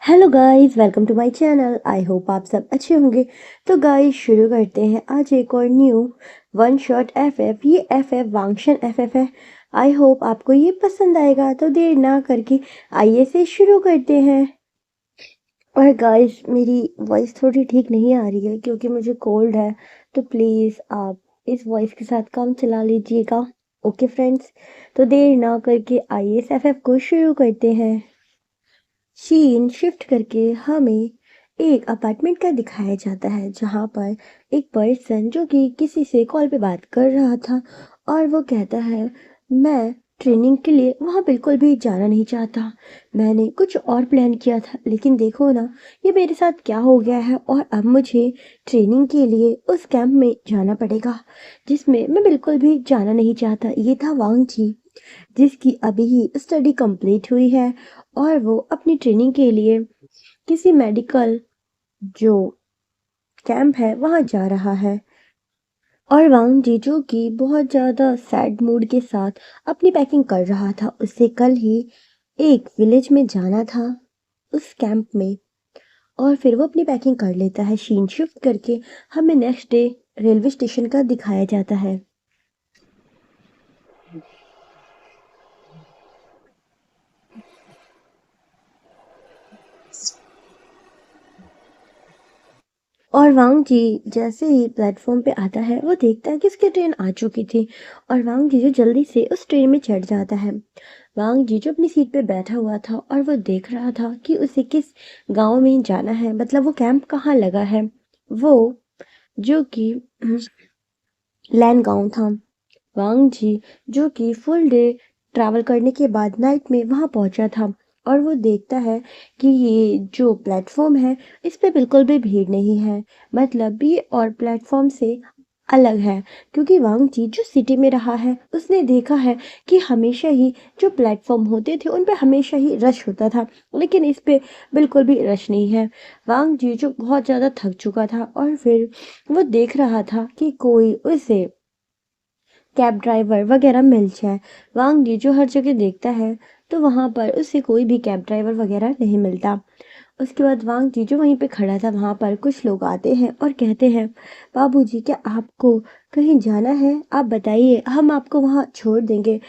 Hello guys, welcome to my channel. I hope आप सब अच्छे होंगे। तो गाइस शुरू करते हैं आज एक और न्यू वन शॉट एफएफ। ये एफएफ वांगशन एफएफ है। आई होप आपको ये पसंद आएगा। तो देर ना करके आइए से शुरू करते हैं। और गाइस मेरी वॉइस थोड़ी ठीक नहीं आ रही है क्योंकि मुझे कोल्ड है। तो प्लीज़ आप इस वॉइस के साथ काम चला लीजिएगा। ओके फ्रेंड्स, तो देर ना करके आइए इस एफएफ को शुरू करते हैं। सीन शिफ्ट करके हमें एक अपार्टमेंट का दिखाया जाता है जहाँ पर एक पर्सन जो कि किसी से कॉल पे बात कर रहा था और वो कहता है मैं ट्रेनिंग के लिए वहाँ बिल्कुल भी जाना नहीं चाहता। मैंने कुछ और प्लान किया था लेकिन देखो ना ये मेरे साथ क्या हो गया है और अब मुझे ट्रेनिंग के लिए उस कैंप में जाना पड़ेगा जिसमें मैं बिल्कुल भी जाना नहीं चाहता। ये था वांग जी जिसकी अभी ही स्टडी कंप्लीट हुई है और वो अपनी ट्रेनिंग के लिए किसी मेडिकल जो कैंप है वहाँ जा रहा है। और वांग जीजू की बहुत ज़्यादा सैड मूड के साथ अपनी पैकिंग कर रहा था। उसे कल ही एक विलेज में जाना था उस कैंप में। और फिर वो अपनी पैकिंग कर लेता है। शीन शिफ्ट करके हमें नेक्स्ट डे रेलवे स्टेशन का दिखाया जाता है। और वांग जी जैसे ही प्लेटफॉर्म पे आता है वो देखता है कि उसकी ट्रेन आ चुकी थी और वांग जी जो जल्दी से उस ट्रेन में चढ़ जाता है। वांग जी जो अपनी सीट पे बैठा हुआ था और वो देख रहा था कि उसे किस गांव में जाना है, मतलब वो कैंप कहाँ लगा है। वो जो कि लैन गांव था। वांग जी जो कि फुल डे ट्रैवल करने के बाद नाइट में वहां पहुंचा था और वो देखता है कि ये जो प्लेटफॉर्म है इस पे बिल्कुल भी भीड़ नहीं है, मतलब ये और प्लेटफॉर्म से अलग है। क्योंकि वांग जी जो सिटी में रहा है उसने देखा है कि हमेशा ही जो प्लेटफॉर्म होते थे उन पे हमेशा ही रश होता था लेकिन इस पे बिल्कुल भी रश नहीं है। वांग जी जो बहुत ज़्यादा थक चुका था और फिर वो देख रहा था कि कोई उसे कैब ड्राइवर वगैरह मिल जाए। वांग जी जो हर जगह देखता है तो वहाँ पर उसे कोई भी कैब ड्राइवर वगैरह नहीं मिलता। उसके बाद वांग जी जो वहीं पे खड़ा था वहाँ पर कुछ लोग आते हैं और कहते हैं बाबूजी क्या आपको कहीं जाना है, आप बताइए हम आपको वहाँ छोड़ देंगे।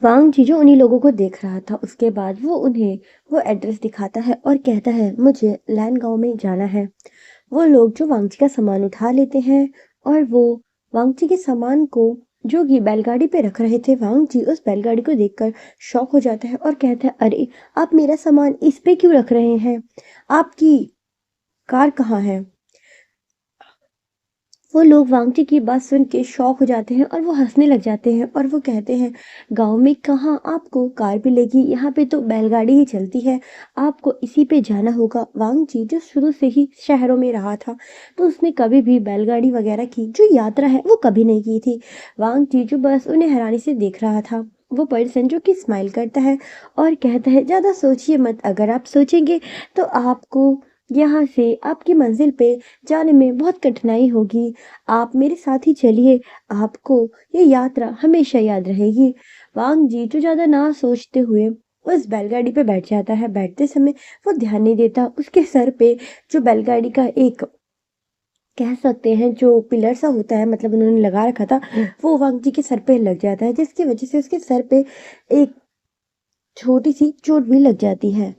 वांग जी जो उन्हीं लोगों को देख रहा था उसके बाद वो उन्हें वो एड्रेस दिखाता है और कहता है मुझे लैन गांव में जाना है। वो लोग जो वांगची का सामान उठा लेते हैं और वो वांगची के सामान को जो कि बैलगाड़ी पे रख रहे थे, वांग जी उस बैलगाड़ी को देखकर शॉक हो जाता है और कहता है अरे आप मेरा सामान इस पे क्यों रख रहे हैं, आपकी कार कहाँ है। वो लोग वांगची की बात सुन के शॉक हो जाते हैं और वो हंसने लग जाते हैं और वो कहते हैं गांव में कहाँ आपको कार मिलेगी, यहाँ पे तो बैलगाड़ी ही चलती है, आपको इसी पे जाना होगा। वांग जी जो शुरू से ही शहरों में रहा था तो उसने कभी भी बैलगाड़ी वगैरह की जो यात्रा है वो कभी नहीं की थी। वांग जी जो बस उन्हें हैरानी से देख रहा था। वो पर्सन जो कि स्माइल करता है और कहता है ज़्यादा सोचिए मत, अगर आप सोचेंगे तो आपको यहाँ से आपकी मंजिल पे जाने में बहुत कठिनाई होगी। आप मेरे साथ ही चलिए, आपको ये यात्रा हमेशा याद रहेगी। वांग जी जो ज़्यादा ना सोचते हुए उस बैलगाड़ी पे बैठ जाता है। बैठते समय वो ध्यान नहीं देता उसके सर पे जो बैलगाड़ी का एक कह सकते हैं जो पिलर सा होता है, मतलब उन्होंने लगा रखा था, वो वांग जी के सर पे लग जाता है जिसकी वजह से उसके सर पे एक छोटी सी चोट भी लग जाती है।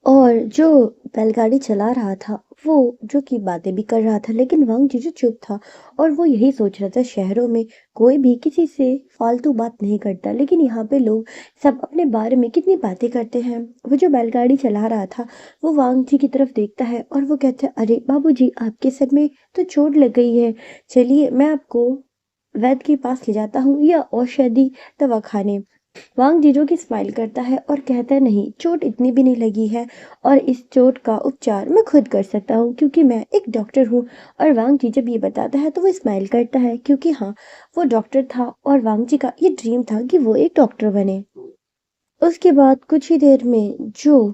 और जो बैलगाड़ी चला रहा था वो जो कि बातें भी कर रहा था लेकिन वांग जीजू चुप था और वो यही सोच रहा था शहरों में कोई भी किसी से फालतू बात नहीं करता लेकिन यहाँ पे लोग सब अपने बारे में कितनी बातें करते हैं। वो जो बैलगाड़ी चला रहा था वो वांग जी की तरफ देखता है और वो कहता है अरे बाबूजी आपके सर में तो चोट लग गई है, चलिए मैं आपको वैद्य के पास ले जाता हूँ या औषधि दवा खाने। वांग जीजू की स्माइल करता है और कहता है नहीं, चोट इतनी भी नहीं लगी है और इस चोट का उपचार मैं खुद कर सकता हूँ क्योंकि मैं एक डॉक्टर हूँ। और वांग जी जब ये बताता है तो वो स्माइल करता है क्योंकि हाँ वो डॉक्टर था और वांग जी का ये ड्रीम था कि वो एक डॉक्टर बने। उसके बाद कुछ ही देर में जो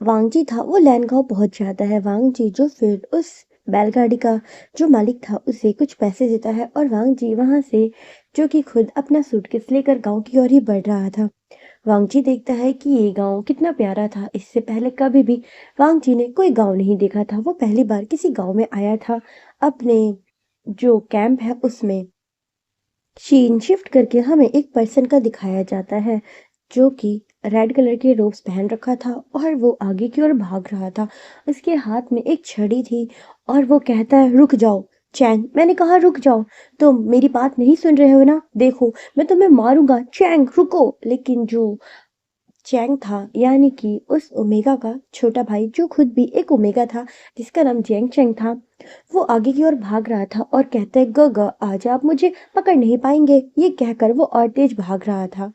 वांग जी था वो लैनगांव पहुंच जाता है। वांग जी जो फिर उस बैलगाड़ी का जो मालिक था उसे कुछ पैसे देता है और वांग जी वहां से जो कि खुद अपना सूटकेस लेकर गांव की ओर ही बढ़ रहा था। वांग जी देखता है कि ये गांव कितना प्यारा था। इससे पहले कभी भी वांग जी ने कोई गांव नहीं देखा था। वो पहली बार किसी गांव में आया था। अपने जो कैंप है उसमें सीन शिफ्ट करके हमें एक पर्सन का दिखाया जाता है जो कि रेड कलर के रोब्स पहन रखा था और वो आगे की ओर भाग रहा था। उसके हाथ में एक छड़ी थी और वो कहता है, रुक जाओ चैंग। मैंने कहा रुक जाओ। तुम मेरी बात नहीं सुन रहे हो ना? देखो मैं तुम्हें मारूंगा। चैंग रुको। लेकिन जो चैंग था यानी कि उस ओमेगा का छोटा भाई जो खुद भी एक ओमेगा था जिसका नाम जैंग चैंग था, वो आगे की ओर भाग रहा था और कहता है, ग ग आज आप मुझे पकड़ नहीं पाएंगे। ये कहकर वो और तेज भाग रहा था।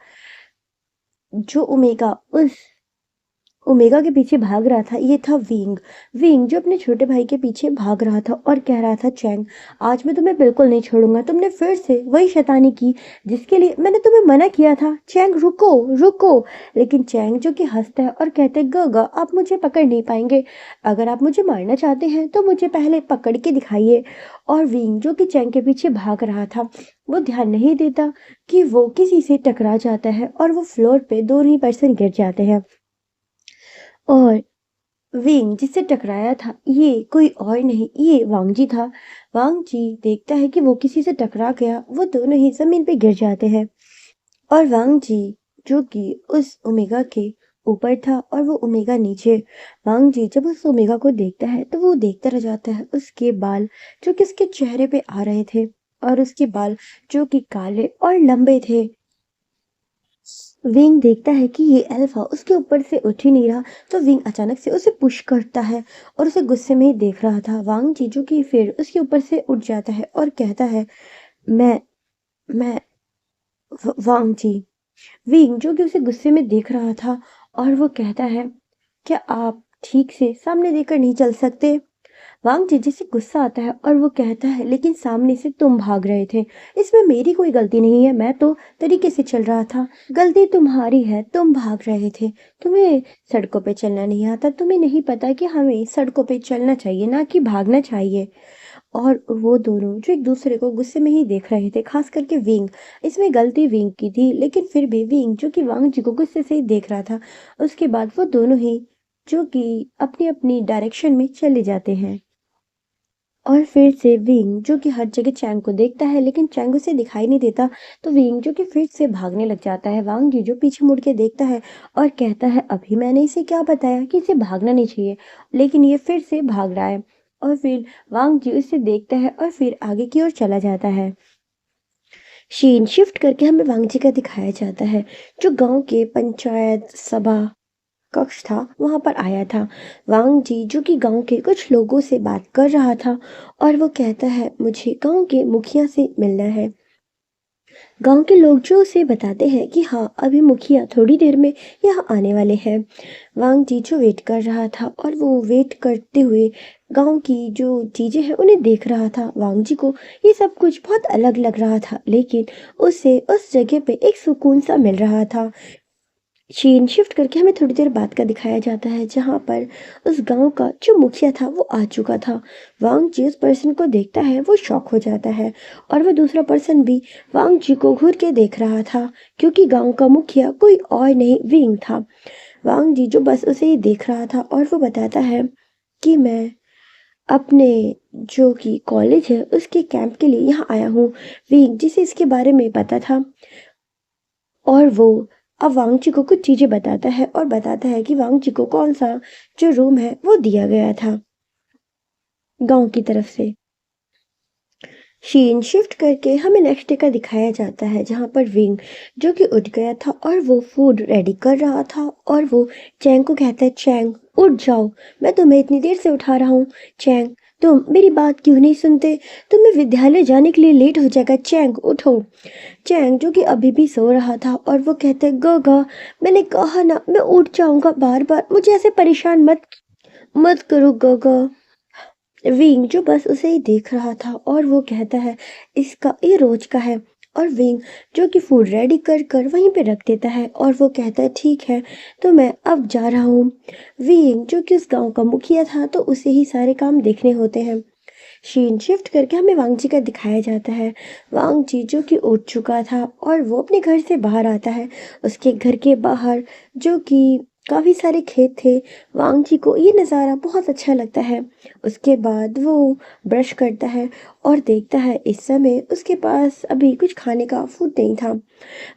जो ओमेगा के पीछे भाग रहा था ये था विंग। विंग जो अपने छोटे भाई के पीछे भाग रहा था और कह रहा था, चैंग आज मैं तुम्हें बिल्कुल नहीं छोड़ूंगा। तुमने फिर से वही शैतानी की जिसके लिए मैंने तुम्हें मना किया था। चैंग रुको रुको। लेकिन चैंग जो कि हंसता है और कहते हैं, ग आप मुझे पकड़ नहीं पाएंगे। अगर आप मुझे मारना चाहते हैं तो मुझे पहले पकड़ के दिखाइए। और विंग जो कि चैंग के पीछे भाग रहा था वो ध्यान नहीं देता कि वो किसी से टकरा जाता है और वो फ्लोर पे दोनों ही पर्सन गिर जाते हैं। और विंग जिससे टकराया था ये कोई और नहीं, ये वांग जी था। वांग जी देखता है कि वो किसी से टकरा गया। वो दोनों ही जमीन पे गिर जाते हैं। और वांग जी जो कि उस ओमेगा के ऊपर था और वो ओमेगा नीचे। वांग जी जब उस ओमेगा को देखता है तो वो देखता रह जाता है। उसके बाल जो कि उसके चेहरे पे आ रहे थे और उसके बाल जो कि काले और लंबे थे। विंग देखता है कि ये अल्फा उसके ऊपर से उठ ही नहीं रहा, तो विंग अचानक से उसे पुश करता है और उसे गुस्से में ही देख रहा था। वांग जीजू की फिर उसके ऊपर से उठ जाता है और कहता है, मैं मैं वांग जी। विंग जो कि उसे गुस्से में देख रहा था और वो कहता है, क्या आप ठीक से सामने देखकर नहीं चल सकते? वांग जीजी से गुस्सा आता है और वो कहता है, लेकिन सामने से तुम भाग रहे थे। इसमें मेरी कोई गलती नहीं है। मैं तो तरीके से चल रहा था। गलती तुम्हारी है। तुम भाग रहे थे। तुम्हें सड़कों पे चलना नहीं आता। तुम्हें नहीं पता कि हमें सड़कों पे चलना चाहिए ना कि भागना चाहिए। और वो दोनों जो एक दूसरे को गुस्से में ही देख रहे थे, खास करके विंग। इसमें गलती विंग की थी लेकिन फिर भी विंग जो कि वांग जी को गुस्से से ही देख रहा था। उसके बाद वो दोनों ही जो कि अपनी अपनी डायरेक्शन में चले जाते हैं। और फिर से विंग जो कि हर जगह चैंग को देखता है लेकिन चैंग उसे दिखाई नहीं देता, तो विंग जो कि फिर से भागने लग जाता है। वांग जी जो पीछे मुड़ के देखता है और कहता है, अभी मैंने इसे क्या बताया कि इसे भागना नहीं चाहिए, लेकिन ये फिर से भाग रहा है। और फिर वांग जी उसे देखता है और फिर आगे की ओर चला जाता है। शीन शिफ्ट करके हमें वांग जी का दिखाया जाता है जो गांव के पंचायत सभा कक्ष था वहां पर आया था। वांग जी जो कि गांव के कुछ लोगों से बात कर रहा था और वो कहता है, मुझे गांव के मुखिया से मिलना है। गांव के लोग जो उसे बताते हैं कि हाँ अभी मुखिया थोड़ी देर में यहाँ आने वाले हैं। वांग जी जो वेट कर रहा था और वो वेट करते हुए गांव की जो चीजें हैं उन्हें देख रहा था। वांग जी को ये सब कुछ बहुत अलग लग रहा था लेकिन उसे उस जगह पे एक सुकून सा मिल रहा था। चेन शिफ्ट करके हमें थोड़ी देर बाद का दिखाया जाता है जहाँ पर उस गांव का जो मुखिया था वो आ चुका था। वांग जी उस पर्सन को देखता है, वो शॉक हो जाता है और वो दूसरा पर्सन भी वांग जी को घूर के देख रहा था क्योंकि गांव का मुखिया कोई और नहीं विंग था। वांग जी जो बस उसे ही देख रहा था और वो बताता है कि मैं अपने जो कि कॉलेज है उसके कैंप के लिए यहाँ आया हूँ। विंग जिसे इसके बारे में पता था और वो अब वांगची को कुछ चीजें बताता है और बताता है कि वांगची को कौन सा जो रूम है वो दिया गया था गांव की तरफ से। शीन शिफ्ट करके हमें नेक्स्ट डे का दिखाया जाता है जहाँ पर विंग जो कि उठ गया था और वो फूड रेडी कर रहा था और वो चैंग को कहता है, चैंग उठ जाओ, मैं तुम्हें इतनी देर से उठा रहा हूँ। चैंग तुम मेरी बात क्यों नहीं सुनते? तुम्हें विद्यालय जाने के लिए लेट हो जाएगा। चैंग उठो। चैंग जो कि अभी भी सो रहा था और वो कहते, गगा मैंने कहा ना मैं उठ जाऊंगा, बार बार मुझे ऐसे परेशान मत मत करो गगा। विंग जो बस उसे ही देख रहा था और वो कहता है, इसका ये रोज का है। और विंग जो कि फूड रेडी कर कर वहीं पे रख देता है और वो कहता है, ठीक है तो मैं अब जा रहा हूँ। विंग जो कि उस गांव का मुखिया था तो उसे ही सारे काम देखने होते हैं। शीन शिफ्ट करके हमें वांग जी का दिखाया जाता है। वांग जी जो कि उठ चुका था और वो अपने घर से बाहर आता है। उसके घर के बाहर जो कि काफ़ी सारे खेत थे, वांग जी को ये नज़ारा बहुत अच्छा लगता है। उसके बाद वो ब्रश करता है और देखता है इस समय उसके पास अभी कुछ खाने का फूड नहीं था।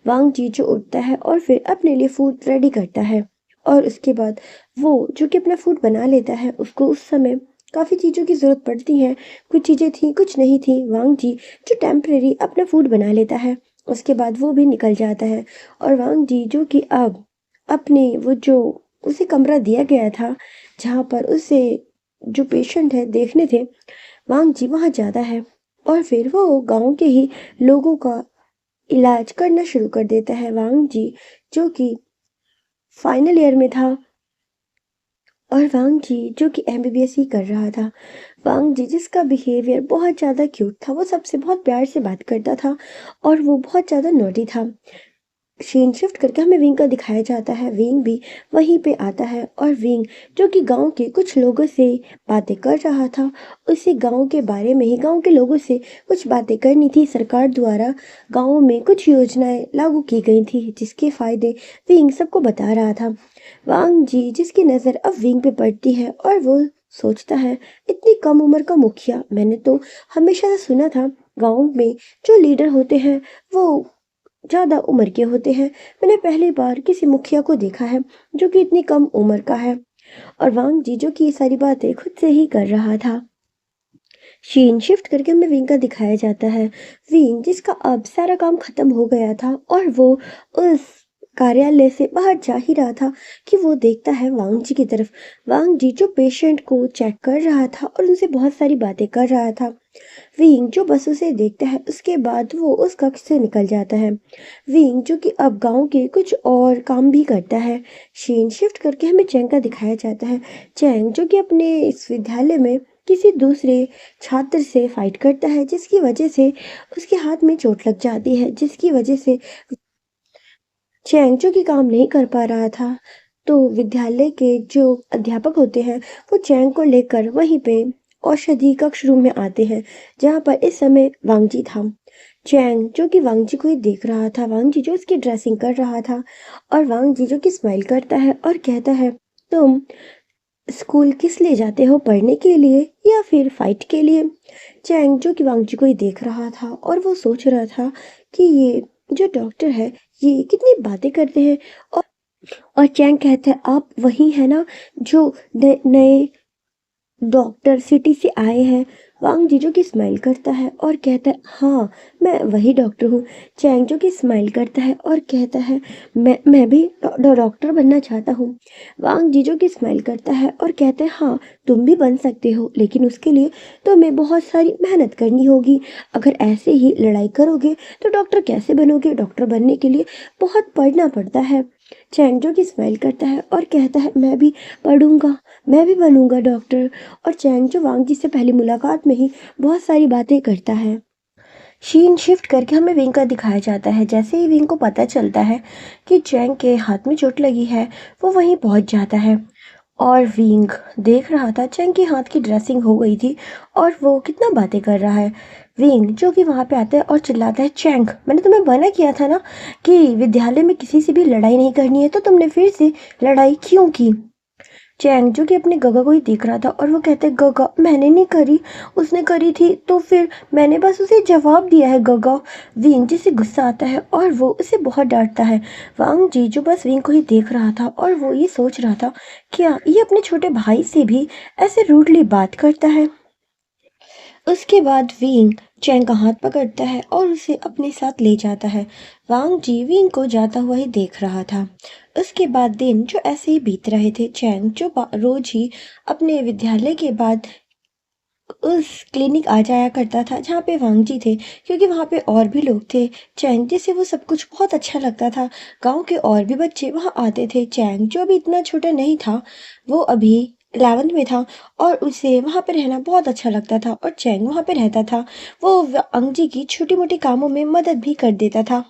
वांग जी जो उठता है और फिर अपने लिए फूड रेडी करता है और उसके बाद वो जो कि अपना फूड बना लेता है। उसको उस समय काफ़ी चीज़ों की ज़रूरत पड़ती है, कुछ चीज़ें थी कुछ नहीं थी। वांग जी जो टेम्परेरी अपना फूड बना लेता है, उसके बाद वो भी निकल जाता है और वांग जी जो कि अब अपने वो जो उसे कमरा दिया गया था जहाँ पर उसे जो पेशेंट है देखने थे, वांग जी वहाँ जाता है और फिर वो गांव के ही लोगों का इलाज करना शुरू कर देता है। वांग जी जो कि फाइनल ईयर में था और वांग जी जो कि एमबीबीएस ही कर रहा था। वांग जी जिसका बिहेवियर बहुत ज़्यादा क्यूट था, वो सबसे बहुत प्यार से बात करता था और वो बहुत ज़्यादा नॉटी था। सीन शिफ्ट करके हमें विंग का दिखाया जाता है। विंग भी वहीं पे आता है और विंग जो कि गांव के कुछ लोगों से बातें कर रहा था। उसे गांव के बारे में ही गांव के लोगों से कुछ बातें करनी थी। सरकार द्वारा गांव में कुछ योजनाएं लागू की गई थी जिसके फायदे विंग सबको बता रहा था। वांग जी जिसकी नज़र अब विंग पे पड़ती है और वो सोचता है, इतनी कम उम्र का मुखिया, मैंने तो हमेशा से सुना था गांव में जो लीडर होते हैं वो ज़्यादा उम्र के होते हैं। मैंने पहली बार किसी मुखिया को देखा है जो कि इतनी कम उम्र का है। और वांग जी जो कि ये सारी बातें खुद से ही कर रहा था। शीन शिफ्ट करके हमें विंग का दिखाया जाता है। विंग जिसका अब सारा काम खत्म हो गया था और वो उस कार्यालय से बाहर जा ही रहा था कि वो देखता है वांग जी की तरफ। वांग जी जो पेशेंट को चेक कर रहा था और उनसे बहुत सारी बातें कर रहा था। विंग जो बस उसे देखता है उसके बाद वो उस कक्ष से निकल जाता है। विंग जो कि अब गांव के कुछ और काम भी करता है। शीन शिफ्ट करके हमें चैंग का दिखाया जाता है। चैंग जो कि अपने इस विद्यालय में किसी दूसरे छात्र से फाइट करता है जिसकी वजह से उसके हाथ में चोट लग जाती है, जिसकी वजह से चैंग जो कि काम नहीं कर पा रहा था। तो विद्यालय के जो अध्यापक होते हैं वो चैंग को लेकर वहीं पे औषधि कक्ष रूम में आते हैं जहाँ पर इस समय वांगजी था। चैंग जो कि वांगजी को ही देख रहा था, वांगजी जो उसकी ड्रेसिंग कर रहा था और वांगजी जो कि स्माइल करता है और कहता है, तुम स्कूल किस लिए जाते हो, पढ़ने के लिए या फिर फाइट के लिए? चैंग जो कि वांगजी को ही देख रहा था और वो सोच रहा था कि ये जो डॉक्टर है ये कितनी बातें करते हैं। और चैंग कहता है, आप वही है ना जो नए डॉक्टर सिटी से आए हैं? वांग जीजो की स्माइल करता है और कहता है, हाँ मैं वही डॉक्टर हूँ। चैंग जो की स्माइल करता है और कहता है, मैं भी डॉक्टर बनना चाहता हूँ। वांग जीजो की स्माइल करता है और कहता है, हाँ तुम भी बन सकते हो, लेकिन उसके लिए तुम्हें बहुत सारी मेहनत करनी होगी। अगर ऐसे ही लड़ाई करोगे तो डॉक्टर कैसे बनोगे? डॉक्टर बनने के लिए बहुत पढ़ना पड़ता है। चैंग जो की स्माइल करता है और कहता है, मैं भी पढ़ूंगा, मैं भी बनूंगा डॉक्टर। और चैंग जो वांग जी से पहली मुलाकात में ही बहुत सारी बातें करता है। शीन शिफ्ट करके हमें विंग का दिखाया जाता है। जैसे ही विंग को पता चलता है कि चैंग के हाथ में चोट लगी है, वो वहीं पहुंच जाता है और विंग देख रहा था चैंग के हाथ की ड्रेसिंग हो गई थी और वो कितना बातें कर रहा है। विंग जो कि वहां पे आता है और चिल्लाता है, चैंग मैंने तुम्हें मना किया था ना कि विद्यालय में किसी से भी लड़ाई नहीं करनी है, तो तुमने फिर से लड़ाई क्यों की? चैंग जो कि अपने गगा को ही देख रहा था और वो कहते हैं, गगा मैंने नहीं करी, उसने करी थी तो फिर मैंने बस उसे जवाब दिया है गगा। विंग जी से गुस्सा आता है और वो उसे बहुत डांटता है। वांग जी जो बस विंग को ही देख रहा था और वो ये सोच रहा था, क्या ये अपने छोटे भाई से भी ऐसे रूडली बात करता है? उसके बाद विंग चैंग का हाथ पकड़ता है और उसे अपने साथ ले जाता है। वांग जी विंग को जाता हुआ ही देख रहा था। उसके बाद दिन जो ऐसे ही बीत रहे थे। चैंग जो रोज ही अपने विद्यालय के बाद उस क्लिनिक आ जाया करता था जहाँ पे वांग जी थे, क्योंकि वहाँ पे और भी लोग थे। चैंग जिसे वो सब कुछ बहुत अच्छा लगता था। गांव के और भी बच्चे वहाँ आते थे। चैंग जो अभी इतना छोटा नहीं था, वो अभी 11th में था और उसे वहाँ पे रहना बहुत अच्छा लगता था और चैंग वहाँ पे रहता था। वो वांग जी की छोटी मोटी कामों में मदद भी कर देता था।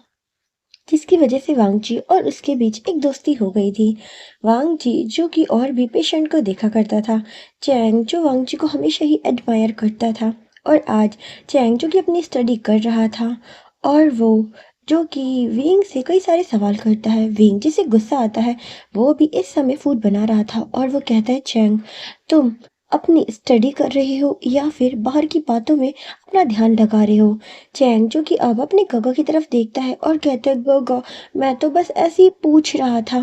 जिसकी वजह से वांग जी और उसके बीच एक दोस्ती हो गई थी। वांग जी जो कि और भी पेशेंट को देखा करता था, चैंग जो वांग जी को हमेशा ही एडमायर करता था, और आज चैंग जो कि अपनी स्टडी कर रहा था, और वो जो कि विंग से कई सारे सवाल करता है। विंग जिसे गुस्सा आता है, वो भी इस समय फूड बना रहा था, और वो कहता है, चैंग तुम अपनी स्टडी कर रहे हो या फिर बाहर की बातों में अपना ध्यान लगा रहे हो। चैंग जो कि अब अपने गगा की तरफ देखता है और कहता है, गगा मैं तो बस ऐसे ही पूछ रहा था।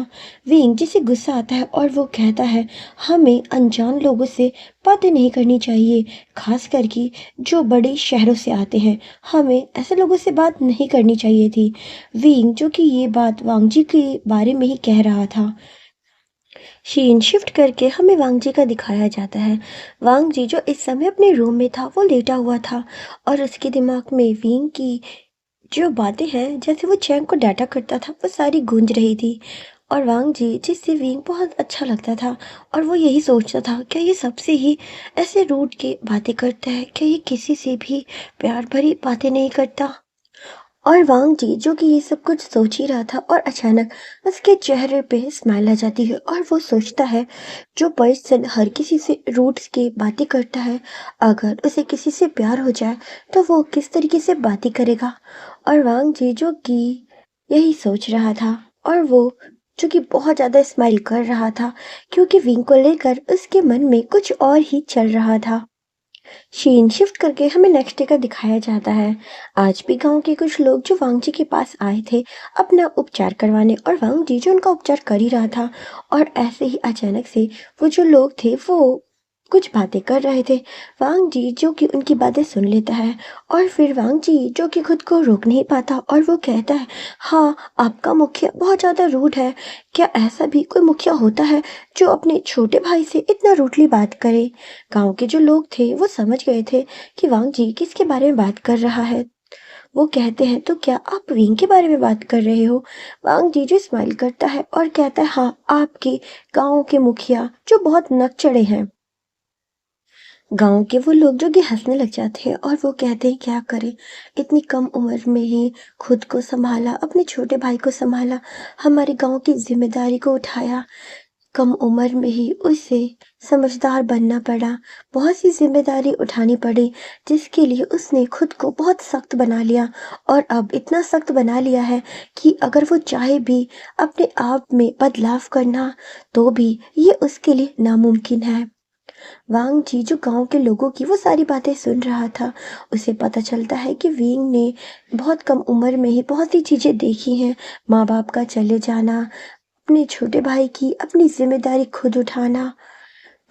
विंग जिसे गुस्सा आता है और वो कहता है, हमें अनजान लोगों से बातें नहीं करनी चाहिए, खास करके जो बड़े शहरों से आते हैं। हमें ऐसे लोगों से बात नहीं करनी चाहिए थी। विंग जो कि ये बात वांग जी के बारे में ही कह रहा था। सीन शिफ्ट करके हमें वांग जी का दिखाया जाता है। वांग जी जो इस समय अपने रूम में था, वो लेटा हुआ था, और उसके दिमाग में विंग की जो बातें हैं, जैसे वो चैंग को डांटा करता था, वो सारी गूंज रही थी। और वांग जी जिससे विंग बहुत अच्छा लगता था, और वो यही सोचता था, क्या ये सबसे ही ऐसे रूठ के बातें करता है, क्या ये किसी से भी प्यार भरी बातें नहीं करता। और वांग जी जो कि ये सब कुछ सोच ही रहा था, और अचानक उसके चेहरे पे स्माइल आ जाती है, और वो सोचता है, जो पर्सन हर किसी से रूठ के बातें करता है, अगर उसे किसी से प्यार हो जाए तो वो किस तरीके से बातें करेगा। और वांग जी जो कि यही सोच रहा था, और वो जो कि बहुत ज़्यादा स्माइल कर रहा था, क्योंकि विंग को लेकर उसके मन में कुछ और ही चल रहा था। सीन शिफ्ट करके हमें नेक्स्ट डे का दिखाया जाता है। आज भी गांव के कुछ लोग जो वांग जी के पास आए थे अपना उपचार करवाने, और वांग जी जो उनका उपचार कर ही रहा था, और ऐसे ही अचानक से वो जो लोग थे वो कुछ बातें कर रहे थे। वांग जी जो कि उनकी बातें सुन लेता है, और फिर वांग जी जो कि खुद को रोक नहीं पाता, और वो कहता है, हाँ आपका मुखिया बहुत ज़्यादा रूड है। क्या ऐसा भी कोई मुखिया होता है जो अपने छोटे भाई से इतना रूडली बात करे। गांव के जो लोग थे वो समझ गए थे कि वांग जी किसके बारे में बात कर रहा है। वो कहते हैं, तो क्या आप विंग के बारे में बात कर रहे हो। वांग जी जो स्माइल करता है और कहता है, हाँ आपके गांव के मुखिया जो बहुत नकचढ़े हैं। गांव के वो लोग जो कि हंसने लग जाते हैं, और वो कहते हैं, क्या करें, इतनी कम उम्र में ही खुद को संभाला, अपने छोटे भाई को संभाला, हमारे गांव की जिम्मेदारी को उठाया। कम उम्र में ही उसे समझदार बनना पड़ा, बहुत सी जिम्मेदारी उठानी पड़ी, जिसके लिए उसने खुद को बहुत सख्त बना लिया, और अब इतना सख्त बना लिया है कि अगर वो चाहे भी अपने आप में बदलाव करना, तो भी ये उसके लिए नामुमकिन है। वांग जी जो गांव के लोगों की वो सारी बातें सुन रहा था, उसे पता चलता है कि विंग ने बहुत कम उम्र में ही बहुत सी चीजें देखी हैं। माँ बाप का चले जाना, अपने छोटे भाई की अपनी जिम्मेदारी खुद उठाना।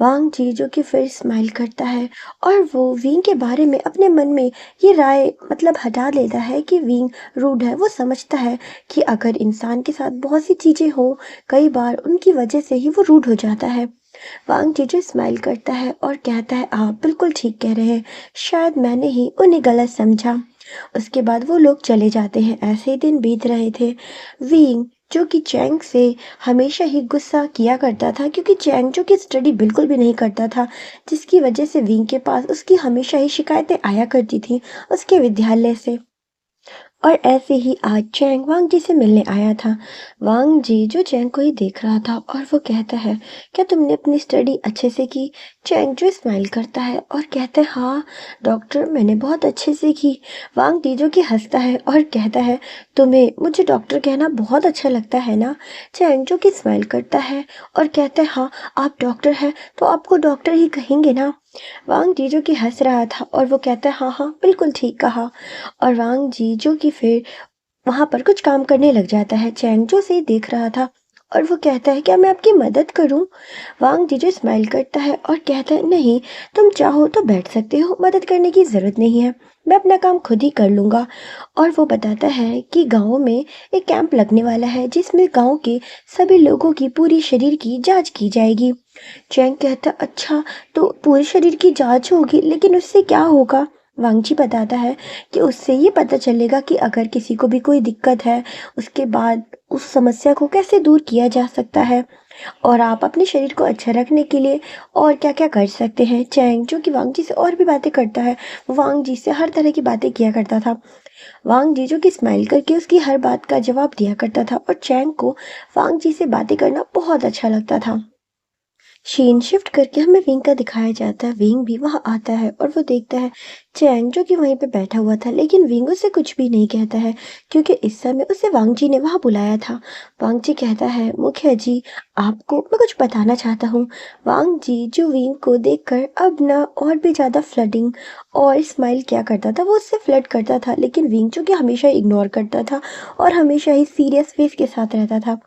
वांग जी जो कि फिर स्माइल करता है, और वो विंग के बारे में अपने मन में ये राय मतलब हटा लेता है कि विंग रूड है। वो समझता है कि अगर इंसान के साथ बहुत सी चीजें हो, कई बार उनकी वजह से ही वो रूड हो जाता है। वांग जी जो स्माइल करता है और कहता है, आप बिल्कुल ठीक कह रहे हैं, शायद मैंने ही उन्हें गलत समझा। उसके बाद वो लोग चले जाते हैं। ऐसे ही दिन बीत रहे थे। विंग जो कि चैंग से हमेशा ही गुस्सा किया करता था, क्योंकि चैंग जो कि स्टडी बिल्कुल भी नहीं करता था, जिसकी वजह से विंग के पास उसकी हमेशा ही शिकायतें आया करती थी उसके विद्यालय से। और ऐसे ही आज चैंग वांग जी से मिलने आया था। वांग जी जो चैंग को ही देख रहा था, और वो कहता है, क्या तुमने अपनी स्टडी अच्छे से की। चैंग जो स्माइल करता है और कहता है, हाँ डॉक्टर मैंने बहुत अच्छे से की। वांग जी जो कि हंसता है और कहता है, तुम्हें मुझे डॉक्टर कहना बहुत अच्छा लगता है ना। चैंग जो कि स्माइल करता है और कहता है, हाँ आप डॉक्टर हैं तो आपको डॉक्टर ही कहेंगे ना। वांग जी जो कि हंस रहा था, और वो कहता है, हाँ हाँ बिल्कुल ठीक कहा। और वांग जी जो कि फिर वहां पर कुछ काम करने लग जाता है। चैंग जो से देख रहा था, और वो कहता है, क्या मैं आपकी मदद करूं। वांग जी जो स्माइल करता है और कहता है, नहीं तुम चाहो तो बैठ सकते हो, मदद करने की जरूरत नहीं है, मैं अपना काम खुद ही कर लूंगा। और वो बताता है कि गांव में एक कैंप लगने वाला है, जिसमें गांव के सभी लोगों की पूरी शरीर की जांच की जाएगी। चैंग कहता, अच्छा तो पूरे शरीर की जांच होगी, लेकिन उससे क्या होगा। वांगची बताता है कि उससे ये पता चलेगा कि अगर किसी को भी कोई दिक्कत है, उसके बाद उस समस्या को कैसे दूर किया जा सकता है। और आप अपने शरीर को अच्छा रखने के लिए और क्या-क्या कर सकते हैं। चैंग जो कि वांग जी से और भी बातें करता है, वो वांग जी से हर तरह की बातें किया करता था। वांग जी जो कि स्माइल करके उसकी हर बात का जवाब दिया करता था और चैंग को वांग जी से बातें करना बहुत अच्छा लगता था। सीन शिफ्ट करके हमें विंग का दिखाया जाता है। विंग भी वहां आता है और वो देखता है चैंग जो कि वहीं पे बैठा हुआ था, लेकिन विंग उसे कुछ भी नहीं कहता है क्योंकि इस समय उसे वांग जी ने वहां बुलाया था। वांग जी कहता है, मुखिया जी, आपको मैं कुछ बताना चाहता हूँ। वांग जी जो विंग को देखकर अब ना और भी ज्यादा फ्लडिंग और स्माइल क्या करता था, वो उससे फ्लर्ट करता था, लेकिन विंग जो कि हमेशा इग्नोर करता था और हमेशा ही सीरियस फेस के साथ रहता था।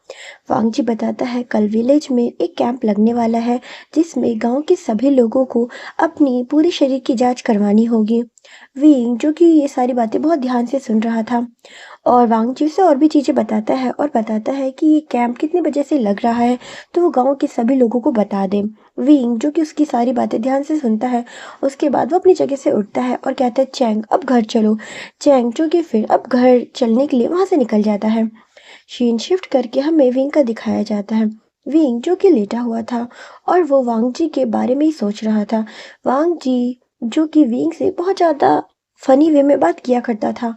वांगजी बताता है, कल विलेज में एक कैंप लगने वाला है जिसमें गांव के सभी लोगों को अपनी पूरे शरीर की जांच करवानी होगी। विंग जो कि ये सारी बातें बहुत ध्यान से सुन रहा था और वांगजी से और भी चीजें बताता है और बताता है कि ये कैंप कितने बजे से लग रहा है तो वो गांव के सभी लोगों को बता दे। विंग जो कि उसकी सारी बातें ध्यान से सुनता है, उसके बाद वो अपनी जगह से उठता है और कहता है, चैंग अब घर चलो। चैंग जो कि फिर अब घर चलने के लिए वहां से निकल जाता है। सीन शिफ्ट करके हमें विंग का दिखाया जाता है। विंग जो कि लेटा हुआ था और वो वांग जी के बारे में ही सोच रहा था। वांग जी जो कि विंग से बहुत ज्यादा फनी वे में बात किया करता था।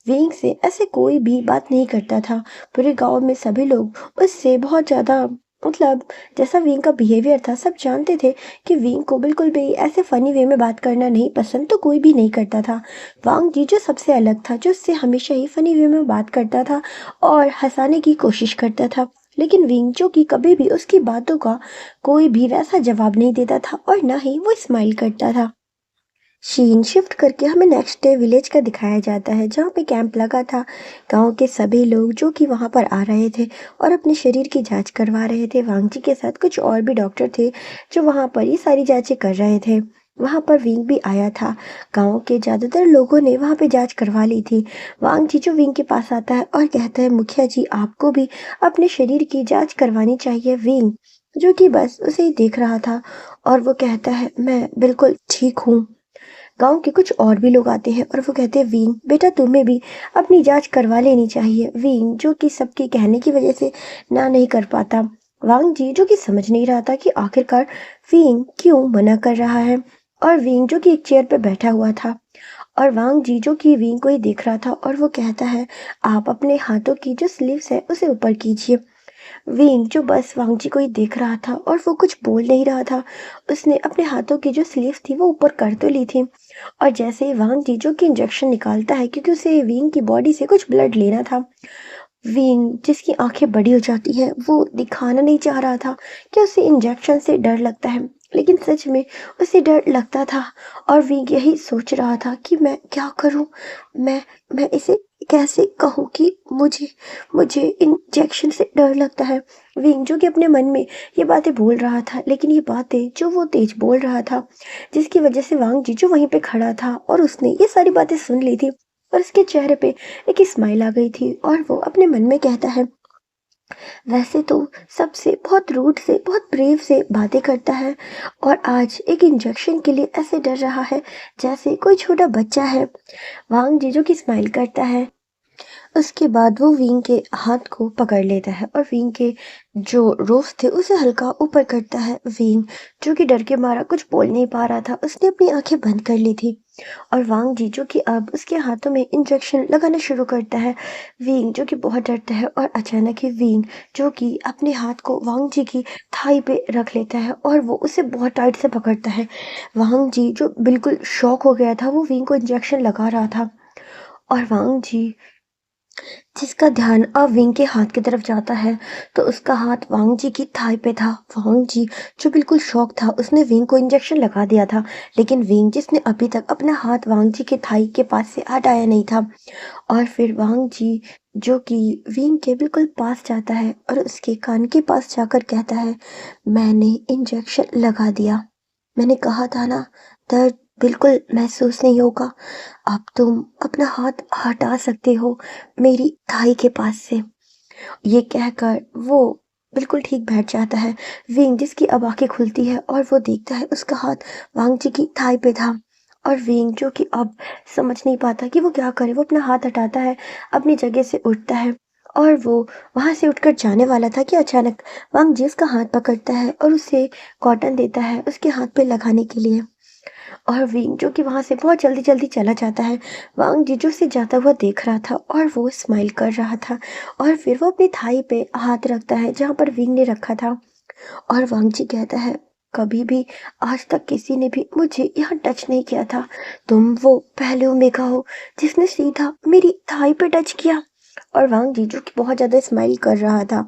विंग से ऐसे कोई भी बात नहीं करता था। पूरे गांव में सभी लोग उससे बहुत ज्यादा, मतलब जैसा विंग का बिहेवियर था, सब जानते थे कि विंग को बिल्कुल भी ऐसे फनी वे में बात करना नहीं पसंद, तो कोई भी नहीं करता था। वांग जी जो सबसे अलग था, जो उससे हमेशा ही फनी वे में बात करता था और हंसाने की कोशिश करता था, लेकिन विंचो की कभी भी उसकी बातों का कोई भी वैसा जवाब नहीं देता था और ना ही वो स्माइल करता था। सीन शिफ्ट करके हमें नेक्स्ट डे विलेज का दिखाया जाता है जहाँ पे कैंप लगा था। गांव के सभी लोग जो कि वहां पर आ रहे थे और अपने शरीर की जांच करवा रहे थे। वांगजी के साथ कुछ और भी डॉक्टर थे जो वहां पर ये सारी जांचें कर रहे थे। वहां पर विंग भी आया था। गांव के ज्यादातर लोगों ने वहां पे जांच करवा ली थी। वांग जी जो विंग के पास आता है और कहता है, मुखिया जी, आपको भी अपने शरीर की जांच करवानी चाहिए। विंग जो कि बस उसे ही देख रहा था और वो कहता है, मैं बिल्कुल ठीक हूँ। गांव के कुछ और भी लोग आते हैं और वो कहते हैं, वीन बेटा, तुम्हें भी अपनी जांच करवा लेनी चाहिए। वीन जो कि सबके कहने की वजह से ना नहीं कर पाता। वांग जी जो कि समझ नहीं रहा था कि आखिरकार वीन क्यों मना कर रहा है, और वीन जो कि एक चेयर पे बैठा हुआ था और वांग जी जो कि वीन को ही देख रहा था और वो कहता है, आप अपने हाथों की जो स्लीव्स है उसे ऊपर कीजिए। विंग जो बस वांगजी को ही देख रहा था और वो कुछ बोल नहीं रहा था। उसने अपने हाथों की जो स्लीव थी वो ऊपर कर तो ली थी और जैसे ही वांगजी जो कि इंजेक्शन निकालता है, क्योंकि उसे विंग की बॉडी से कुछ ब्लड लेना था, विंग जिसकी आंखें बड़ी हो जाती हैं, वो दिखाना नहीं चाह रहा था कि उसे इंजेक्शन से डर लगता है, लेकिन सच में उसे डर लगता था। और विंग यही सोच रहा था कि मैं क्या करूं, मैं मैं इसे कैसे कहूं कि मुझे मुझे इंजेक्शन से डर लगता है। विंग जो कि अपने मन में ये बातें बोल रहा था, लेकिन ये बातें जो वो तेज बोल रहा था, जिसकी वजह से वांग जी जो वहीं पे खड़ा था और उसने ये सारी बातें सुन ली थी और उसके चेहरे पे एक स्माइल आ गई थी और वो अपने मन में कहता है, वैसे तो सबसे बहुत रूड से, बहुत ब्रेव से बातें करता है और आज एक इंजेक्शन के लिए ऐसे डर रहा है जैसे कोई छोटा बच्चा है। वांग जीजू की स्माइल करता है। उसके बाद वो विंग के हाथ को पकड़ लेता है और विंग के जो रोफ थे उसे हल्का ऊपर करता है। विंग जो कि डर के मारा कुछ बोल नहीं पा रहा था, उसने अपनी आंखें बंद कर ली थी और वांग जी जो कि अब उसके हाथों में इंजेक्शन लगाना शुरू करता है। विंग जो कि बहुत डरता है और अचानक ही विंग जो कि अपने हाथ को वांग जी की थाई पे रख लेता है और वो उसे बहुत टाइट से पकड़ता है। वांग जी जो बिल्कुल शॉक हो गया था, वो विंग को इंजेक्शन लगा रहा था और वांग जी जिसका ध्यान अब विंग के हाथ की तरफ जाता है तो उसका हाथ वांग जी की थाई पे था। वांग जी जो बिल्कुल शॉक था, उसने विंग को इंजेक्शन लगा दिया था, लेकिन विंग जिसने अभी तक अपना हाथ वांग जी के थाई के पास से हटाया नहीं था। और फिर वांग जी जो कि विंग के बिल्कुल पास जाता है और उसके कान के पास जाकर कहता है, मैंने इंजेक्शन लगा दिया, मैंने कहा था ना, दर्द बिल्कुल महसूस नहीं होगा। अब तुम अपना हाथ हटा सकते हो मेरी थाई के पास से। ये कहकर वो बिल्कुल ठीक बैठ जाता है। विंग जिसकी अब आंखें खुलती है और वो देखता है उसका हाथ वांग जी की थाई पे था और विंग जो कि अब समझ नहीं पाता कि वो क्या करे, वो अपना हाथ हटाता है, अपनी जगह से उठता है और वो वहाँ से उठकर जाने वाला था कि अचानक वांग जी उसका हाथ पकड़ता है और उसे कॉटन देता है उसके हाथ पे लगाने के लिए। और विंग जो कि वहाँ से बहुत जल्दी-जल्दी चला जाता है। वांग जीजू से जाता हुआ देख रहा था और वो स्माइल कर रहा था और फिर वो अपनी थाई पे हाथ रखता है जहाँ पर विंग ने रखा था। और वांग जी कहता है, कभी भी आज तक किसी ने भी मुझे यहाँ टच नहीं किया था। तुम वो पहले ओमेगा हो जिसने सीधा मेरी थाई पे टच किया। और वांग जीजू की बहुत ज़्यादा स्माइल कर रहा था।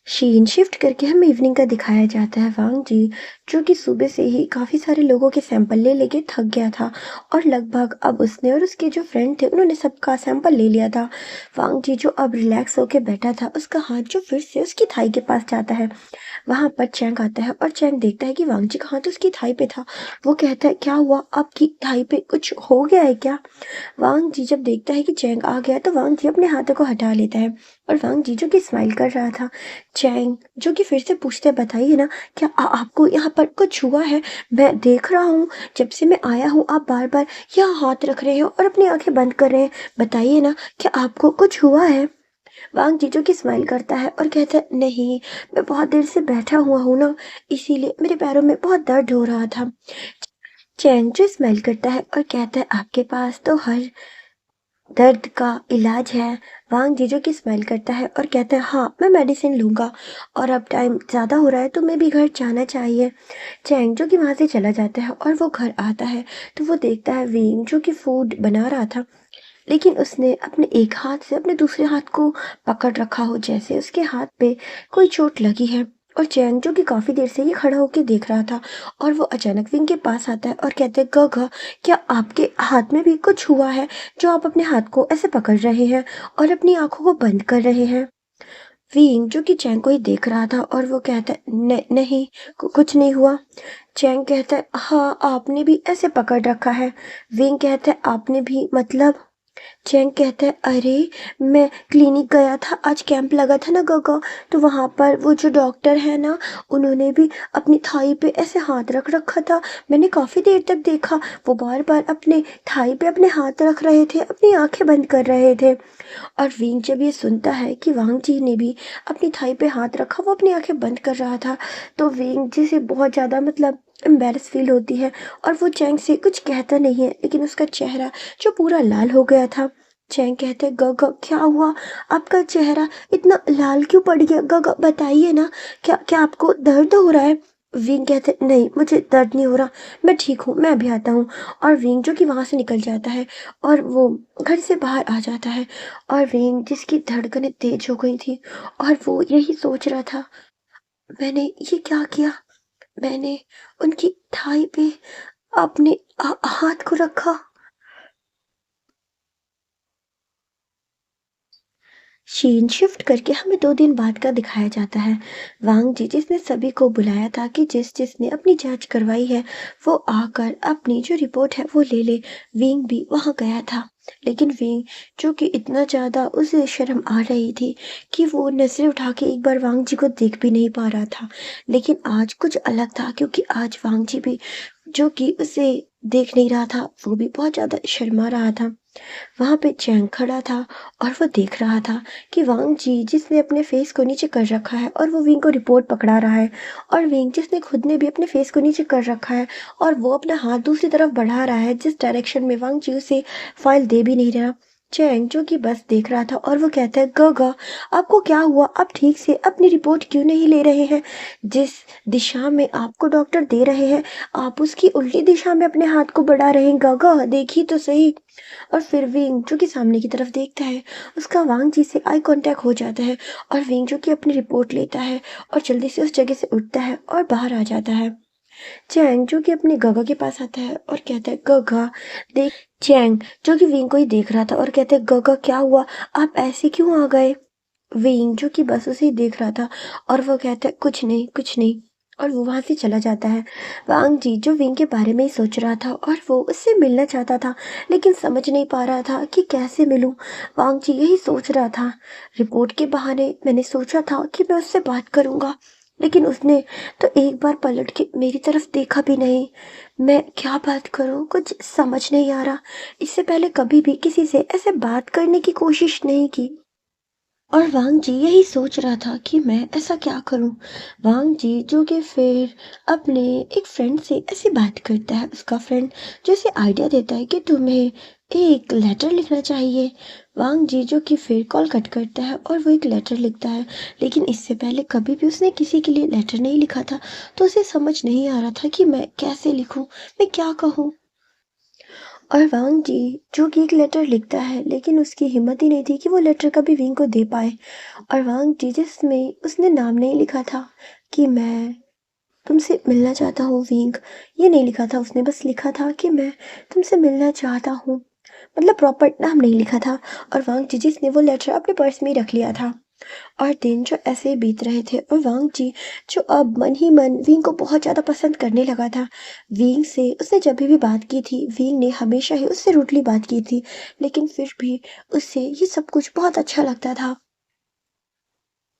सीन शिफ्ट करके हमें इवनिंग का दिखाया जाता है। वांग जी जो कि सुबह से ही काफ़ी सारे लोगों के सैंपल ले लेके थक गया था और लगभग अब उसने और उसके जो फ्रेंड थे उन्होंने सबका सैंपल ले लिया था। वांग जी जो अब रिलैक्स होके बैठा था उसका हाथ जो फिर से उसकी थाई के पास जाता है। वहां पर चैंग आता है और चैंग देखता है कि वांग जी का हाथ उसकी थाई पे था। वो कहता है, क्या हुआ, आपकी थाई पे कुछ हो गया है क्या? वांग जी जब देखता है कि चैंग आ गया तो वांग जी अपने हाथों को हटा लेता है और वांग जी जो कि स्माइल कर रहा था। चैंग जो कि फिर से पूछते हैं, बताइए ना, क्या आपको यहाँ पर कुछ हुआ है? मैं देख रहा हूँ जब से मैं आया हूँ आप बार बार यहाँ हाथ रख रहे हो और अपनी आंखें बंद कर रहे हैं। बताइए ना, क्या आपको कुछ हुआ है? वांग जीजू की स्माइल करता है और कहता है, नहीं, मैं बहुत देर से बैठा हुआ हूँ ना, इसीलिए मेरे पैरों में बहुत दर्द हो रहा था। चैंग जो स्माइल करता है और कहता है, आपके पास तो हर दर्द का इलाज है। वांग जीजू की स्माइल करता है और कहता है, हाँ, मैं मेडिसिन लूंगा और अब टाइम ज़्यादा हो रहा है तो मैं भी घर जाना चाहिए। चैंग जो कि वहाँ से चला जाता है और वो घर आता है तो वो देखता है विंग जो कि फूड बना रहा था, लेकिन उसने अपने एक हाथ से अपने दूसरे हाथ को पकड़ रखा हो जैसे उसके हाथ पे कोई चोट लगी है। और चैंग जो कि काफी देर से ये खड़ा होकर देख रहा था और वो अचानक विंग के पास आता है और कहते हैं, गग, क्या आपके हाथ में भी कुछ हुआ है जो आप अपने हाथ को ऐसे पकड़ रहे हैं और अपनी आंखों को बंद कर रहे हैं? विंग जो कि चैंग को ही देख रहा था और वो कहता है, नहीं, कुछ नहीं हुआ। चैंग कहता है, हाँ, आपने भी ऐसे पकड़ रखा है। विंग कहता है, आपने भी, मतलब? चैंग कहता है, अरे, मैं क्लिनिक गया था, आज कैंप लगा था ना गगा, तो वहां पर वो जो डॉक्टर है ना, उन्होंने भी अपनी थाई पे ऐसे हाथ रख रखा था। मैंने काफी देर तक देखा, वो बार बार अपने थाई पे अपने हाथ रख रहे थे, अपनी आंखें बंद कर रहे थे। और विंग जब ये सुनता है कि वांग जी ने भी अपनी थाई पे हाथ रखा, वो अपनी आंखें बंद कर रहा था, तो विंग जी से बहुत ज़्यादा, मतलब, एम्बेरस फील होती है और वो चैंग से कुछ कहता नहीं है, लेकिन उसका चेहरा जो पूरा लाल हो गया था। चैंग कहते, गगा, क्या हुआ, आपका चेहरा इतना लाल क्यों पड़ गया? गगा, बताइए ना, क्या क्या आपको दर्द हो रहा है? विंग कहते, नहीं, मुझे दर्द नहीं हो रहा, मैं ठीक हूँ, मैं अभी आता हूँ। और विंग जो कि वहां से निकल जाता है और वो घर से बाहर आ जाता है। और विंग जिसकी धड़कनें तेज हो गई थी और वो यही सोच रहा था, मैंने ये क्या किया? मैंने उनकी थाई पे अपने हाथ को रखा। सीन शिफ्ट करके हमें 2 दिन बाद का दिखाया जाता है। वांग जी जिसने सभी को बुलाया था कि जिसने अपनी जांच करवाई है वो आकर अपनी जो रिपोर्ट है वो ले ले। विंग भी वहां गया था, लेकिन विंग जो कि इतना ज्यादा उसे शर्म आ रही थी कि वो नजरें उठा के एक बार वांग जी को देख भी नहीं पा रहा था। लेकिन आज कुछ अलग था, क्योंकि आज वांग जी भी जो कि उसे देख नहीं रहा था, वो भी बहुत ज्यादा शर्मा रहा था। वहां पे चैंग खड़ा था और वो देख रहा था कि वांग जी जिसने अपने फेस को नीचे कर रखा है और वो विंग को रिपोर्ट पकड़ा रहा है, और विंग जिसने खुद ने भी अपने फेस को नीचे कर रखा है और वो अपना हाथ दूसरी तरफ बढ़ा रहा है जिस डायरेक्शन में वांग जी उसे फाइल दे भी नहीं रहा। चैंग जो कि बस देख रहा था और वो कहता है, गगा, आपको क्या हुआ? आप ठीक से अपनी रिपोर्ट क्यों नहीं ले रहे हैं? जिस दिशा में आपको डॉक्टर दे रहे हैं आप उसकी उल्टी दिशा में अपने हाथ को बढ़ा रहे हैं। गगा, देखिए तो सही। और फिर विंग जो कि सामने की तरफ देखता है, उसका वांग जी से आई कांटेक्ट हो जाता है और विंग जो कि अपनी रिपोर्ट लेता है और जल्दी से उस जगह से उठता है और बाहर आ जाता है। चैंग जो कि अपने गगा के पास आता है और कहता है, गगा, देख। चैंग जो कि विंग को ही देख रहा था और कहता है, गगा, क्या हुआ, आप ऐसे क्यों आ गए? विंग जो कि बस उसे ही देख रहा था और वो कहता है, कुछ नहीं, कुछ नहीं। और वो वहां से चला जाता है। वांग जी जो विंग के बारे में ही सोच रहा था और वो उससे मिलना चाहता था, लेकिन समझ नहीं पा रहा था कि कैसे मिलूं। वांग जी यही सोच रहा था, रिपोर्ट के बहाने मैंने सोचा था कि मैं उससे बात करूंगा, लेकिन उसने तो एक बार पलट के मेरी तरफ देखा भी नहीं। मैं क्या बात करूं, कुछ समझ नहीं आ रहा। इससे पहले कभी भी किसी से ऐसे बात करने की कोशिश नहीं की। और वांग जी यही सोच रहा था कि मैं ऐसा क्या करूं। वांग जी जो कि फिर अपने एक फ्रेंड से ऐसी बात करता है, उसका फ्रेंड जो उसे आइडिया देता है कि तुम्हें एक लेटर लिखना चाहिए। वांग जी जो कि फिर कॉल कट करता है और वो एक लेटर लिखता है, लेकिन इससे पहले कभी भी उसने किसी के लिए लेटर नहीं लिखा था, तो उसे समझ नहीं आ रहा था कि मैं कैसे लिखूं, मैं क्या कहूं। और वांग जी जो कि एक लेटर लिखता है, लेकिन उसकी हिम्मत ही नहीं थी कि वो लेटर कभी विंग को दे पाए। और वांग जी जिसमें उसने नाम नहीं लिखा था कि मैं तुमसे मिलना चाहता हूँ विंग, ये नहीं लिखा था उसने, बस लिखा था कि मैं तुमसे मिलना चाहता हूँ, मतलब प्रॉपर नाम नहीं लिखा था। और वांग जी जिसने वो लेटर अपने पर्स में ही रख लिया था। और दिन जो ऐसे ही बीत रहे थे और वांग जी जो अब मन ही मन विंग को बहुत ज़्यादा पसंद करने लगा था। विंग से उसने जब भी बात की थी, विंग ने हमेशा ही उससे रूडली बात की थी, लेकिन फिर भी उससे ये सब कुछ बहुत अच्छा लगता था।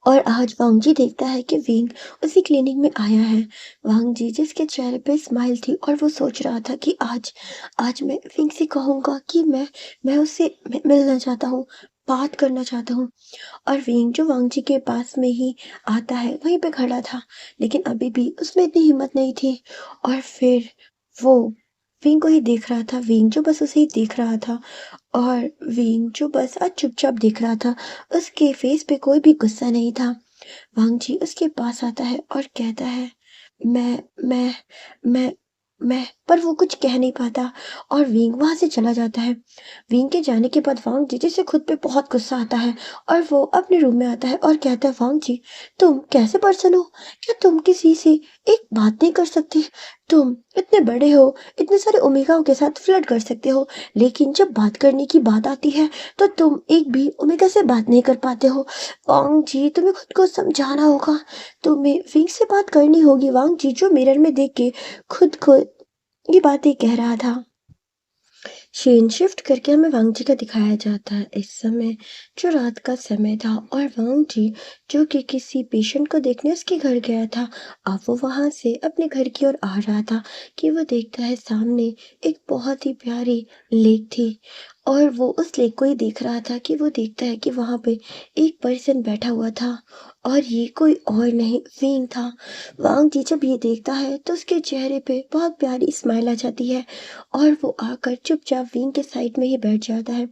और आज वांग जी देखता है कि विंग उसी क्लिनिक में आया है। वांग जी जिसके चेहरे पे स्माइल थी और वो सोच रहा था कि आज आज मैं विंग से कहूँगा कि मैं उससे मिलना चाहता हूँ, बात करना चाहता हूँ। और विंग जो वांग जी के पास में ही आता है, वहीं पे खड़ा था, लेकिन अभी भी उसमें इतनी हिम्मत नहीं थी। और फिर वो विंग को ही देख रहा था, विंग जो बस उसे ही देख रहा था। और विंग जो बस आज चुपचाप देख रहा था, उसके फेस पे कोई भी गुस्सा नहीं था। वांग जी उसके पास आता है और कहता है, मैं मैं मैं मैं पर वो कुछ कह नहीं पाता और विंग वहां से चला जाता है। विंग के जाने के बाद वांग जी जिसे खुद पे बहुत गुस्सा आता है और वो अपने रूम में आता है और कहता है, वांग जी तुम कैसे पर्सन हो, क्या तुम किसी से एक बात नहीं कर सकते? तुम इतने बड़े हो, इतने सारे ओमेगाओं के साथ फ्लर्ट कर सकते हो, लेकिन जब बात करने की बात आती है तो तुम एक भी ओमेगा से बात नहीं कर पाते हो। वांग जी तुम्हें खुद को समझाना होगा, तुम्हें विंग से बात करनी होगी। वांग जी जो मिरर में देख के खुद को ये बातें कह रहा था। सीन शिफ्ट करके हमें वांग जी का दिखाया जाता है। इस समय जो रात का समय था और वांग जी जो कि किसी पेशेंट को देखने उसके घर गया था, अब वो वहां से अपने घर की ओर आ रहा था कि वो देखता है सामने एक बहुत ही प्यारी लेक थी। और वो उस लेक को ही देख रहा था कि वो देखता है कि वहां पे एक पर्सन बैठा हुआ था और ये कोई और नहीं विंग था। वांग जी जब ये देखता है तो उसके चेहरे पे बहुत प्यारी स्माइल आ जाती है और वो आकर चुपचाप विंग के साइड में ही बैठ जाता है।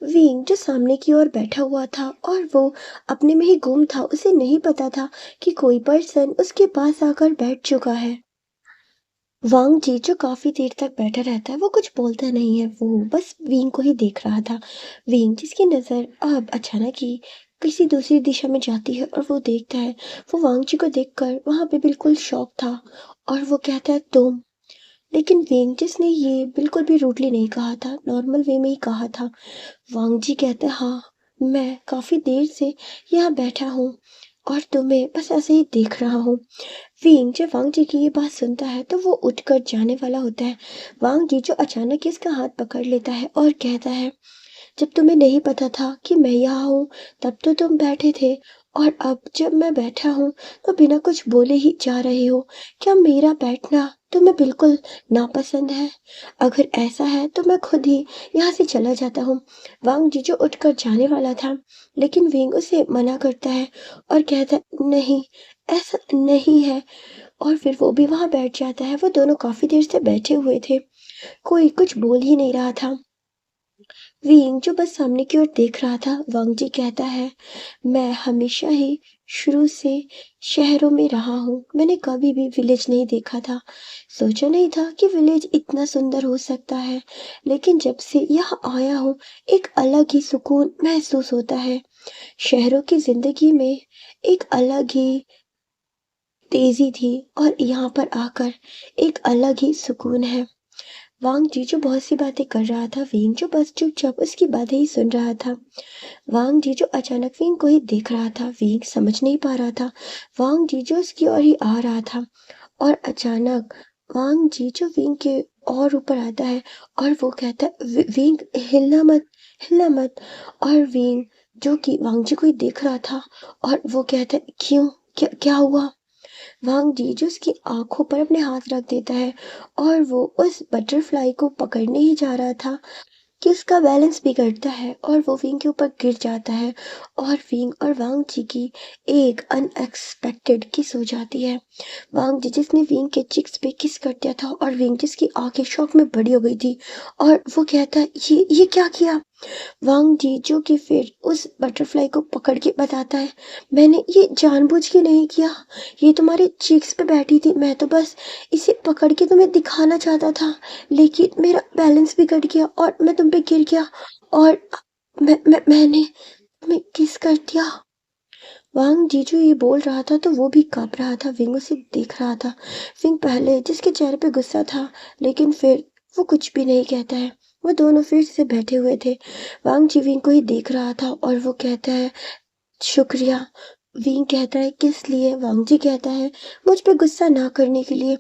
विंग जो सामने की ओर बैठा हुआ था और वो अपने में ही गुम था, उसे नहीं पता था कि कोई पर्सन उसके पास आकर बैठ चुका है। वांग जी जो काफी देर तक बैठा रहता है, वो कुछ बोलता नहीं है, वो बस विंग को ही देख रहा था। विंग जिसकी नजर अब अचानक ही किसी दूसरी दिशा में जाती है और वो देखता है, वो वांग जी को देखकर वहां पे बिल्कुल शॉक था और वो कहता है, तुम। लेकिन वेंग जिसने ये बिल्कुल भी रूडली नहीं कहा था, नॉर्मल वे में ही कहा था। वांग जी कहते हैं, हाँ मैं काफी देर से यहाँ बैठा हूँ और तुम्हें बस ऐसे ही देख रहा हूँ। वेंग जब वांग जी की ये बात सुनता है तो वो उठकर जाने वाला होता है। वांग जी जो अचानक ही इसका हाथ पकड़ लेता है और कहता है, जब तुम्हें नहीं पता था कि मैं यहाँ हूँ, तब तो तुम बैठे थे, और अब जब मैं बैठा हूँ तो बिना कुछ बोले ही जा रहे हो। क्या मेरा बैठना तुम्हें बिल्कुल नापसंद है? अगर ऐसा है तो मैं खुद ही यहाँ से चला जाता हूँ। वांग जी जो उठकर जाने वाला था, लेकिन विंग उसे मना करता है और कहता है, नहीं ऐसा नहीं है। और फिर वो भी वहां बैठ जाता है। वो दोनों काफी देर से बैठे हुए थे, कोई कुछ बोल ही नहीं रहा था। विंग जो बस सामने की ओर देख रहा था। वांग जी कहता है, मैं हमेशा ही शुरू से शहरों में रहा हूँ, मैंने कभी भी विलेज नहीं देखा था। सोचा नहीं था कि विलेज इतना सुंदर हो सकता है, लेकिन जब से यहाँ आया हूँ एक अलग ही सुकून महसूस होता है। शहरों की जिंदगी में एक अलग ही तेजी थी और यहाँ पर आकर एक अलग ही सुकून है। वांग जी जो बहुत सी बातें कर रहा था, विंग जो बस चुपचाप उसकी बातें ही सुन रहा था। वांग जी जो अचानक विंग को ही देख रहा था, विंग समझ नहीं पा रहा था। वांग जी जो उसकी ओर ही आ रहा था और अचानक वांग जी जो विंग के और ऊपर आता है और वो कहता है, विंग हिलना मत, हिलना मत। और विंग जो कि वांग जी को ही देख रहा था और वो कहता है, क्यों, क्या क्या हुआ? वांग जी जो उसकी आंखों पर अपने हाथ रख देता है और वो उस बटरफ्लाई को पकड़ने ही जा रहा था कि उसका बैलेंस बिगड़ता है और वो विंग के ऊपर गिर जाता है और विंग और वांग जी की एक अनएक्सपेक्टेड किस हो जाती है। वांग जी जिसने विंग के चिक्स पे किस कर दिया था और विंग जिसकी आंखें शौक में बड़ी हो गई थी और वो कहता है ये क्या किया। वांग जी जो कि फिर उस बटरफ्लाई को पकड़ के बताता है, मैंने ये जानबूझ के नहीं किया, ये तुम्हारे चीक्स पे बैठी थी, मैं तो बस इसे पकड़ के तुम्हें दिखाना चाहता था, लेकिन मेरा बैलेंस बिगड़ गया और मैं तुम पे गिर गया और मैंने तुम्हें किस कर दिया। वांग जीजू ये बोल रहा था तो वो भी कांप रहा था। विंग उसे देख रहा था। विंग पहले जिसके चेहरे पे गुस्सा था, लेकिन फिर वो कुछ भी नहीं कहता है। वो दोनों फिर से बैठे हुए थे। वांग जी विंग को ही देख रहा था और वो कहता है, शुक्रिया। विंग कहता है, किस लिए? वांग जी कहता है, मुझ पे गुस्सा ना करने के लिए,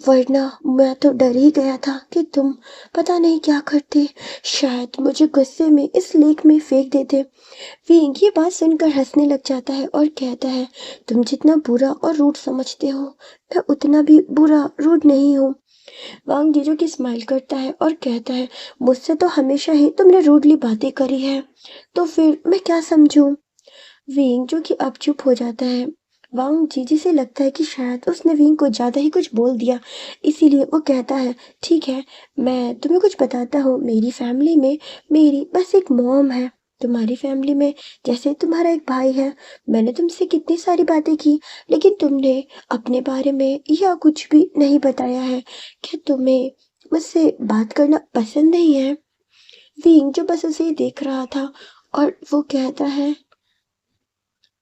वरना मैं तो डर ही गया था कि तुम पता नहीं क्या करते, शायद मुझे गुस्से में इस लेक में फेंक देते। विंग ये बात सुनकर हंसने लग जाता है और कहता है, तुम जितना बुरा और रूड समझते हो, मैं उतना भी बुरा रूड नहीं हूँ। वांग जीजू की स्माइल करता है और कहता है, मुझसे तो हमेशा ही तुमने रूडली बातें करी है, तो फिर मैं क्या समझूं। विंग जो कि अब चुप हो जाता है। वांग जीजी से लगता है कि शायद उसने विंग को ज्यादा ही कुछ बोल दिया, इसीलिए वो कहता है, ठीक है, मैं तुम्हें कुछ बताता हूँ। मेरी फैमिली में मेरी बस एक मॉम है। तुम्हारी फैमिली में जैसे तुम्हारा एक भाई है। मैंने तुमसे कितनी सारी बातें की, लेकिन तुमने अपने बारे में या कुछ भी नहीं बताया है। क्या तुम्हें मुझसे बात करना पसंद नहीं है? विंग जो बस उसे ही देख रहा था और वो कहता है,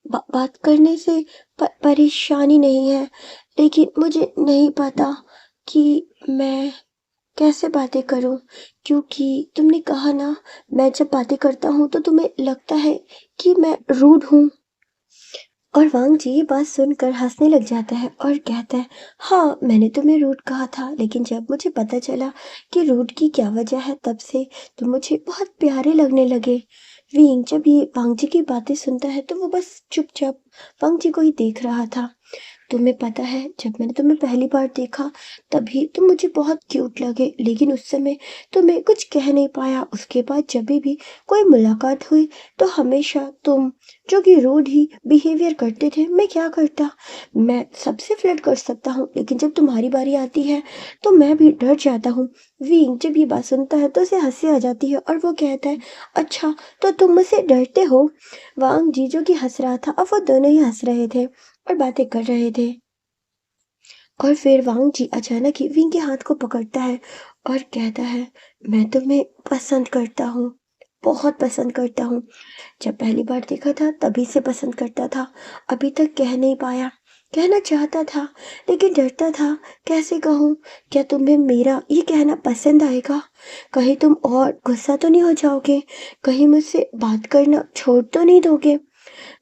बात करने से परेशानी नहीं है, लेकिन मुझे नहीं पता कि मैं कैसे बातें करूं, क्योंकि तुमने कहा ना, मैं जब बातें करता हूं तो तुम्हें लगता है कि मैं रूड हूं। और वांग जी ये बात सुनकर हंसने लग जाता है और कहता है, हाँ, मैंने तुम्हें रूड कहा था, लेकिन जब मुझे पता चला कि रूड की क्या वजह है, तब से तुम मुझे बहुत प्यारे लगने लगे। विंग जब ये वांग जी की बातें सुनता है तो वो बस चुपचाप वांग जी को ही देख रहा था। तुम्हें पता है, जब मैंने तुम्हें पहली बार देखा तभी तुम मुझे बहुत क्यूट लगे, लेकिन उस समय तुम्हें कुछ कह नहीं पाया। उसके बाद जब भी कोई मुलाकात हुई तो हमेशा तुम जो कि रूड ही बिहेवियर करते थे। मैं क्या करता? मैं सबसे फ्लर्ट कर सकता हूँ, लेकिन जब तुम्हारी बारी आती है तो मैं भी डर जाता हूँ। विंग जब ये बात सुनता है तो उसे हंसी आ जाती है और वो कहता है, अच्छा, तो तुम मुझसे डरते हो? वांग जी जो कि हंस रहा था, अब वो दोनों ही हंस रहे थे और बातें कर रहे थे। और फिर वांग जी अचानक ही विंग के हाथ को पकड़ता है और कहता है, मैं तुम्हें पसंद करता हूँ, बहुत पसंद करता हूँ। जब पहली बार देखा था तभी से पसंद करता था, अभी तक कह नहीं पाया। कहना चाहता था, लेकिन डरता था, कैसे कहूँ। क्या तुम्हें मेरा ये कहना पसंद आएगा? कहीं तुम और गुस्सा तो नहीं हो जाओगे? कहीं मुझसे बात करना छोड़ तो नहीं दोगे?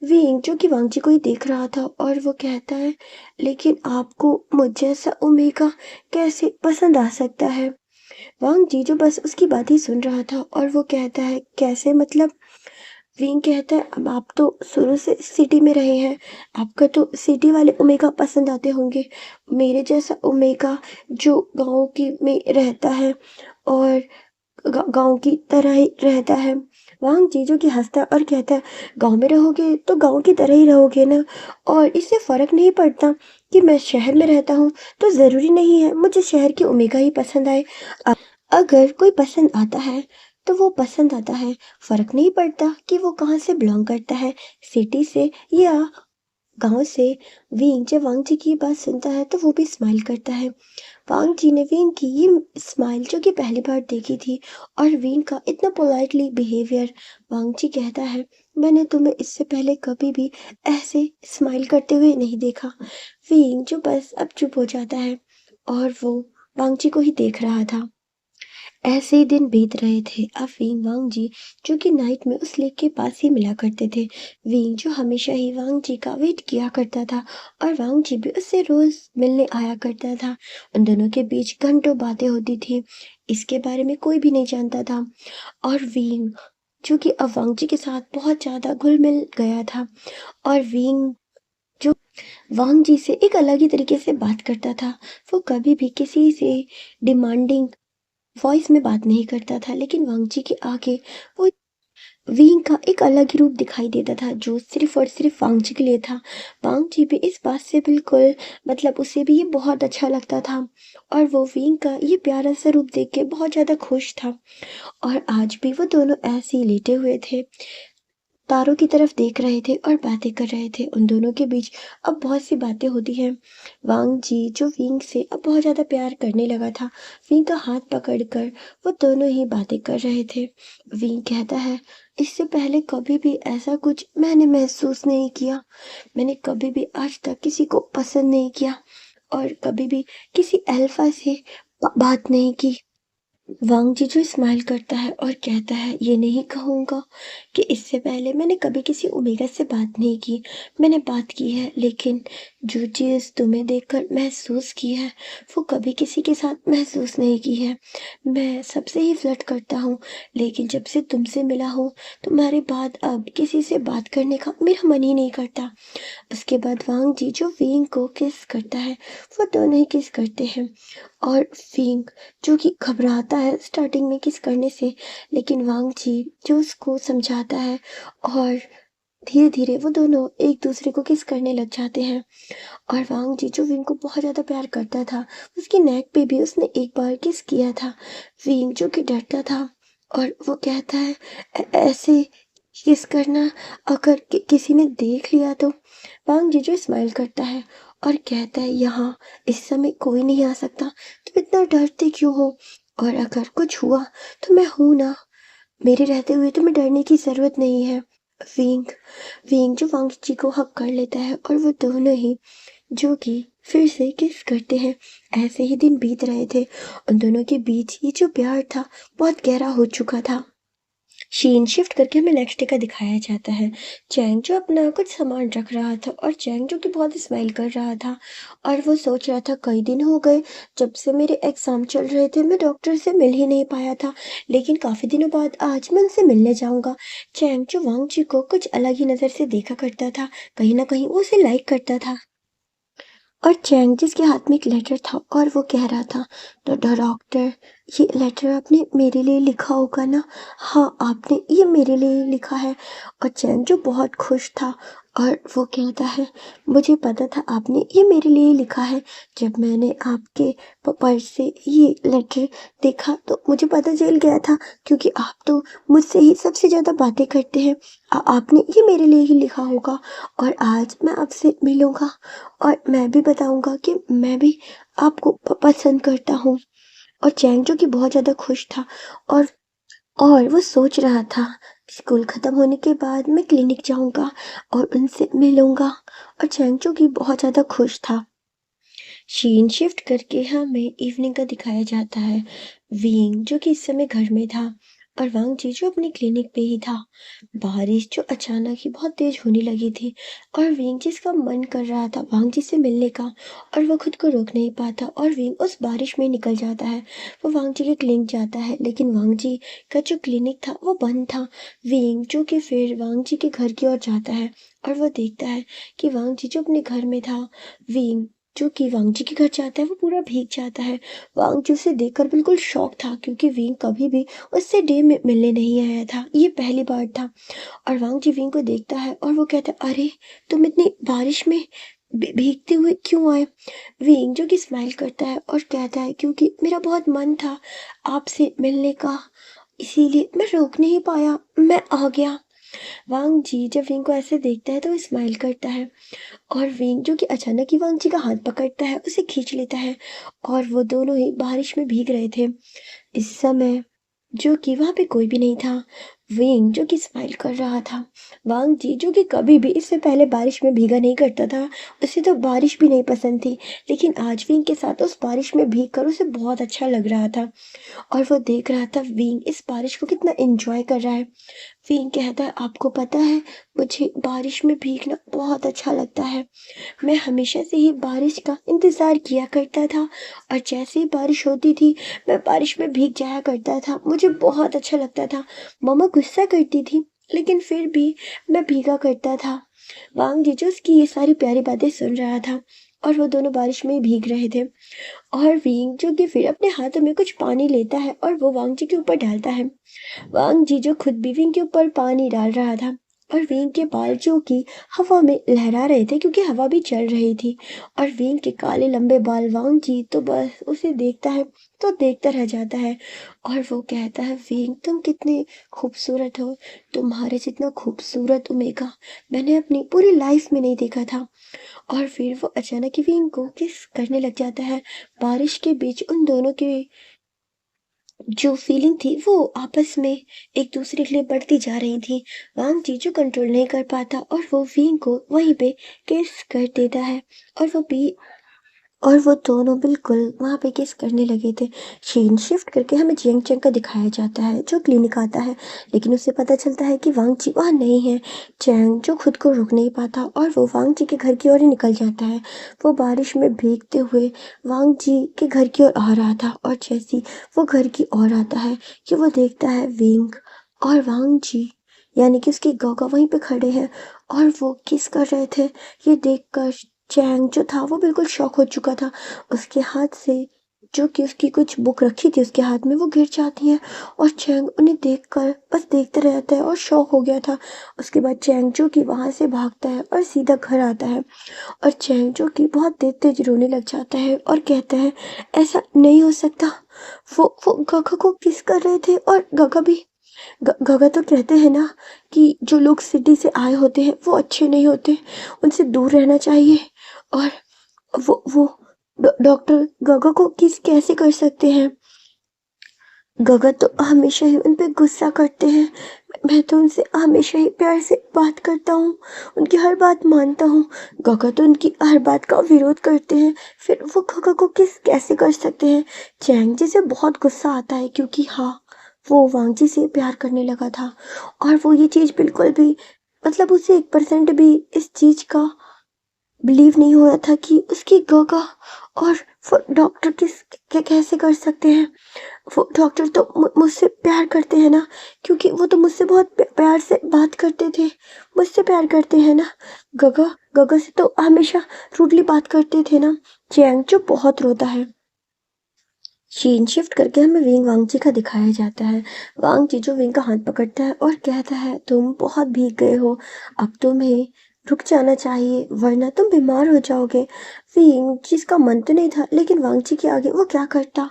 विंग जो कि वांग जी को ही देख रहा था और वो कहता है, लेकिन आपको मुझ जैसा ओमेगा कैसे पसंद आ सकता है? वांग जी जो बस उसकी बात ही सुन रहा था और वो कहता है, कैसे मतलब? विंग कहता है, अब आप तो शुरू से सिटी में रहे हैं, आपका तो सिटी वाले ओमेगा पसंद आते होंगे। मेरे जैसा ओमेगा जो गांव की में रहता है और गांव की तरह ही रहता है। वांग जीजू की हंसता है और कहता है, गांव में रहोगे तो गांव की तरह ही रहोगे ना, और इससे फर्क नहीं पड़ता कि मैं शहर में रहता हूँ, तो जरूरी नहीं है मुझे शहर की ओमेगा ही पसंद आए। अगर कोई पसंद आता है तो वो पसंद आता है, फर्क नहीं पड़ता कि वो कहाँ से बिलोंग करता है, सिटी से या गांव से। विंग जब वांग जी की बात सुनता है तो वो भी स्माइल करता है। वांग जी ने विंग की ये स्माइल जो कि पहली बार देखी थी और विंग का इतना पोलाइटली बिहेवियर। वांग जी कहता है, मैंने तुम्हें इससे पहले कभी भी ऐसे स्माइल करते हुए नहीं देखा। विंग जो बस अब चुप हो जाता है और वो वांग जी को ही देख रहा था। ऐसे ही दिन बीत रहे थे। अब विंग वांग जी जो कि नाइट में उस लेक के पास ही मिला करते थे। विंग जो हमेशा ही वांग जी का वेट किया करता था और वांग जी भी उससे रोज मिलने आया करता था। उन दोनों के बीच घंटों बातें होती थी, इसके बारे में कोई भी नहीं जानता था। और विंग जो कि अब वांग जी के साथ बहुत ज्यादा घुल मिल गया था और विंग जो वांग जी से एक अलग ही तरीके से बात करता था। वो कभी भी किसी से डिमांडिंग वॉइस में बात नहीं करता था, लेकिन वांग जी के आगे वो विंग का एक अलग ही रूप दिखाई देता था जो सिर्फ और सिर्फ वांग जी के लिए था। वांग जी भी इस बात से बिल्कुल मतलब उसे भी ये बहुत अच्छा लगता था और वो विंग का ये प्यारा सा रूप देख के बहुत ज़्यादा खुश था। और आज भी वो दोनों ऐसे ही लेटे हुए थे, तारों की तरफ देख रहे थे और बातें कर रहे थे। उन दोनों के बीच अब बहुत सी बातें होती हैं। वांग जी जो विंग से अब बहुत ज़्यादा प्यार करने लगा था, विंग का हाथ पकड़कर वो दोनों ही बातें कर रहे थे। विंग कहता है, इससे पहले कभी भी ऐसा कुछ मैंने महसूस नहीं किया। मैंने कभी भी आज तक किसी को पसंद नहीं किया और कभी भी किसी अल्फा से बात नहीं की। वांग जिजू स्माइल करता है और कहता है, ये नहीं कहूँगा कि इससे पहले मैंने कभी किसी ओमेगा से बात नहीं की। मैंने बात की है, लेकिन जो चीज़ तुम्हें देखकर महसूस की है वो कभी किसी के साथ महसूस नहीं की है। मैं सबसे ही फ्लर्ट करता हूँ, लेकिन जब से तुमसे मिला हूँ तुम्हारे बाद अब किसी से बात करने का मेरा मन ही नहीं करता। उसके बाद वांग जी जो विंग को किस करता है, वो दोनों ही किस करते हैं और विंग जो कि घबराता है स्टार्टिंग में किस करने से, लेकिन वांग जी जो उसको समझाता है और धीरे धीरे वो दोनों एक दूसरे को किस करने लग जाते हैं। और वांग जी जो विंग को बहुत ज़्यादा प्यार करता था, उसकी नेक पे भी उसने एक बार किस किया था। विंग जो कि डरता था और वो कहता है, ऐसे किस करना अगर किसी ने देख लिया तो। वांग जीजू स्माइल करता है और कहता है, यहाँ इस समय कोई नहीं आ सकता, तुम इतना डरते क्यों हो, और अगर कुछ हुआ तो मैं हूं ना, मेरे रहते हुए तुम्हें डरने की जरूरत नहीं है। विंग विंग जो वांग जी को हक कर लेता है और वो दोनों ही जो कि फिर से किस करते हैं। ऐसे ही दिन बीत रहे थे, उन दोनों के बीच ये जो प्यार था बहुत गहरा हो चुका था। सीन शिफ्ट करके हमें नेक्स्ट डे का दिखाया जाता है। चैंग जो अपना कुछ सामान रख रहा था और चैंग जो कि बहुत स्माइल कर रहा था और वो सोच रहा था, कई दिन हो गए जब से मेरे एग्ज़ाम चल रहे थे, मैं डॉक्टर से मिल ही नहीं पाया था, लेकिन काफ़ी दिनों बाद आज मैं उनसे मिलने जाऊंगा। चैंग जो वांग जी को कुछ अलग ही नज़र से देखा करता था, कहीं ना कहीं वो उसे लाइक करता था। और चैंग जिसके हाथ में एक लेटर था और वो कह रहा था, तो डॉक्टर, ये लेटर आपने मेरे लिए लिखा होगा ना? हाँ, आपने ये मेरे लिए लिखा है। और चैंग जो बहुत खुश था और वो कहता है, मुझे पता था आपने ये मेरे लिए लिखा है। जब मैंने आपके पर्स से ये लेटर देखा तो मुझे पता चल गया था, क्योंकि आप तो मुझसे ही सबसे ज़्यादा बातें करते हैं। आपने ये मेरे लिए ही लिखा होगा और आज मैं आपसे मिलूंगा और मैं भी बताऊंगा कि मैं भी आपको पसंद करता हूँ। और चैंग जो कि बहुत ज़्यादा खुश था और वो सोच रहा था, स्कूल ख़त्म होने के बाद मैं क्लिनिक जाऊंगा और उनसे मिलूंगा। और चैंग जो कि बहुत ज़्यादा खुश था। सीन शिफ्ट करके हमें इवनिंग का दिखाया जाता है। विंग जो कि इस समय घर में था और वांग जी जो अपनी क्लिनिक पे ही था। बारिश जो अचानक ही बहुत तेज होने लगी थी और विंग जिसका मन कर रहा था वांग जी से मिलने का, और वो खुद को रोक नहीं पाता और विंग उस बारिश में निकल जाता है। वो वांग जी के क्लिनिक जाता है, लेकिन वांग जी का जो क्लिनिक था वो बंद था। विंग जो कि फिर वांग जी के घर की ओर जाता है और वो देखता है कि वांग जी जो अपने घर में था, विंग जो कि वांग जी के घर जाता है वो पूरा भीग जाता है। वांग जी उसे देखकर बिल्कुल शॉक था, क्योंकि विंग कभी भी उससे डे में मिलने नहीं आया था, ये पहली बार था। और वांग जी विंग को देखता है और वो कहता है, अरे तुम इतनी बारिश में भीगते हुए क्यों आए? विंग जो कि स्माइल करता है और कहता है, क्योंकि मेरा बहुत मन था आपसे मिलने का, इसीलिए मैं रोक नहीं पाया, मैं आ गया। वांग जी जब विंग को ऐसे देखता है तो वो स्माइल करता है और विंग जो कि अचानक ही वांग जी का हाथ पकड़ता है, उसे खींच लेता है और वो दोनों ही बारिश में भीग रहे थे। इस समय जो कि वहाँ पे कोई भी नहीं था। विंग जो कि स्माइल कर रहा था। वांग जी जो कि कभी भी इससे पहले बारिश में भीगा नहीं करता था, उसे तो बारिश भी नहीं पसंद थी, लेकिन आज विंग के साथ उस बारिश में भीग कर उसे बहुत अच्छा लग रहा था और वो देख रहा था विंग इस बारिश को कितना एंजॉय कर रहा है। विंग कहता है, आपको पता है, मुझे बारिश में भीगना बहुत अच्छा लगता है। मैं हमेशा से ही बारिश का इंतज़ार किया करता था और जैसे ही बारिश होती थी मैं बारिश में भीग जाया करता था, मुझे बहुत अच्छा लगता था। मम्मा गुस्सा करती थी, लेकिन फिर भी मैं भीगा करता था। वांग जिजू उसकी ये सारी प्यारी बातें सुन रहा था और वो दोनों बारिश में भीग रहे थे। और विंग जो कि फिर अपने हाथों में कुछ पानी लेता है और वो वांग जी के ऊपर डालता है। वांग जी जो खुद भी विंग के ऊपर पानी डाल रहा था और विंग के बाल जो कि हवा में लहरा रहे थे क्योंकि हवा भी चल रही थी। और विंग के काले लंबे बाल, वांग जी तो बस उसे देखता है तो देखता रह जाता है। और वो कहता है, विंग तुम कितने खूबसूरत हो, तुम्हारे जितना खूबसूरत ओमेगा मैंने अपनी पूरी लाइफ में नहीं देखा था। और फिर वो अचानक ही विंग को किस करने लग जाता है। बारिश के बीच उन दोनों की जो फीलिंग थी वो आपस में एक दूसरे के लिए बढ़ती जा रही थी। वांग जी जो कंट्रोल नहीं कर पाता और वो विंग को वहीं पे किस कर देता है। और वो दोनों बिल्कुल वहाँ पे किस करने लगे थे। सीन शिफ्ट करके हमें जियांग चैंग का दिखाया जाता है जो क्लिनिक आता है, लेकिन उसे पता चलता है कि वांग जी वहाँ नहीं है। चैंग जो खुद को रोक नहीं पाता और वो वांग जी के घर की ओर ही निकल जाता है। वो बारिश में भीगते हुए वांग जी के घर की ओर आ रहा था और जैसी वो घर की ओर आता है कि वो देखता है विंग और वांग जी यानी कि उसकी गौगा वहीं पे खड़े हैं और वो किस कर रहे थे। ये देखकर चैंग जो था वो बिल्कुल शॉक हो चुका था। उसके हाथ से जो कि उसकी कुछ बुक रखी थी उसके हाथ में वो गिर जाती है और चैंग उन्हें देखकर बस देखते रहता है और शॉक हो गया था। उसके बाद चैंग जो कि वहां से भागता है और सीधा घर आता है। और चैंग जो कि बहुत तेज तेज रोने लग जाता है और कहता है, ऐसा नहीं हो सकता। वो गगा को किस कर रहे थे और गगा भी गगा तो कहते हैं ना कि जो लोग सिटी से आए होते हैं वो अच्छे नहीं होते, उनसे दूर रहना चाहिए। और वो डॉक्टर गगा को किस कैसे कर सकते हैं। गगा तो हमेशा ही उन पे गुस्सा करते हैं। मैं तो उनसे हमेशा ही प्यार से बात करता हूँ, उनकी हर बात मानता हूँ। गगा तो उनकी हर बात का विरोध करते हैं, फिर वो गगा को किस कैसे कर सकते हैं। चैंग जी से बहुत गुस्सा आता है क्योंकि हाँ, वो वांग जी से प्यार करने लगा था और वो ये चीज़ बिल्कुल भी मतलब उसे 1% भी इस चीज़ का बिलीव नहीं हो रहा था कि उसकी गगा और वो डॉक्टर कैसे कर सकते हैं। वो डॉक्टर तो मुझसे प्यार करते हैं ना, क्योंकि वो तो मुझसे बहुत प्यार से बात करते थे, मुझसे प्यार करते हैं ना। गगा गगा से तो हमेशा रूडली बात करते थे ना। चैंग जो बहुत रोता है। सीन शिफ्ट करके हमें विंग वांग जी का दिखाया जाता है। वांग जी जो विंग का हाथ पकड़ता है और कहता है, तुम बहुत भीग गए हो, अब तुम्हें रुक जाना चाहिए वरना तुम बीमार हो जाओगे। विंग जिसका मन तो नहीं था लेकिन वांग जी के आगे वो क्या करता।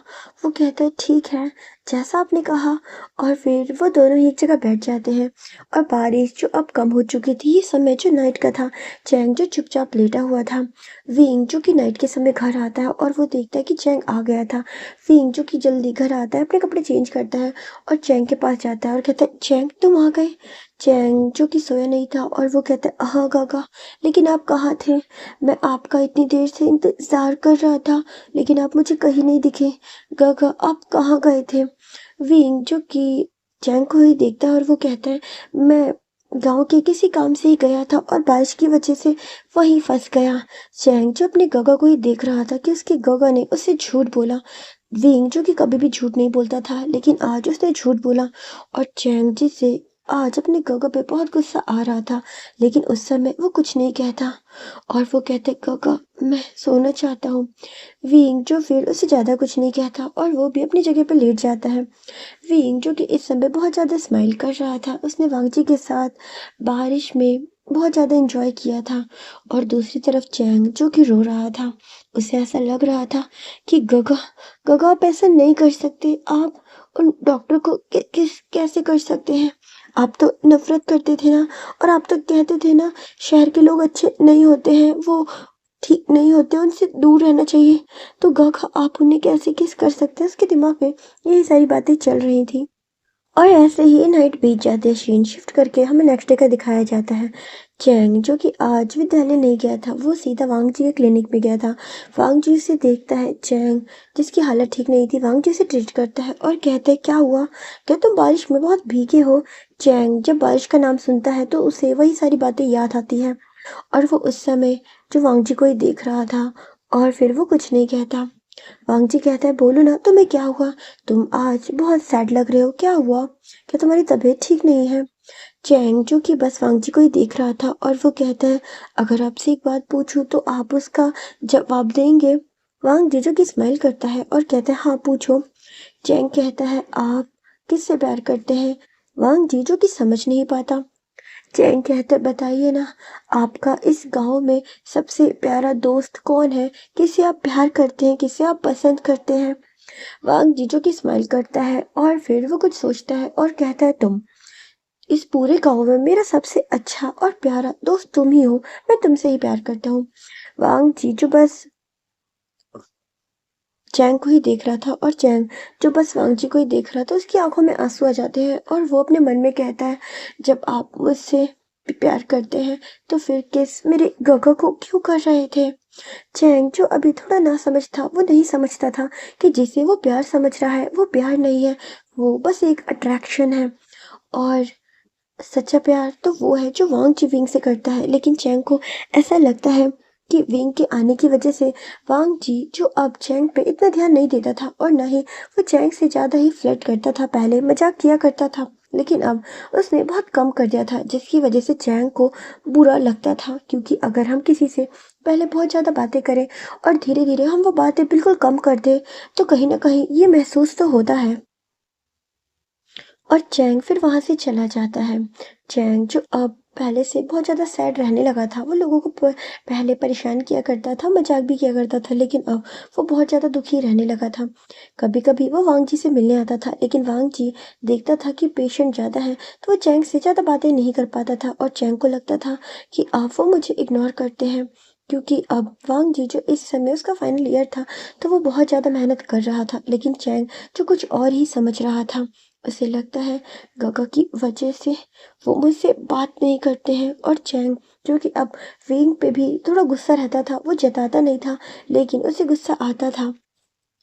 वो कहता है, ठीक है जैसा आपने कहा। और फिर वो दोनों ही एक जगह बैठ जाते हैं और बारिश जो अब कम हो चुकी थी, ये समय जो नाइट का था। चैंग जो चुपचाप लेटा हुआ था। विंग जो कि नाइट के समय घर आता है और वो देखता है कि चैंग आ गया था। फिंग जो कि जल्दी घर आता है, अपने कपड़े चेंज करता है और चैंग के पास जाता है और कहता है, चैंग तुम आ गए। चैंग जो कि सोया नहीं था और वो कहता है, हाँ गागा, लेकिन आप कहाँ थे। मैं आपका इतनी देर से इंतजार कर रहा था लेकिन आप मुझे कहीं नहीं दिखे। गागा आप कहाँ गए थे। विंग जो कि चैंग को ही देखता है और वो कहता है, मैं गांव के किसी काम से ही गया था और बारिश की वजह से वहीं फंस गया। चैंग जो अपने गगा को ही देख रहा था कि उसके गगा ने उससे झूठ बोला। विंग जो कि कभी भी झूठ नहीं बोलता था लेकिन आज उसने झूठ बोला। और चैंग जी से आज अपने गगा पे बहुत गुस्सा आ रहा था लेकिन उस समय वो कुछ नहीं कहता। और वो कहते, गगा मैं सोना चाहता हूँ। विंग जो फिर उससे ज़्यादा कुछ नहीं कहता और वो भी अपनी जगह पर लेट जाता है। विंग जो कि इस समय बहुत ज़्यादा स्माइल कर रहा था, उसने वांग जी के साथ बारिश में बहुत ज़्यादा एंजॉय किया था। और दूसरी तरफ चैंग जो कि रो रहा था, उसे ऐसा लग रहा था कि गगा गगा आप ऐसा नहीं कर सकते। आप उन डॉक्टर को कैसे कर सकते हैं। आप तो नफरत करते थे ना, और आप तो कहते थे ना शहर के लोग अच्छे नहीं होते हैं, वो ठीक नहीं होते, उनसे दूर रहना चाहिए। तो गगा आप उन्हें कैसे किस कर सकते हैं। उसके दिमाग में यही सारी बातें चल रही थी। और ऐसे ही नाइट बीत जाते हैं। सीन शिफ्ट करके हमें नेक्स्ट डे का दिखाया जाता है। चैंग जो कि आज विद्यालय नहीं गया था, वो सीधा वांग जी के क्लिनिक में गया था। वांग जी उसे देखता है। चैंग जिसकी हालत ठीक नहीं थी, वांग जी उसे ट्रीट करता है और कहता है, क्या हुआ, क्या तुम बारिश में बहुत भीगे हो। चैंग जब बारिश का नाम सुनता है तो उसे वही सारी बातें याद आती हैं और वो उस समय जो वांग जी को ही देख रहा था और फिर वो कुछ नहीं कहता। वांग जी कहता है, बोलो ना तुम्हें क्या हुआ, तुम आज बहुत सैड लग रहे हो, क्या हुआ, क्या तुम्हारी तबीयत ठीक नहीं है। चैंग जो कि बस वांग जी को ही देख रहा था और वो कहता है, अगर आपसे एक बात पूछूं तो आप उसका जवाब देंगे? वांग जी जो कि स्माइल करता है और कहता है, हाँ पूछो। चैंग कहता है, आप किससे प्यार करते हैं? वांग जी जो कि समझ नहीं पाता। चैंग कहता है, बताइए ना, आपका इस गांव में सबसे प्यारा दोस्त कौन है? किसे आप प्यार करते हैं, किसे आप पसंद करते हैं? वांग जी जो कि स्माइल करता है और फिर वो कुछ सोचता है और कहता है, तुम। इस पूरे गांव में मेरा सबसे अच्छा और प्यारा दोस्त तुम ही हो। मैं तुमसे ही प्यार करता हूँ। वांग जीजू बस चैंग को ही देख रहा था और चैंग जो बस वांग जी को ही देख रहा था, उसकी आंखों में आंसू आ जाते हैं और वो अपने मन में कहता है, जब आप मुझसे प्यार करते हैं तो फिर किस मेरे गगा को क्यों कर रहे थे? चैंग जो अभी थोड़ा ना समझ था, वो नहीं समझता था कि जिसे वो प्यार समझ रहा है वो प्यार नहीं है, वो बस एक अट्रैक्शन है। और सच्चा प्यार तो वो है जो वांग जी विंग से करता है, लेकिन चैंग को ऐसा लगता है कि विंग के आने की वजह से वांग जी जो अब चैंग पे इतना ध्यान नहीं देता था और ना ही वो चैंग से ज़्यादा ही फ्लर्ट करता था, पहले मजाक किया करता था, लेकिन अब उसने बहुत कम कर दिया था, जिसकी वजह से चैंग को बुरा लगता था। क्योंकि अगर हम किसी से पहले बहुत ज़्यादा बातें करें और धीरे धीरे हम वो बातें बिल्कुल कम कर दें, तो कहीं ना कहीं ये महसूस तो होता है। और चैंग फिर वहाँ से चला जाता है। चैंग जो अब पहले से बहुत ज़्यादा सैड रहने लगा था, वो लोगों को पहले परेशान किया करता था, मजाक भी किया करता था, लेकिन अब वो बहुत ज़्यादा दुखी रहने लगा था। कभी कभी वो वांग जी से मिलने आता था, लेकिन वांग जी देखता था कि पेशेंट ज़्यादा है, तो वो चैंग से ज़्यादा बातें नहीं कर पाता था और चैंग को लगता था कि अब वो मुझे इग्नोर करते हैं। क्योंकि अब वांग जी जो इस समय उसका फाइनल ईयर था, तो वो बहुत ज़्यादा मेहनत कर रहा था, लेकिन चैंग जो कुछ और ही समझ रहा था। उसे लगता है गगा की वजह से वो मुझसे बात नहीं करते हैं। और चैंग जो कि अब विंग पे भी थोड़ा गुस्सा रहता था, वो जताता नहीं था, लेकिन उसे गुस्सा आता था।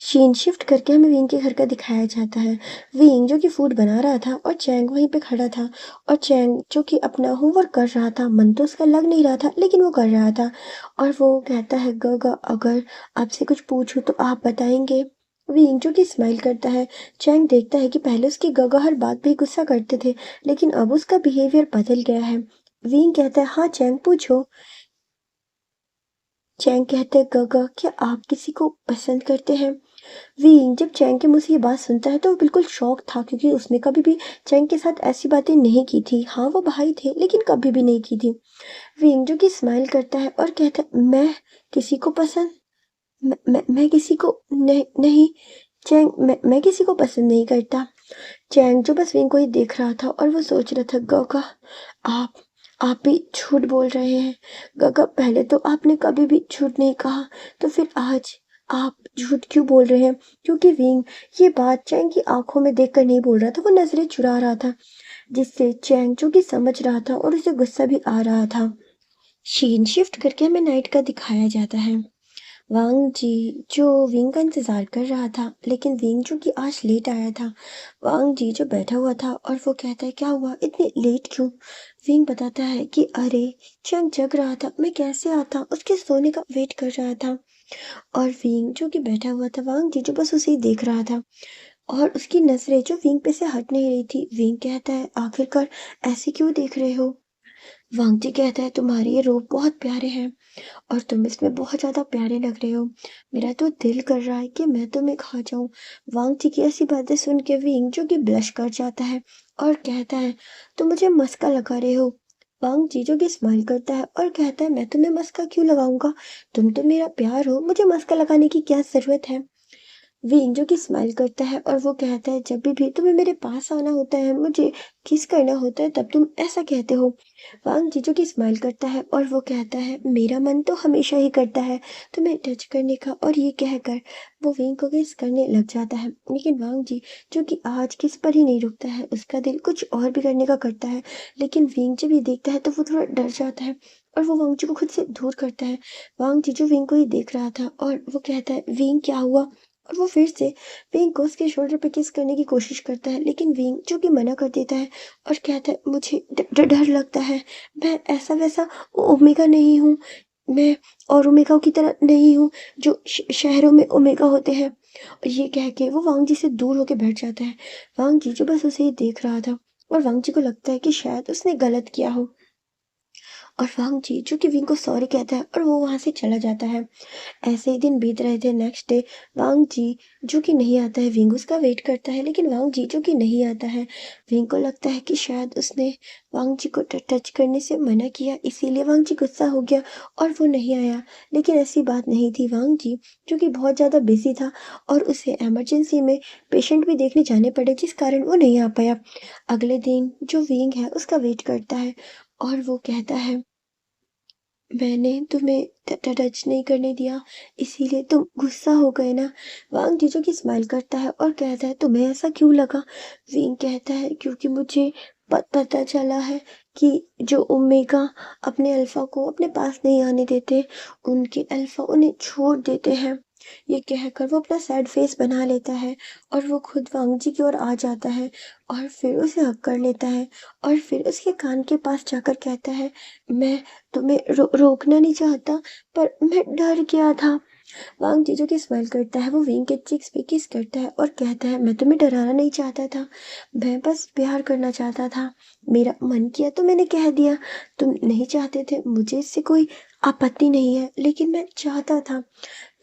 सीन शिफ्ट करके हमें विंग के घर का दिखाया जाता है। विंग जो कि फूड बना रहा था और चैंग वहीं पे खड़ा था, और चैंग जो कि अपना होमवर्क कर रहा था, मन तो उसका लग नहीं रहा था लेकिन वो कर रहा था। और वो कहता है, गगा अगर आपसे कुछ पूछूं तो आप बताएंगे? विंग जो कि स्माइल करता है। चैंग देखता है कि पहले उसकी गगा हर बात पे ही गुस्सा करते थे, लेकिन अब उसका बिहेवियर बदल गया है। विंग कहता है, हाँ चैंग पूछो। चैंग कहता है, गगा क्या आप किसी को पसंद करते हैं? वी जब चैंग के मुंह से ये बात सुनता है तो वो बिल्कुल शॉक था, क्योंकि उसने कभी भी चैंग के साथ ऐसी बातें नहीं की थी। हाँ वो भाई थे, लेकिन कभी भी नहीं की थी। विंग जो कि स्माइल करता है और कहता है, मैं किसी को पसंद, मैं किसी को नहीं। चैंग, मैं किसी को पसंद नहीं करता। चैंग जो बस विंग को ही देख रहा था और वो सोच रहा था, गगा आप आप भी झूठ बोल रहे हैं। गगा पहले तो आपने कभी भी झूठ नहीं कहा, तो फिर आज आप झूठ क्यों बोल रहे हैं? क्योंकि विंग ये बात चैंग की आंखों में देखकर नहीं बोल रहा था, वो नजरें चुरा रहा था, जिससे चैंग जो कि समझ रहा था और उसे गुस्सा भी आ रहा था। शीन शिफ्ट करके हमें नाइट का दिखाया जाता है। वांग जी जो विंग का इंतजार कर रहा था, लेकिन विंग जो कि आज लेट आया था। वांग जी जो बैठा हुआ था और वो कहता है, क्या हुआ इतने लेट क्यों? विंग बताता है कि अरे चंग जग रहा था, मैं कैसे आता, उसके सोने का वेट कर रहा था। और विंग जो कि बैठा हुआ था, वांग जी जो बस उसे ही देख रहा था और उसकी नजरें जो विंग पे से हट नहीं रही थी। विंग कहता है, आखिरकार ऐसे क्यों देख रहे हो? वांग जी कहता है, तुम्हारे ये रूप बहुत प्यारे हैं और तुम इसमें बहुत ज़्यादा प्यारे लग रहे हो। मेरा तो दिल कर रहा है कि मैं तुम्हें खा जाऊं। वांग जी की ऐसी बातें सुन के विंग जो कि ब्लश कर जाता है और कहता है, तुम मुझे मस्का लगा रहे हो? वांग जी जो कि स्माइल करता है और कहता है, मैं तुम्हें मस्का क्यों लगाऊंगा? तुम तो मेरा प्यार हो, मुझे मस्का लगाने की क्या जरूरत है? विंग जो कि स्माइल करता है और वो कहता है, जब भी तुम्हें मेरे पास आना होता है, मुझे किस करना होता है, तब तुम ऐसा कहते हो। वांग जीजू की स्माइल करता है और वो कहता है, मेरा मन तो हमेशा ही करता है तुम्हें टच करने का। और ये कहकर वो विंग को किस करने लग जाता है, लेकिन वांग जी जो कि आज किस पर ही नहीं रुकता है, उसका दिल कुछ और भी करने का करता है। लेकिन विंग जब ये देखता है तो वो थोड़ा डर जाता है और वो वांग जी को खुद से दूर करता है। वांग जीजू विंग को ही देख रहा था और वो कहता है, विंग क्या हुआ? और वो फिर से विंग को उसके शोल्डर पे किस करने की कोशिश करता है, लेकिन विंग जो कि मना कर देता है और कहता है, मुझे डर लगता है, मैं ऐसा वैसा ओमेगा नहीं हूँ, मैं और ओमेगा की तरह नहीं हूँ जो शहरों में ओमेगा होते हैं। और ये कह के वो वांग जी से दूर होके बैठ जाता है। वांग जी जो बस उसे ही देख रहा था और वांग जी को लगता है कि शायद उसने गलत किया हो। और वांग जी जो कि विंग को सॉरी कहता है और वो वहाँ से चला जाता है। ऐसे ही दिन बीत रहे थे। नेक्स्ट डे वांग जी जो कि नहीं आता है, विंग उसका वेट करता है, लेकिन वांग जी जो कि नहीं आता है। विंग को लगता है कि शायद उसने वांग जी को टच करने से मना किया, इसीलिए वांग जी गुस्सा हो गया और वो नहीं आया। लेकिन ऐसी बात नहीं थी। वांग जी जो कि बहुत ज़्यादा बिजी था और उसे इमरजेंसी में पेशेंट भी देखने जाने पड़े, जिस कारण वो नहीं आ पाया। अगले दिन जो विंग है उसका वेट करता है और वो कहता है, मैंने तुम्हें टच नहीं करने दिया, इसीलिए तुम गुस्सा हो गए ना। वांग जीजू की स्माइल करता है और कहता है, तुम्हें ऐसा क्यों लगा? विंग कहता है, क्योंकि मुझे पता चला है कि जो ओमेगा अपने अल्फा को अपने पास नहीं आने देते, उनके अल्फा उन्हें छोड़ देते हैं। ये कहकर वो अपना सैड फेस बना लेता है और वो खुद वांग जी की ओर आ जाता है और फिर उसे हक कर लेता है और फिर उसके कान के पास जाकर कहता है, मैं तुम्हें रोकना नहीं चाहता, पर मैं डर गया था। वांग जीजू की स्माइल करता है, वो विंग के चिक्स पे किस करता है और कहता है, मैं तुम्हें डराना नहीं चाहता था, मैं बस प्यार करना चाहता था। मेरा मन किया तो मैंने कह दिया। तुम नहीं चाहते थे, मुझे इससे कोई आपत्ति नहीं है, लेकिन मैं चाहता था।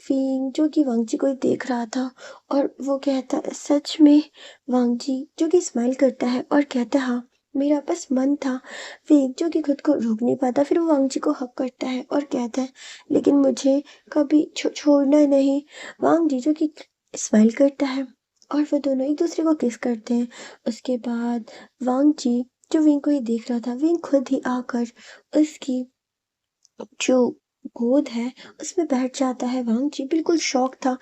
विंग जो कि वांग जी को ही देख रहा था और वो कहता है, सच में? वांग जी जो कि स्माइल करता है और कहता है, हाँ, मेरा बस मन था। विंग जो कि खुद को रोक नहीं पाता, फिर वो वांग जी को हक करता है और कहता है, लेकिन मुझे कभी छोड़ना नहीं। वांग जी जो कि स्माइल करता है और वो दोनों एक दूसरे को किस करते हैं। उसके बाद वांग जी जो विंग को ही देख रहा था, विंग खुद ही आकर उसकी जो गोद है उसमें बैठ जाता है। वांग जी बिल्कुल शॉक था।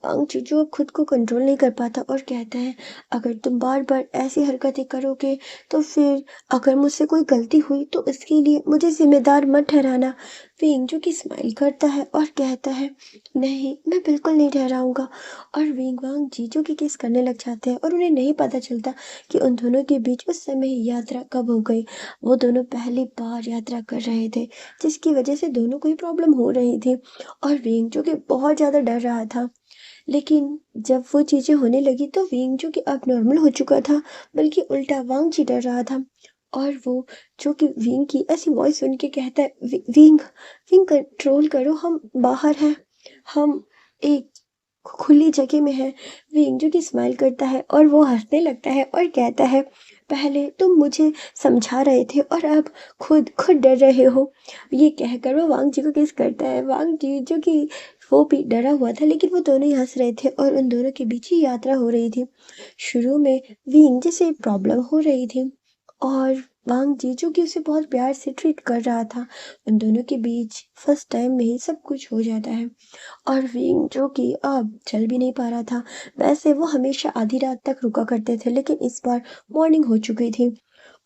वांग जी जो अब खुद को कंट्रोल नहीं कर पाता और कहता है, अगर तुम बार बार ऐसी हरकतें करोगे तो फिर अगर मुझसे कोई गलती हुई तो इसके लिए मुझे जिम्मेदार मत ठहराना। विंग जो कि स्माइल करता है और कहता है, नहीं, मैं बिल्कुल नहीं ठहराऊंगा। और विंग वांग जी जो कि किस करने लग जाते हैं और उन्हें नहीं पता चलता कि उन दोनों के बीच उस समय यात्रा कब हो गई। वो दोनों पहली बार यात्रा कर रहे थे, जिसकी वजह से दोनों को ही प्रॉब्लम हो रही थी और विंग जो कि बहुत ज़्यादा डर रहा था। लेकिन जब वो चीज़ें होने लगी तो विंग जो कि अब नॉर्मल हो चुका था, बल्कि उल्टा वांग जी डर रहा था। और वो जो कि विंग की ऐसी वॉइस सुन के कहता है, विंग विंग कंट्रोल करो, हम बाहर हैं, हम एक खुली जगह में है। विंग जो कि स्माइल करता है और वो हंसने लगता है और कहता है, पहले तुम मुझे समझा रहे थे और अब खुद खुद डर रहे हो। ये कहकर वो वांग जी को किस करता है। वांग जी जो कि वो भी डरा हुआ था, लेकिन वो दोनों ही हंस रहे थे और उन दोनों के बीच ही यात्रा हो रही थी। शुरू में विंग जैसे प्रॉब्लम हो रही थी और वांग जी जो कि उसे बहुत प्यार से ट्रीट कर रहा था, उन दोनों के बीच फर्स्ट टाइम में ही सब कुछ हो जाता है। और विंग जो कि अब चल भी नहीं पा रहा था। वैसे वो हमेशा आधी रात तक रुका करते थे, लेकिन इस बार मॉर्निंग हो चुकी थी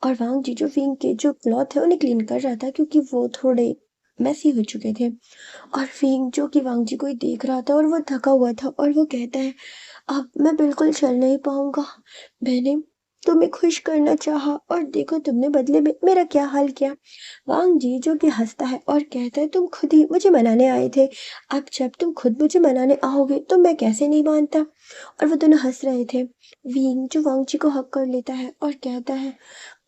और वांग जी जो विंग के जो क्लॉथ है उन्हें क्लीन कर रहा था, क्योंकि वो थोड़े मैसी हो चुके थे। और विंग जो कि वांग जी को ही देख रहा था और वो थका हुआ था और वो कहता है, अब मैं बिल्कुल चल नहीं पाऊंगा। मैंने तुम्हें खुश करना चाहा और देखो तुमने बदले में मेरा क्या हाल किया। वांग जी जो कि हंसता है और कहता है, तुम खुद ही मुझे मनाने आए थे, अब जब तुम खुद मुझे मनाने आओगे तो मैं कैसे नहीं मानता। और वो दोनों हंस रहे थे। विंग जो वांग जी को हक कर लेता है और कहता है,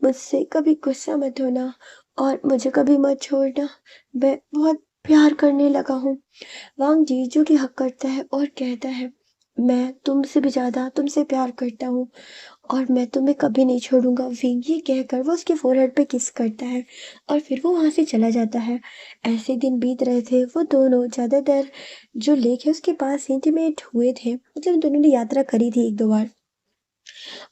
मुझसे कभी गुस्सा मत होना और मुझे कभी मत छोड़ना, मैं बहुत प्यार करने लगा हूँ। वांग जी जो कि हक करता है और कहता है, मैं तुमसे भी ज्यादा तुमसे प्यार करता हूँ और मैं तुम्हें कभी नहीं छोड़ूंगा। विंग ये कहकर वो उसके फोरहेड पे किस करता है और फिर वो वहां से चला जाता है। ऐसे दिन बीत रहे थे। वो दोनों ज्यादातर जो लेक है उसके पास इंटीमेट हुए थे, मतलब उन दोनों ने यात्रा करी थी एक दो बार।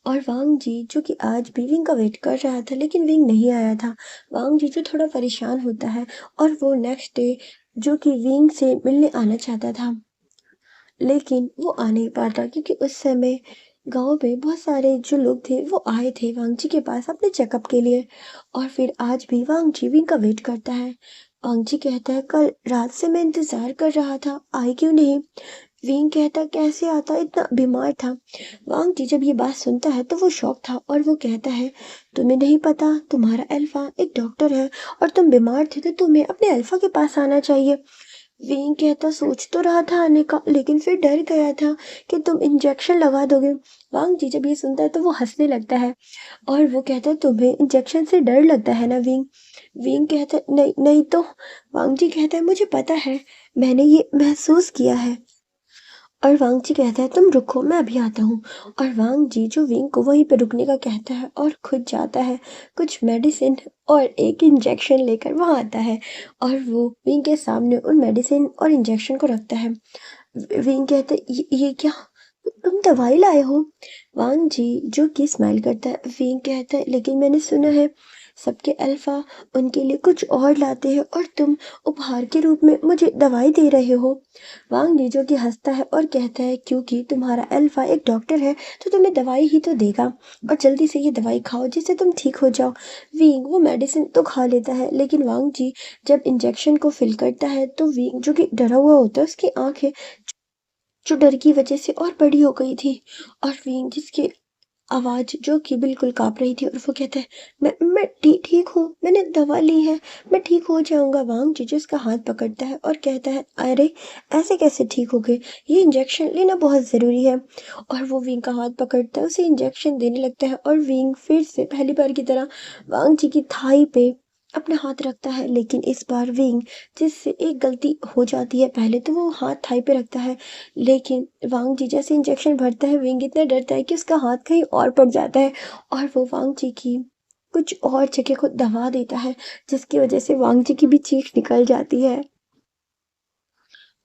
और वांग जी जो कि आज भी विंग का वेट कर रहा था, लेकिन विंग नहीं आया था। वांग जी जो थोड़ा परेशान होता है और वो नेक्स्ट डे जो कि विंग से मिलने आना चाहता था, लेकिन वो आ नहीं पाता, क्योंकि उस समय गांव में बहुत सारे जो लोग थे वो आए थे वांग जी के पास अपने चेकअप के लिए। और फिर आज भी वांग जी विंग का वेट करता है। वांग जी कहता है, कल रात से मैं इंतजार कर रहा था, आई क्यों नहीं? विंग कहता, कैसे आता, इतना बीमार था। वांग जी जब ये बात सुनता है तो वो शॉक था और वो कहता है, तुम्हें नहीं पता, तुम्हारा अल्फा एक डॉक्टर है और तुम बीमार थे तो तुम्हें अपने अल्फा के पास आना चाहिए। विंग कहता सोच तो रहा था आने का, लेकिन फिर डर गया था कि तुम इंजेक्शन लगा दोगे। वांग जी जब ये सुनता है तो वो हंसने लगता है और वो कहता है तुम्हें इंजेक्शन से डर लगता है ना विंग। विंग कहता है नहीं नहीं तो। वांग जी कहता है मुझे पता है, मैंने ये महसूस किया है। और वांग जी कहता है तुम रुको, मैं अभी आता हूँ। और वांग जी जो विंग को वहीं पे रुकने का कहता है और खुद जाता है कुछ मेडिसिन और एक इंजेक्शन लेकर वहां आता है और वो विंग के सामने उन मेडिसिन और इंजेक्शन को रखता है। विंग कहता है ये क्या, तुम दवाई लाए हो। वांग जी जो कि स्माइल करता है। विंग कहता है लेकिन मैंने सुना है सबके अल्फा उनके लिए कुछ और लाते हैं और तुम उपहार के रूप में मुझे दवाई दे रहे हो। वांग जी जो कि हंसता है और कहता है क्योंकि तुम्हारा अल्फा एक डॉक्टर है तो तुम्हें दवाई ही तो देगा, और जल्दी से ये दवाई खाओ जिससे तुम ठीक हो जाओ। विंग वो मेडिसिन तो खा लेता है, लेकिन वांग जी जब इंजेक्शन को फिल करता है तो विंग जो कि डरा हुआ होता है उसकी आंखें जो डर की वजह से और बड़ी हो गई थी। और विंग जिसकी आवाज जो कि बिल्कुल कांप रही थी और वो कहता है मैं ठीक हूँ, मैंने दवा ली है, मैं ठीक हो जाऊंगा। वांग जी उसका हाथ पकड़ता है और कहता है अरे ऐसे कैसे ठीक हो गए, ये इंजेक्शन लेना बहुत जरूरी है। और वो विंग का हाथ पकड़ता है, उसे इंजेक्शन देने लगता है और विंग फिर से पहली बार की तरह वांग जी की थाई पे अपना हाथ रखता है। लेकिन इस बार विंग जिससे एक गलती हो जाती है, पहले तो वो हाथ थाई पे रखता है, लेकिन वांग जी जैसे इंजेक्शन भरता है विंग इतना डरता है कि उसका हाथ कहीं और पड़ जाता है और वो वांग जी की कुछ और जगह को दबा देता है, जिसकी वजह से वांग जी की भी चीख निकल जाती है।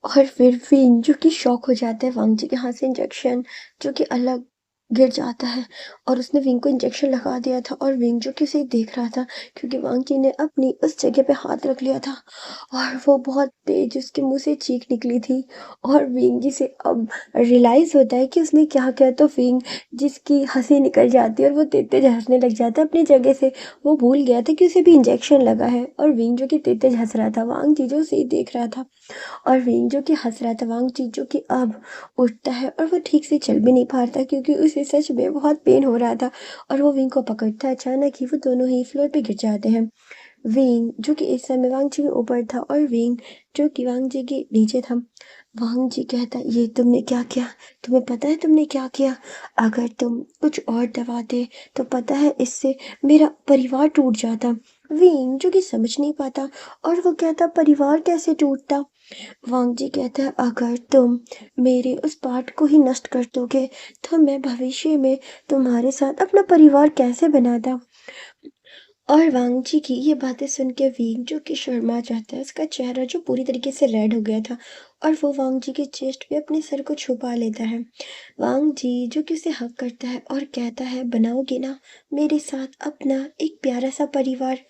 और फिर विंग जो कि शॉक हो जाता है वांग जी के हाथ से इंजेक्शन जो कि अलग गिर जाता है, और उसने विंग को इंजेक्शन लगा दिया था और विंग जो कि उसे देख रहा था क्योंकि वांग जी ने अपनी उस जगह पे हाथ रख लिया था और वो बहुत तेज उसके मुंह से चीख निकली थी। और विंग जी से अब रियलाइज होता है कि उसने क्या किया, तो विंग जिसकी हंसी निकल जाती है और वो तेज तेज हंसने लग जाता है अपनी जगह से। वो भूल गया था कि उसे भी इंजेक्शन लगा है और विंग जो कि तेज तेज हंस रहा था, वांग जी जो उसे ही देख रहा था। और विंग जो कि हंस रहा था, वांग जी जो कि अब उठता है और वो ठीक से चल भी नहीं पाता क्योंकि उसे सच में बहुत पेन हो रहा था। और वो विंग को पकड़ता है, अचानक ही वो दोनों ही फ्लोर पे गिर जाते हैं। विंग जो कि इस समय वांग जी के ऊपर था और विंग जो कि वांग जी के नीचे था। वांग जी कहता ये तुमने क्या किया, तुम्हें पता है तुमने क्या किया, अगर तुम कुछ और दबाते तो पता है इससे मेरा परिवार टूट जाता। विंग जो कि समझ नहीं पाता और वो कहता परिवार कैसे टूटता। वांग जी कहता है अगर तुम मेरे उस पार्ट को ही नष्ट कर दोगे तो मैं भविष्य में तुम्हारे साथ अपना परिवार कैसे बनाता। और वांग जी की ये बातें सुन के विंग जो कि शर्मा जाता है, उसका चेहरा जो पूरी तरीके से रेड हो गया था और वो वांग जी के चेस्ट पे अपने सर को छुपा लेता है। वांग जी जो कि उसे हक करता है और कहता है बनाओगे ना मेरे साथ अपना एक प्यारा सा परिवार।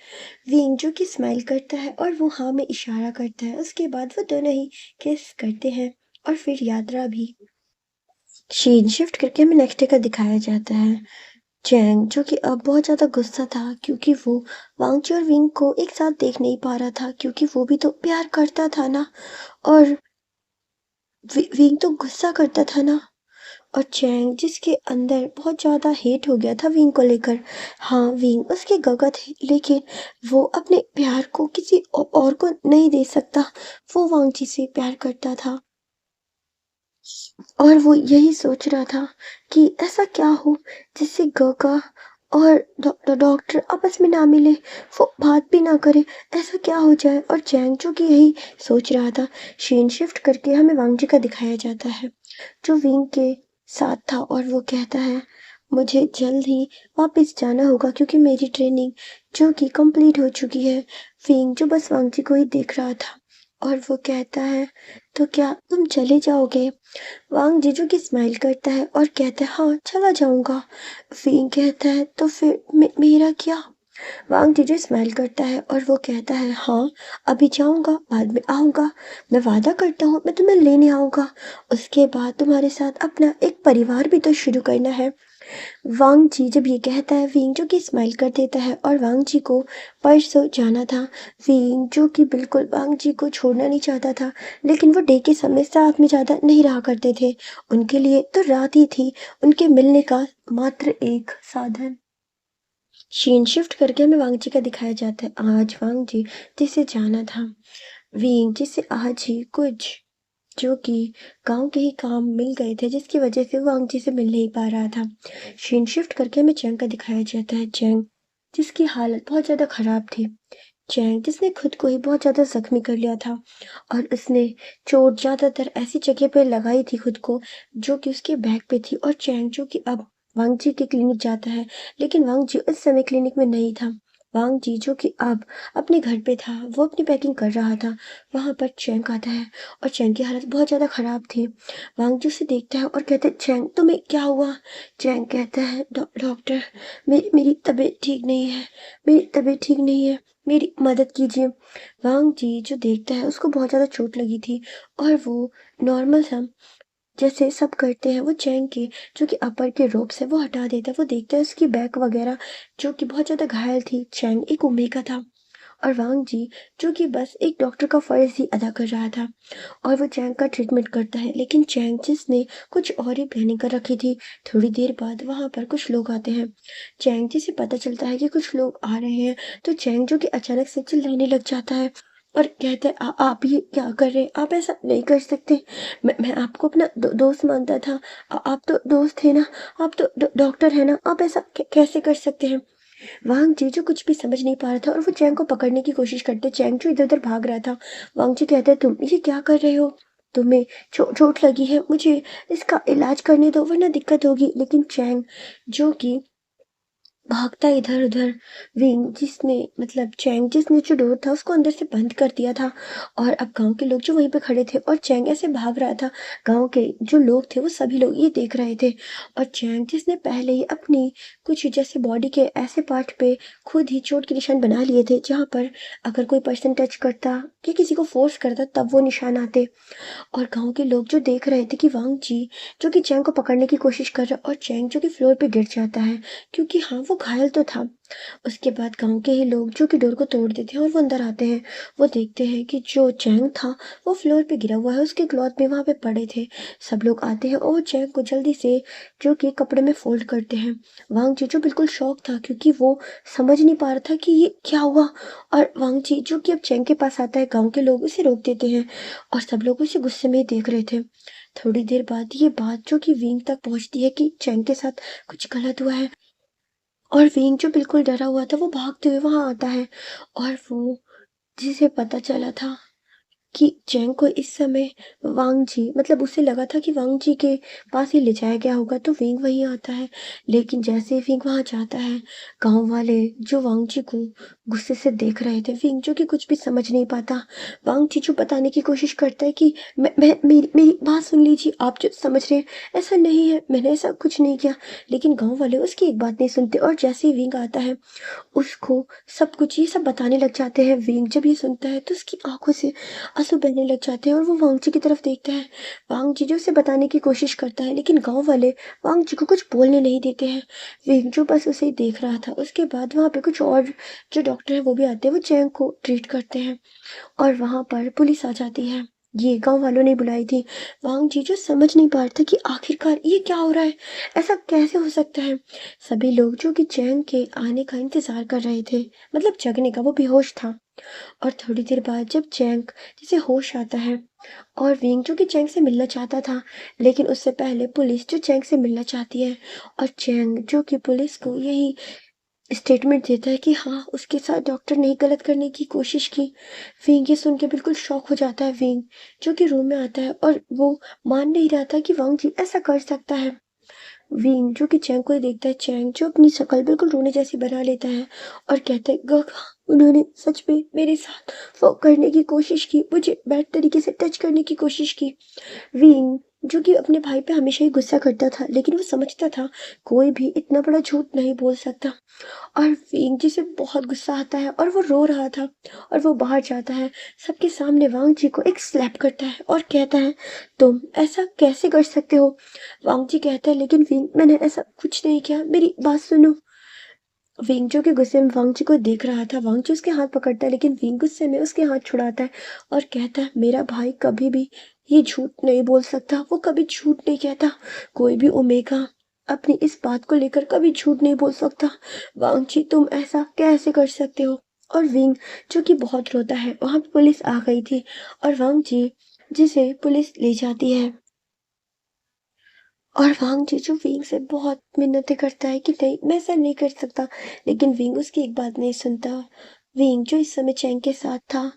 विंग जो कि स्माइल करता है और वो हाँ में इशारा करता है, उसके बाद वो दोनों ही किस करते हैं और फिर यात्रा भी सीन शिफ्ट करके हमें नेक्स्ट डे का दिखाया जाता है। चैंग जो कि अब बहुत ज़्यादा गुस्सा था क्योंकि वो वांगची और विंग को एक साथ देख नहीं पा रहा था क्योंकि वो भी तो प्यार करता था ना, और विंग तो गुस्सा करता था ना। और चैंग जिसके अंदर बहुत ज़्यादा हेट हो गया था विंग को लेकर। हाँ विंग उसके गगा थे, लेकिन वो अपने प्यार को किसी और को नहीं दे सकता, वो वांगची से प्यार करता था। और वो यही सोच रहा था कि ऐसा क्या हो जिससे गगा और डॉक्टर आपस में ना मिले, वो बात भी ना करे, ऐसा क्या हो जाए। और चैंग जो कि यही सोच रहा था। शीन शिफ्ट करके हमें वांगजी का दिखाया जाता है जो विंग के साथ था और वो कहता है मुझे जल्द ही वापस जाना होगा क्योंकि मेरी ट्रेनिंग जो कि कंप्लीट हो चुकी है। विंग जो बस वांगजी को ही देख रहा था और वो कहता है तो क्या तुम चले जाओगे। वांग जीजू की स्माइल करता है और कहता है हाँ चला जाऊंगा। फिंग कहता है तो फिर मेरा क्या। वांग जीजू स्माइल करता है और वो कहता है हाँ अभी जाऊंगा बाद में आऊंगा, मैं वादा करता हूँ मैं तुम्हें लेने आऊंगा, उसके बाद तुम्हारे साथ अपना एक परिवार भी तो शुरू करना है। वांग जी जब ये कहता है विंग जो कि स्माइल कर देता है और वांग जी को परसों जाना था। विंग जो कि बिल्कुल वांग जी को छोड़ना नहीं चाहता था, लेकिन वो डे के समय साथ में ज़्यादा नहीं रहा करते थे, उनके लिए तो रात ही थी उनके मिलने का मात्र एक साधन। शीन शिफ्ट करके हमें वांग जी का दिखाया जाता है। आज वांग जी जिसे जाना था विंग जिसे आज ही कुछ जो कि गाँव के ही काम मिल गए थे, जिसकी वजह से वो अंग से मिल नहीं पा रहा था। सीन शिफ्ट करके हमें चैंग का दिखाया जाता है। चैंग जिसकी हालत बहुत ज़्यादा खराब थी। चैंग जिसने खुद को ही बहुत ज़्यादा ज़ख्मी कर लिया था और उसने चोट ज़्यादातर ऐसी जगह पे लगाई थी खुद को, जो कि उसके बैक पे थी। और चैंग जो कि अब वांग जी के क्लिनिक जाता है, लेकिन वांग जी उस समय क्लिनिक में नहीं था। वांग जी जो कि अब अपने घर पे था, वो अपनी पैकिंग कर रहा था। वहाँ पर चैंग आता है और चैंग की हालत बहुत ज़्यादा खराब थी। वांग जी उसे देखता है और कहता है, चैंग तुम्हें क्या हुआ? चैंग कहता है, डॉक्टर मेरी मेरी तबीयत ठीक नहीं है, मेरी तबीयत ठीक नहीं है, मेरी मदद कीजिए। वांग जी जो देखता है उसको बहुत ज़्यादा चोट लगी थी और वो नॉर्मल सा जैसे सब करते हैं, वो चैंग के जो कि अपर के रोब्स है वो हटा देता है। वो देखता है उसकी बैक वगैरह जो कि बहुत ज़्यादा घायल थी। चैंग एक ओमेगा था और वांग जी जो कि बस एक डॉक्टर का फर्ज ही अदा कर रहा था और वो चैंग का ट्रीटमेंट करता है। लेकिन चैंग जिसने कुछ और ही प्लानिंग कर रखी थी। थोड़ी देर बाद वहां पर कुछ लोग आते हैं। चैंग जिसे पता चलता है कि कुछ लोग आ रहे हैं, तो चैंग जो कि अचानक से चिल्लाने लग जाता है और कहते हैं, आप ये क्या कर रहे हैं? आप ऐसा नहीं कर सकते। मैं आपको अपना दोस्त मानता था। आप तो दोस्त थे ना, आप तो डॉक्टर है ना, आप ऐसा कैसे कर सकते हैं? वांग जी जो कुछ भी समझ नहीं पा रहा था और वो चैंग को पकड़ने की कोशिश करते। चैंग जो इधर उधर भाग रहा था। वांग जी कहते हैं, तुम ये क्या कर रहे हो? तुम्हें चोट लगी है, मुझे इसका इलाज करने दो वरना दिक्कत होगी। लेकिन चैंग जो कि भागता इधर उधर, विंग जिसने मतलब चैंग जिसने जो डोर था उसको अंदर से बंद कर दिया था। और अब गांव के लोग जो वहीं पे खड़े थे और चैंग ऐसे भाग रहा था, गांव के जो लोग थे वो सभी लोग ये देख रहे थे। और चैंग जिसने पहले ही अपनी कुछ जैसे बॉडी के ऐसे पार्ट पे खुद ही चोट के निशान बना लिए थे, जहां पर अगर कोई पर्सन टच करता या किसी को फोर्स करता तब वो निशान आते। और गांव के लोग जो देख रहे थे कि वांग जी जो कि चैंग को पकड़ने की कोशिश कर रहा है और चैंग जो कि फ्लोर पे गिर जाता है, क्योंकि हाँ वो घायल तो था। उसके बाद गांव के ही लोग जो कि डोर को तोड़ देते हैं और वो अंदर आते हैं। वो देखते हैं कि जो चैंग था वो फ्लोर पे गिरा हुआ है, उसके क्लॉथ भी वहां पे पड़े थे। सब लोग आते हैं और चैंग को जल्दी से जो कि कपड़े में फोल्ड करते हैं। वांग जी जो बिल्कुल शॉक था, क्योंकि वो समझ नहीं पा रहा था कि ये क्या हुआ। और वांग जी जो कि अब चैंग के पास आता है, गांव के लोग उसे रोक देते हैं और सब लोग उसे गुस्से में ही देख रहे थे। थोड़ी देर बाद ये बात जो कि विंग तक पहुंचती है कि चैंग के साथ कुछ गलत हुआ है। और विंग जो बिल्कुल डरा हुआ था वो भागते हुए वहां आता है और वो जिसे पता चला था कि चैंग को इस समय वांग जी मतलब उसे लगा था कि वांग जी के पास ही ले जाया गया होगा, तो विंग वहीं आता है। लेकिन जैसे ही विंग वहां जाता है, गांव वाले जो वांग जी को गुस्से से देख रहे थे, विंग जो कि कुछ भी समझ नहीं पाता। वांग जी जो बताने की कोशिश करता है कि मैं मेरी बात सुन लीजिए, आप जो समझ रहे हैं ऐसा नहीं है, मैंने ऐसा कुछ नहीं किया। लेकिन गांव वाले उसकी एक बात नहीं सुनते और जैसे ही विंग आता है उसको सब कुछ ये सब बताने लग जाते हैं। विंग जब ये सुनता है तो उसकी आंखों से आंसू बहने लग जाते हैं और वो वांग जी की तरफ देखता है। वांग जी जो उसे बताने की कोशिश करता है, लेकिन गांव वाले वांग जी को कुछ बोलने नहीं देते हैं। विंग जो बस उसे ही देख रहा था। उसके बाद वहां पे कुछ और जो डॉक्टर है वो भी आते हैं, वो चैंग को ट्रीट करते हैं और वहां पर पुलिस आ जाती है। ये गांव वालों ने बुलाई थी। वांग जी जो समझ नहीं पा रहे थे कि आखिरकार ये क्या हो रहा है, ऐसा कैसे हो सकता है। सभी लोग जो कि चैंग के आने का इंतजार कर रहे थे, मतलब जगने का, वो बेहोश था। और थोड़ी देर बाद जब चैंग जिसे होश आता है और विंग जो कि चैंग से मिलना चाहता था, लेकिन उससे पहले पुलिस जो चैंग से मिलना चाहती है और चैंग जो कि पुलिस को यही स्टेटमेंट देता है कि हाँ उसके साथ डॉक्टर ने गलत करने की कोशिश की। विंग ये सुन के बिल्कुल शॉक हो जाता है। विंग जो कि रूम में आता है और वो मान नहीं रहा था कि वांग जी ऐसा कर सकता है। विंग जो कि चैंग को ही देखता है। चैंग जो अपनी शक्ल बिल्कुल रोने जैसी बना लेता है और कहता है, गगा उन्होंने सच में मेरे साथ वो करने की कोशिश की, मुझे बैड तरीके से टच करने की कोशिश की। विंग जो कि अपने भाई पे हमेशा ही गुस्सा करता था, लेकिन वो समझता था कोई भी इतना बड़ा झूठ नहीं बोल सकता। और विंग जी से बहुत गुस्सा आता है और वो रो रहा था और वो बाहर जाता है। सबके सामने वांग जी को एक स्लैप करता है और कहता है, तुम ऐसा कैसे कर सकते हो? वांग जी कहता है, लेकिन विंग मैंने ऐसा कुछ नहीं किया, मेरी बात सुनो। विंग जो कि गुस्से में वांग जी को देख रहा था। वांग जी उसके हाथ पकड़ता है, लेकिन विंग गुस्से में उसके हाथ छुड़ाता है और कहता है, मेरा भाई कभी भी ये झूठ नहीं बोल सकता, वो कभी झूठ नहीं कहता। कोई भी ओमेगा अपनी इस बात को लेकर कभी झूठ नहीं बोल सकता। वांग जी तुम ऐसा कैसे कर सकते हो? और विंग जो कि बहुत रोता है। वहाँ पे पुलिस आ गई थी और वांग जी जिसे पुलिस ले जाती है और वांग जी जो विंग से बहुत मिन्नतें करता है कि नहीं मैं ऐसा नहीं कर सकता, लेकिन विंग उसकी एक बात नहीं सुनता। विंग जो इस समय चैंग के साथ था,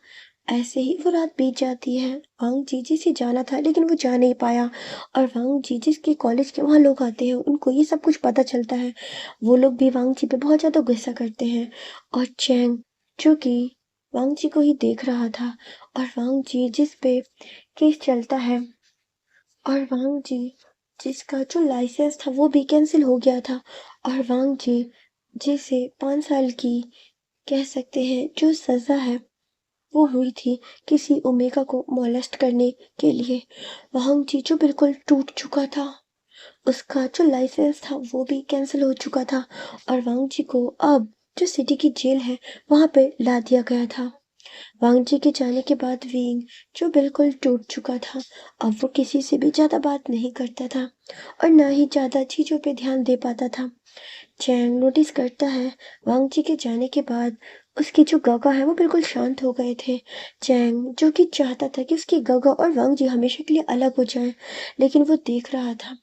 ऐसे ही वो रात बीत जाती है। वांग जी जिसे जाना था लेकिन वो जा नहीं पाया और वांग जी जिसके कॉलेज के वहाँ लोग आते हैं उनको ये सब कुछ पता चलता है। वो लोग भी वांग जी पे बहुत ज़्यादा गुस्सा करते हैं और चैंग जो कि वांग जी को ही देख रहा था और वांग जी जिस पे केस चलता है और वांग जी जिसका जो लाइसेंस था वो भी कैंसिल हो गया था और वांग जी जिसे 5 साल की कह सकते हैं जो सज़ा है वो हुई थी किसी ओमेगा को मोलेस्ट करने के लिए। वांग जी जो बिल्कुल टूट चुका था, उसका जो लाइसेंस था वो भी कैंसिल हो चुका था और वांग जी को अब जो सिटी की जेल है वहाँ पे ला दिया गया था। वांग जी के जाने के बाद विंग जो बिल्कुल टूट चुका था, अब वो किसी से भी ज़्यादा बात नहीं करता था और ना ही ज़्यादा चीज़ों पे ध्यान दे पाता था। चैंग नोटिस करता है वांग जी के जाने के बाद उसके जो गगा है वो बिल्कुल शांत हो गए थे। चैंग जो कि चाहता था कि उसकी गगा और वांग जी हमेशा के लिए अलग हो जाएं, लेकिन वो देख रहा था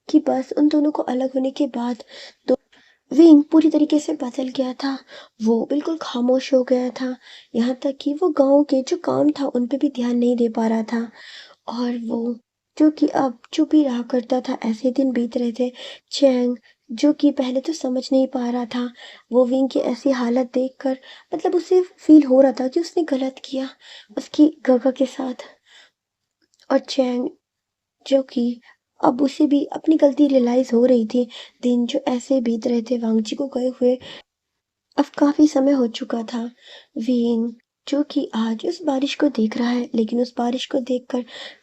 कि बस उन दोनों को अलग होने के बाद विंग पूरी तरीके से बदल गया था। वो बिल्कुल खामोश हो गया था, यहाँ तक कि वो गाँव के जो काम था उन पे भी ध्यान नहीं दे पा रहा था और वो जो कि अब चुप ही रहा करता था। ऐसे दिन बीत रहे थे। चैंग जो कि पहले तो समझ नहीं पा रहा था, वो विंग की ऐसी हालत देखकर मतलब उसे फ़ील हो रहा था कि उसने गलत किया उसकी गगा के साथ और चैंग जो कि अब उसे भी अपनी गलती रियलाइज़ हो रही थी। दिन जो ऐसे बीत रहे थे वांगची को गए हुए अब काफ़ी समय हो चुका था। वीन जो कि आज उस बारिश को देख रहा है, लेकिन उस बारिश को देखकर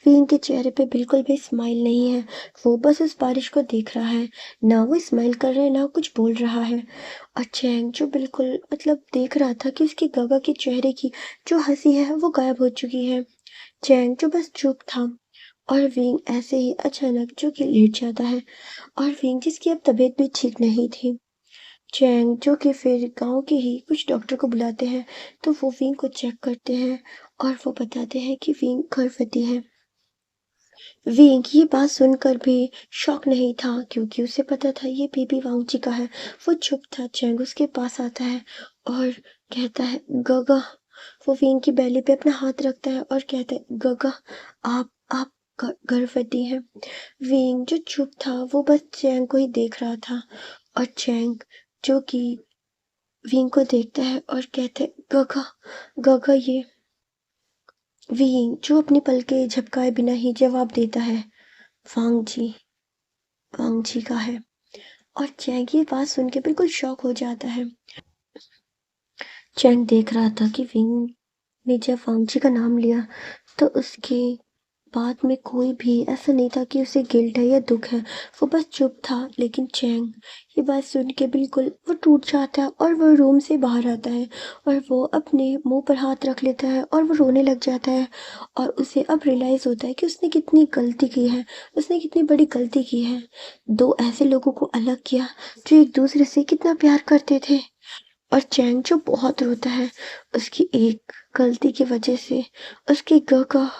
वीन के चेहरे पे बिल्कुल भी स्माइल नहीं है। वो बस उस बारिश को देख रहा है, ना वो स्माइल कर रहा है ना कुछ बोल रहा है। और चैंग जो बिल्कुल मतलब देख रहा था कि उसके गगा के चेहरे की जो हंसी है वो गायब हो चुकी है। चैंग जो बस चुप था और विंग ऐसे ही अचानक जो कि लेट जाता है और विंग जिसकी अब तबीयत भी ठीक नहीं थी। चैंग जो कि फिर गांव के ही कुछ डॉक्टर को बुलाते हैं, तो वो विंग को चेक करते हैं और वो बताते हैं कि विंग गर्भवती है। विंग ये बात सुनकर भी शॉक नहीं था क्योंकि उसे पता था ये बेबी वांगची का है। वो चुप था। चैंग उसके पास आता है और कहता है गगा। वो विंग की बैली पे अपना हाथ रखता है और कहता है गगा आप गर्भवती हैं। विंग जो चुप था वो बस चैंग को ही देख रहा था और चैंग जो कि विंग को देखता है और कहता है गगा गगा ये विंग जो अपनी पलकें झपकाए बिना ही जवाब देता है वांग जी का है। और चैंग ये बात सुन के बिल्कुल शॉक हो जाता है। चैंग देख रहा था कि विंग ने जब वांग जी का नाम लिया तो उसके बाद में कोई भी ऐसा नहीं था कि उसे गिल्ट है या दुख है। वो बस चुप था। लेकिन चैंग ये बात सुन के बिल्कुल वो टूट जाता है और वो रूम से बाहर आता है और वो अपने मुंह पर हाथ रख लेता है और वो रोने लग जाता है और उसे अब रियलाइज़ होता है कि उसने कितनी गलती की है, उसने कितनी बड़ी गलती की है। दो ऐसे लोगों को अलग किया जो एक दूसरे से कितना प्यार करते थे। और चैंग जो बहुत रोता है उसकी एक गलती की वजह से उसकी गगा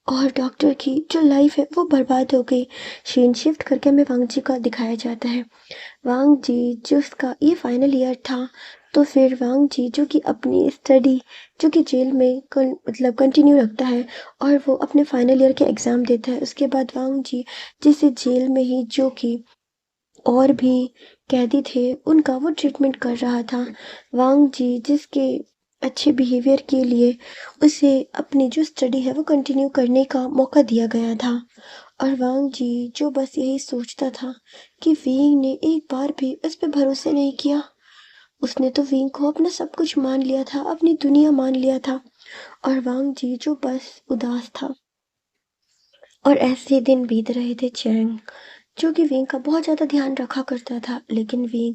और डॉक्टर की जो लाइफ है वो बर्बाद हो गई। सीन शिफ्ट करके हमें वांग जी का दिखाया जाता है। वांग जी जिसका ये फाइनल ईयर था, तो फिर वांग जी जो कि अपनी स्टडी जो कि जेल में मतलब कंटिन्यू रखता है और वो अपने फाइनल ईयर के एग्ज़ाम देता है। उसके बाद वांग जी जिसे जेल में ही जो कि और भी कैदी थे उनका वो ट्रीटमेंट कर रहा था। वांग जी जिसके अच्छे बिहेवियर के लिए उसे अपनी जो स्टडी है वो कंटिन्यू करने का मौका दिया गया था। और वांग जी जो बस यही सोचता था कि विंग ने एक बार भी उस पर भरोसा नहीं किया। उसने तो विंग को अपना सब कुछ मान लिया था, अपनी दुनिया मान लिया था। और वांग जी जो बस उदास था। और ऐसे दिन बीत रहे थे। चैंग जो कि विंग का बहुत ज़्यादा ध्यान रखा करता था, लेकिन विंग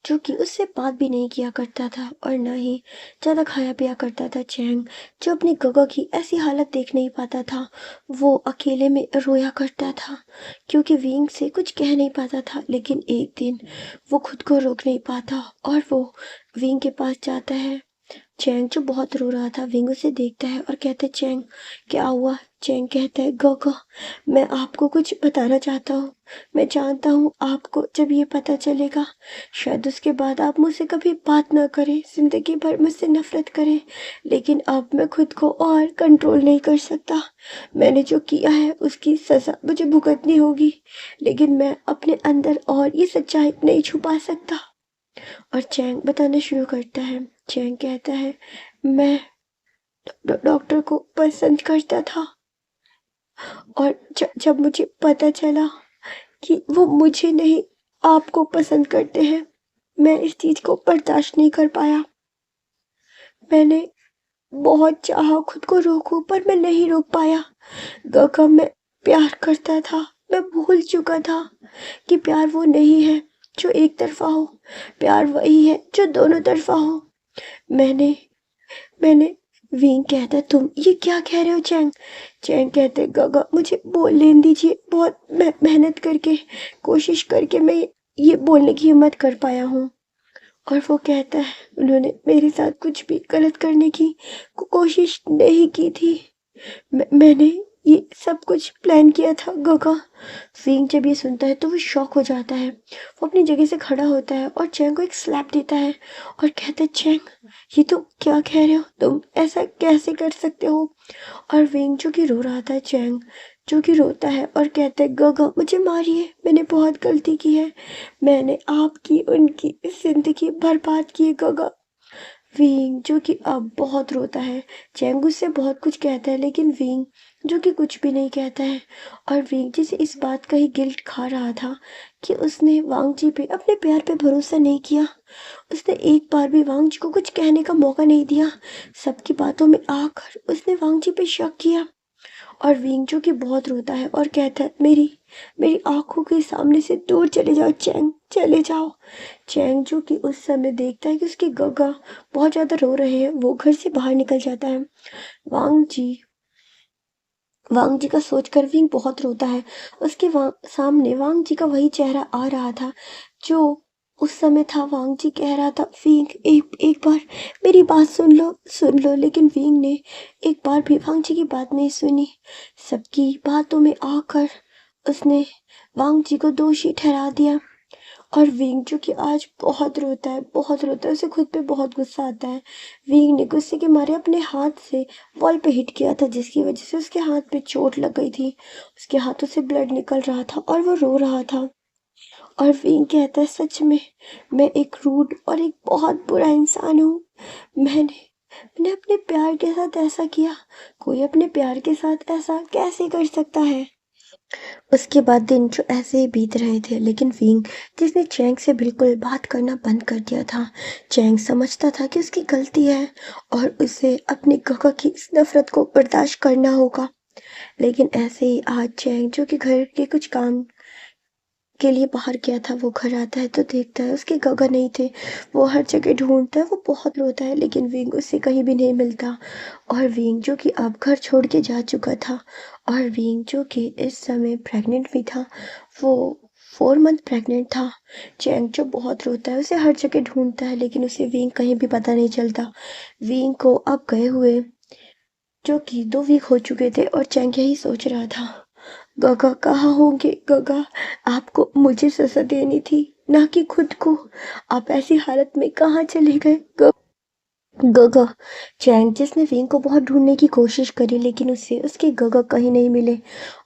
जो कि उससे बात भी नहीं किया करता था और ना ही ज़्यादा खाया पिया करता था। चैंग जो अपनी गगा की ऐसी हालत देख नहीं पाता था, वो अकेले में रोया करता था क्योंकि विंग से कुछ कह नहीं पाता था। लेकिन एक दिन वो खुद को रोक नहीं पाता और वो विंग के पास जाता है चैंग जो बहुत रो रहा था, विंग उसे देखता है और कहता है, चैंग क्या हुआ? चैंग कहता है, गोगो मैं आपको कुछ बताना चाहता हूँ। मैं जानता हूँ आपको जब ये पता चलेगा शायद उसके बाद आप मुझसे कभी बात ना करें, जिंदगी भर मुझसे नफरत करें, लेकिन अब मैं खुद को और कंट्रोल नहीं कर सकता। मैंने जो किया है उसकी सजा मुझे भुगतनी होगी, लेकिन मैं अपने अंदर और ये सच्चाई नहीं छुपा सकता। और चैंग बताना शुरू करता है। चैंग कहता है, मैं डॉक्टर को पसंद करता था, और जब मुझे पता चला कि वो मुझे नहीं आपको पसंद करते हैं, मैं इस चीज को बर्दाश्त नहीं कर पाया। मैंने बहुत चाहा खुद को रोकूं, पर मैं नहीं रोक पाया। गगन मैं प्यार करता था। मैं भूल चुका था कि प्यार वो नहीं है जो एक तरफा हो, प्यार वही है जो दोनों तरफा हो। मैंने मैंने विंग कहता है, तुम ये क्या कह रहे हो चैंग? चैंग कहते, गगा मुझे बोल लेने दीजिए, बहुत मेहनत करके कोशिश करके मैं ये बोलने की हिम्मत कर पाया हूँ। और वो कहता है, उन्होंने मेरे साथ कुछ भी गलत करने की कोशिश नहीं की थी। मैंने ये सब कुछ प्लान किया था गगा। विंग जब ये सुनता है तो वो शॉक हो जाता है। वो अपनी जगह से खड़ा होता है और चैंग को एक स्लैप देता है और कहता है, चैंग ये तुम क्या कह रहे हो? तुम ऐसा कैसे कर सकते हो? और विंग जो कि रो रहा था, चैंग जो कि रोता है और कहता है, गगा मुझे मारिए, मैंने बहुत गलती की है, मैंने आपकी उनकी जिंदगी बर्बाद की है गगा। विंग जो कि अब बहुत रोता है। चैंग उससे बहुत कुछ कहता है, लेकिन विंग जो कि कुछ भी नहीं कहता है। और विंग जिसे इस बात का ही गिल्ट खा रहा था कि उसने वांग जी पे अपने प्यार पे भरोसा नहीं किया। उसने एक बार भी वांग जी को कुछ कहने का मौका नहीं दिया। सबकी बातों में आकर उसने वांग जी पे शक किया। और विंग जो कि बहुत रोता है और कहता है, मेरी मेरी आंखों के सामने से दूर चले जाओ चैंग, चले जाओ। चैंग जो कि उस समय देखता है कि उसके गगा बहुत ज्यादा रो रहे हैं, वो घर से बाहर निकल जाता है। वांग जी वांग जी का सोचकर विंग बहुत रोता है। उसके सामने वांग जी का वही चेहरा आ रहा था जो उस समय था। वांग जी कह रहा था, विंग एक बार मेरी बात सुन लो, लेकिन विंग ने एक बार भी वांग जी की बात नहीं सुनी। सबकी बातों में आकर उसने वांग जी को दोषी ठहरा दिया। और विंग जो कि आज बहुत रोता है, उसे खुद पे बहुत गुस्सा आता है। विंग ने गुस्से के मारे अपने हाथ से वॉल पे हिट किया था, जिसकी वजह से उसके हाथ पे चोट लग गई थी। उसके हाथों से ब्लड निकल रहा था और वो रो रहा था। और विंग कहता है, सच में मैं एक रूड और एक बहुत बुरा इंसान हूँ। मैंने अपने प्यार के साथ ऐसा किया। कोई अपने प्यार के साथ ऐसा कैसे कर सकता है? उसके बाद दिन जो ऐसे ही बीत रहे थे, लेकिन विंग जिसने चैंग से बिल्कुल बात करना बंद कर दिया था। चैंग समझता था कि उसकी गलती है और उसे अपनी गगा की इस नफरत को बर्दाश्त करना होगा। लेकिन ऐसे ही आज चैंग जो कि घर के कुछ काम के लिए बाहर गया था, वो घर आता है तो देखता है उसके गगा नहीं थे। वो हर जगह ढूंढता है, वो बहुत रोता है, लेकिन विंग उससे कहीं भी नहीं मिलता। और विंग जो कि अब घर छोड़ के जा चुका था, और विंग जो कि इस समय प्रेग्नेंट भी था, वो 4 मंथ प्रेग्नेंट था। चैंग जो बहुत रोता है, उसे हर जगह ढूंढता है, लेकिन उसे विंग कहीं भी पता नहीं चलता। विंग को अब गए हुए जो कि 2 वीक हो चुके थे, और चैंग यही सोच रहा था, गगा कहाँ होंगे? गगा आपको मुझे सजा देनी थी, ना कि खुद को। आप ऐसी हालत में कहाँ चले गए? गगा चैंग जिसने विंग को बहुत ढूंढने की कोशिश करी, लेकिन उससे उसके गगा कहीं नहीं मिले।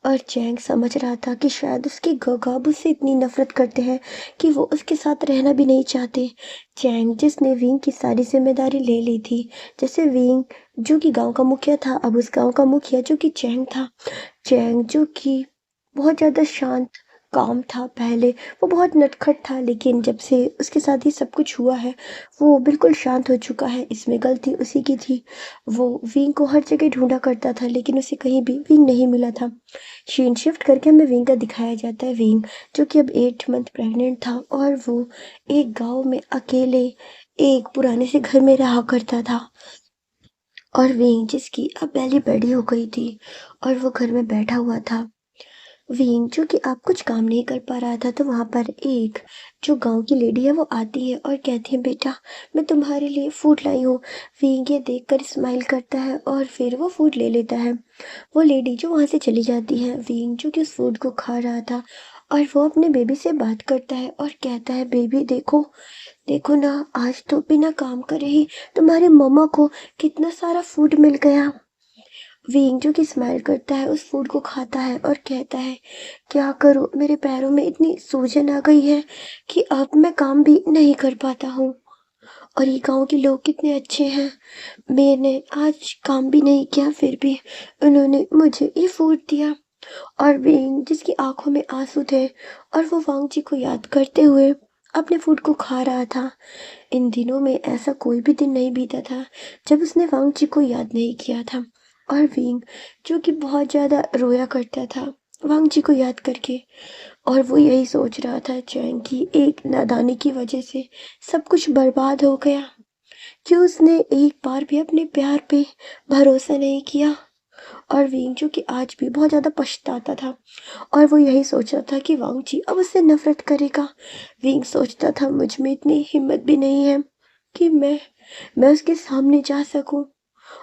और चैंग समझ रहा था कि शायद उसके गगा अब उससे इतनी नफरत करते हैं कि वो उसके साथ रहना भी नहीं चाहते। चैंग जिसने विंग की सारी जिम्मेदारी ले ली थी, जैसे विंग जो कि गांव का मुखिया था, अब उस गांव का मुखिया जो कि चैंग था। चैंग जो कि बहुत ज़्यादा शांत काम था पहले, वो बहुत नटखट था, लेकिन जब से उसके साथ ही सब कुछ हुआ है वो बिल्कुल शांत हो चुका है। इसमें गलती उसी की थी। वो विंग को हर जगह ढूंढा करता था, लेकिन उसे कहीं भी विंग नहीं मिला था। शीन शिफ्ट करके हमें विंग का दिखाया जाता है। विंग जो कि अब 8 मंथ प्रेग्नेंट था, और वो एक गांव में अकेले एक पुराने से घर में रहा करता था। और विंग जिसकी अब बेली बड़ी हो गई थी और वो घर में बैठा हुआ था, विंग जो कि अब कुछ काम नहीं कर पा रहा था, तो वहाँ पर एक जो गाँव की लेडी है वो आती है और कहती है, बेटा मैं तुम्हारे लिए फूड लाई हूँ। विंग ये देखकर स्माइल करता है और फिर वो फूड ले लेता है। वो लेडी जो वहाँ से चली जाती है, विंग जो कि उस फूड को खा रहा था और वो अपने बेबी से बात करता है और कहता है, बेबी देखो, देखो ना, आज तो बिना काम करे ही तुम्हारी मम्मा को कितना सारा फूड मिल गया। विंग जो कि स्माइल करता है, उस फूड को खाता है और कहता है, क्या करूं, मेरे पैरों में इतनी सूजन आ गई है कि अब मैं काम भी नहीं कर पाता हूँ। और ये गांव के लोग कितने अच्छे हैं, मैंने आज काम भी नहीं किया फिर भी उन्होंने मुझे ये फूड दिया। और विंग जिसकी आंखों में आंसू थे और वो वांग जी को याद करते हुए अपने फूड को खा रहा था। इन दिनों में ऐसा कोई भी दिन नहीं बीता था जब उसने वांग जी को याद नहीं किया था। और विंग जो कि बहुत ज़्यादा रोया करता था वांग जी को याद करके, और वो यही सोच रहा था चैंग की एक नादानी की वजह से सब कुछ बर्बाद हो गया। क्यों उसने एक बार भी अपने प्यार पे भरोसा नहीं किया। और विंग जो कि आज भी बहुत ज़्यादा पछताता था और वो यही सोच रहा था कि वांग जी अब उससे नफरत करेगा। विंग सोचता था, मुझ में इतनी हिम्मत भी नहीं है कि मैं उसके सामने जा सकूं।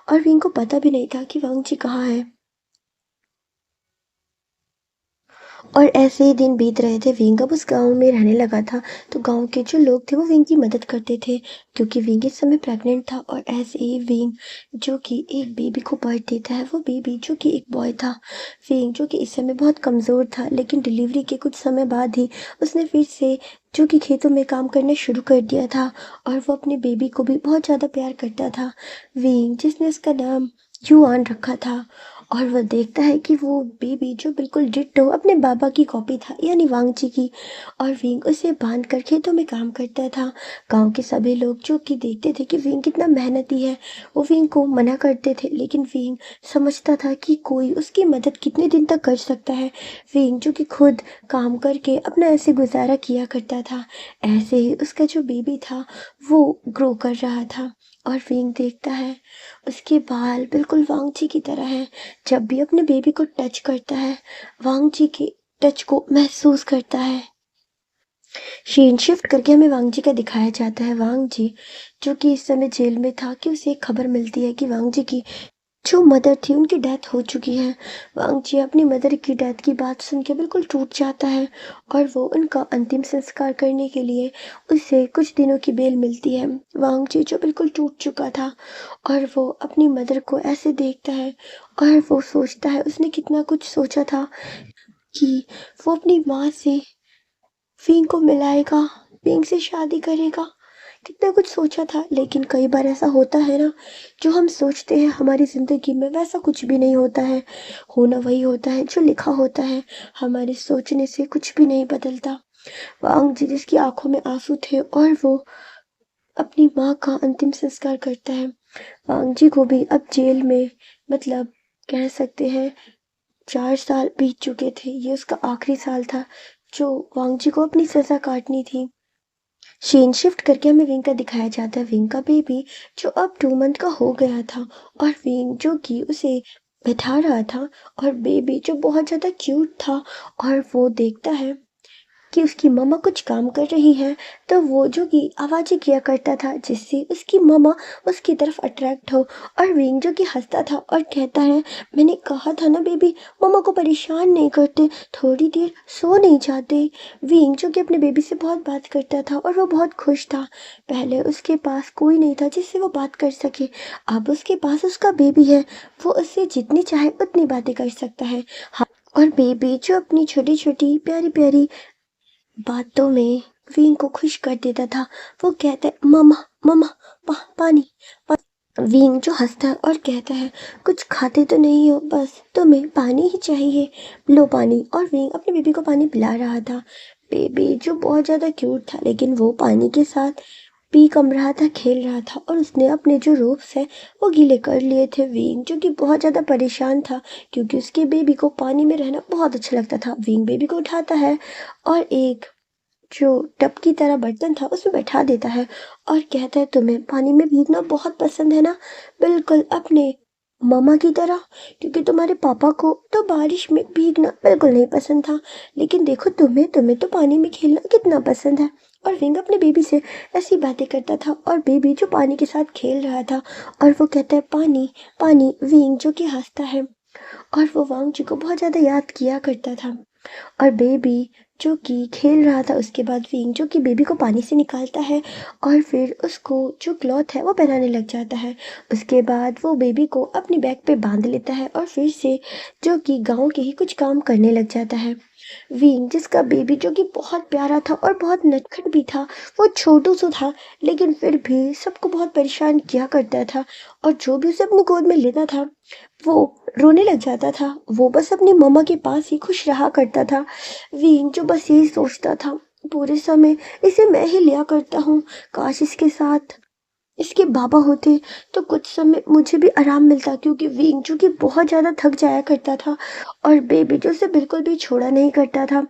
और विंग को पता भी नहीं था कि वांग जी कहाँ है। और ऐसे ही दिन बीत रहे थे। विंग अब उस गांव में रहने लगा था, तो गांव के जो लोग थे वो विंग की मदद करते थे क्योंकि विंग इस समय प्रेग्नेंट था। और ऐसे ही विंग जो कि एक बेबी को बर्थ देता है, वो बेबी जो कि एक बॉय था। विंग जो कि इस समय बहुत कमज़ोर था, लेकिन डिलीवरी के कुछ समय बाद ही उसने फिर से जो कि खेतों में काम करना शुरू कर दिया था और वो अपने बेबी को भी बहुत ज़्यादा प्यार करता था। विंग जिसने उसका नाम युआन रखा था, और वह देखता है कि वो बेबी जो बिल्कुल डिट्टो अपने बाबा की कॉपी था, यानी वांगची की। और विंग उसे बांध कर खेतों में काम करता था। गांव के सभी लोग जो कि देखते थे कि विंग कितना मेहनती है, वो विंग को मना करते थे, लेकिन विंग समझता था कि कोई उसकी मदद कितने दिन तक कर सकता है। विंग जो कि खुद काम करके अपना ऐसे गुजारा किया करता था। ऐसे ही उसका जो बेबी था वो ग्रो कर रहा था। और विंग देखता है उसके बाल बिल्कुल वांगची की तरह हैं। जब भी अपने बेबी को टच करता है, वांग जी के टच को महसूस करता है। सीन शिफ्ट करके हमें वांग जी का दिखाया जाता है। वांग जी जो कि इस समय जेल में था कि उसे एक खबर मिलती है कि वांग जी की जो मदर थी उनकी डेथ हो चुकी है। वांग जी अपनी मदर की डेथ की बात सुन के बिल्कुल टूट जाता है और वो उनका अंतिम संस्कार करने के लिए उसे कुछ दिनों की बेल मिलती है। वांग जी जो बिल्कुल टूट चुका था और वो अपनी मदर को ऐसे देखता है और वो सोचता है उसने कितना कुछ सोचा था कि वो अपनी माँ से फिंग को मिलाएगा, फिंग से शादी करेगा, कितना कुछ सोचा था। लेकिन कई बार ऐसा होता है ना, जो हम सोचते हैं हमारी ज़िंदगी में वैसा कुछ भी नहीं होता है। होना वही होता है जो लिखा होता है, हमारे सोचने से कुछ भी नहीं बदलता। वांग जी जिसकी आंखों में आंसू थे और वो अपनी माँ का अंतिम संस्कार करता है। वांग जी को भी अब जेल में, मतलब कह सकते हैं 4 साल बीत चुके थे। ये उसका आखिरी साल था जो वांग जी को अपनी सज़ा काटनी थी। सीन शिफ्ट करके हमें विंग का दिखाया जाता है। विंग का बेबी जो अब 2 मंथ का हो गया था और विंग जो कि उसे बैठा रहा था, और बेबी जो बहुत ज़्यादा क्यूट था। और वो देखता है कि उसकी मम्मा कुछ काम कर रही है, तो वो जो कि आवाज़ें किया करता था जिससे उसकी मम्मा उसकी तरफ अट्रैक्ट हो। और विंग जो कि हंसता था और कहता है, मैंने कहा था ना बेबी, मम्मा को परेशान नहीं करते, थोड़ी देर सो नहीं जाते। विंग जो कि अपने बेबी से बहुत बात करता था और वो बहुत खुश था। पहले उसके पास कोई नहीं था जिससे वो बात कर सके, अब उसके पास उसका बेबी है, वो उससे जितनी चाहे उतनी बातें कर सकता है। हाँ, और बेबी जो अपनी छोटी छोटी प्यारी प्यारी बातों में विंग को खुश कर देता था। वो कहता है, मम्मा मम्मा, पानी। विंग जो हंसता है और कहता है, कुछ खाते तो नहीं हो, बस तुम्हें पानी ही चाहिए, लो पानी। और विंग अपने बेबी को पानी पिला रहा था। बेबी जो बहुत ज़्यादा क्यूट था, लेकिन वो पानी के साथ पी कम रहा था, खेल रहा था, और उसने अपने जो रोब्स है वो गीले कर लिए थे। विंग जो कि बहुत ज़्यादा परेशान था क्योंकि उसके बेबी को पानी में रहना बहुत अच्छा लगता था। विंग बेबी को उठाता है और एक जो टब की तरह बर्तन था उसमें बैठा देता है और कहता है, तुम्हें पानी में भीगना बहुत पसंद है ना, बिल्कुल अपने मम्मा की तरह, क्योंकि तुम्हारे पापा को तो बारिश में भीगना बिल्कुल नहीं पसंद था, लेकिन देखो तुम्हें तुम्हें तो पानी में खेलना कितना पसंद है। और विंग अपने बेबी से ऐसी बातें करता था और बेबी जो पानी के साथ खेल रहा था और वो कहता है पानी पानी, विंग जो कि हंसता है और वो वांग जी को बहुत ज़्यादा याद किया करता था। और बेबी जो कि खेल रहा था, उसके बाद विंग जो कि बेबी को पानी से निकालता है और फिर उसको जो क्लॉथ है वो पहनाने लग जाता है। उसके बाद वो बेबी को अपनी बैक पे बांध लेता है और फिर से जो कि गांव के ही कुछ काम करने लग जाता है। विंग जिसका बेबी जो कि बहुत प्यारा था और बहुत नटखट भी था, वो छोटू सा था लेकिन फिर भी सबको बहुत परेशान किया करता था और जो भी उसे अपनी गोद में लेता था वो रोने लग जाता था। वो बस अपनी मम्मा के पास ही खुश रहा करता था। विंग जो बस यही सोचता था, पूरे समय इसे मैं ही लिया करता हूँ, काश इसके साथ इसके बाबा होते तो कुछ समय मुझे भी आराम मिलता, क्योंकि विंग जो कि बहुत ज़्यादा थक जाया करता था और बेबी जो उसे बिल्कुल भी छोड़ा नहीं करता था।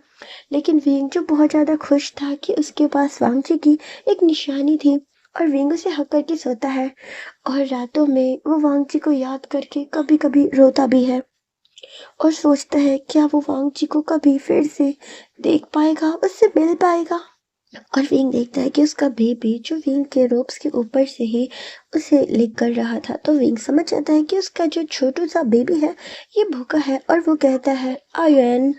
लेकिन विंग जो बहुत ज़्यादा खुश था कि उसके पास वांगची की एक निशानी थी और विंग उसे हक करके सोता है और रातों में वो वांगची को याद करके कभी कभी रोता भी है और सोचता है क्या वो वांगची को कभी फिर से देख पाएगा, उससे मिल पाएगा। और विंग देखता है कि उसका बेबी जो विंग के रोब्स के ऊपर से ही उसे लिक कर रहा था, तो विंग समझ जाता है कि उसका जो छोटू सा बेबी है ये भूखा है और वो कहता है आयन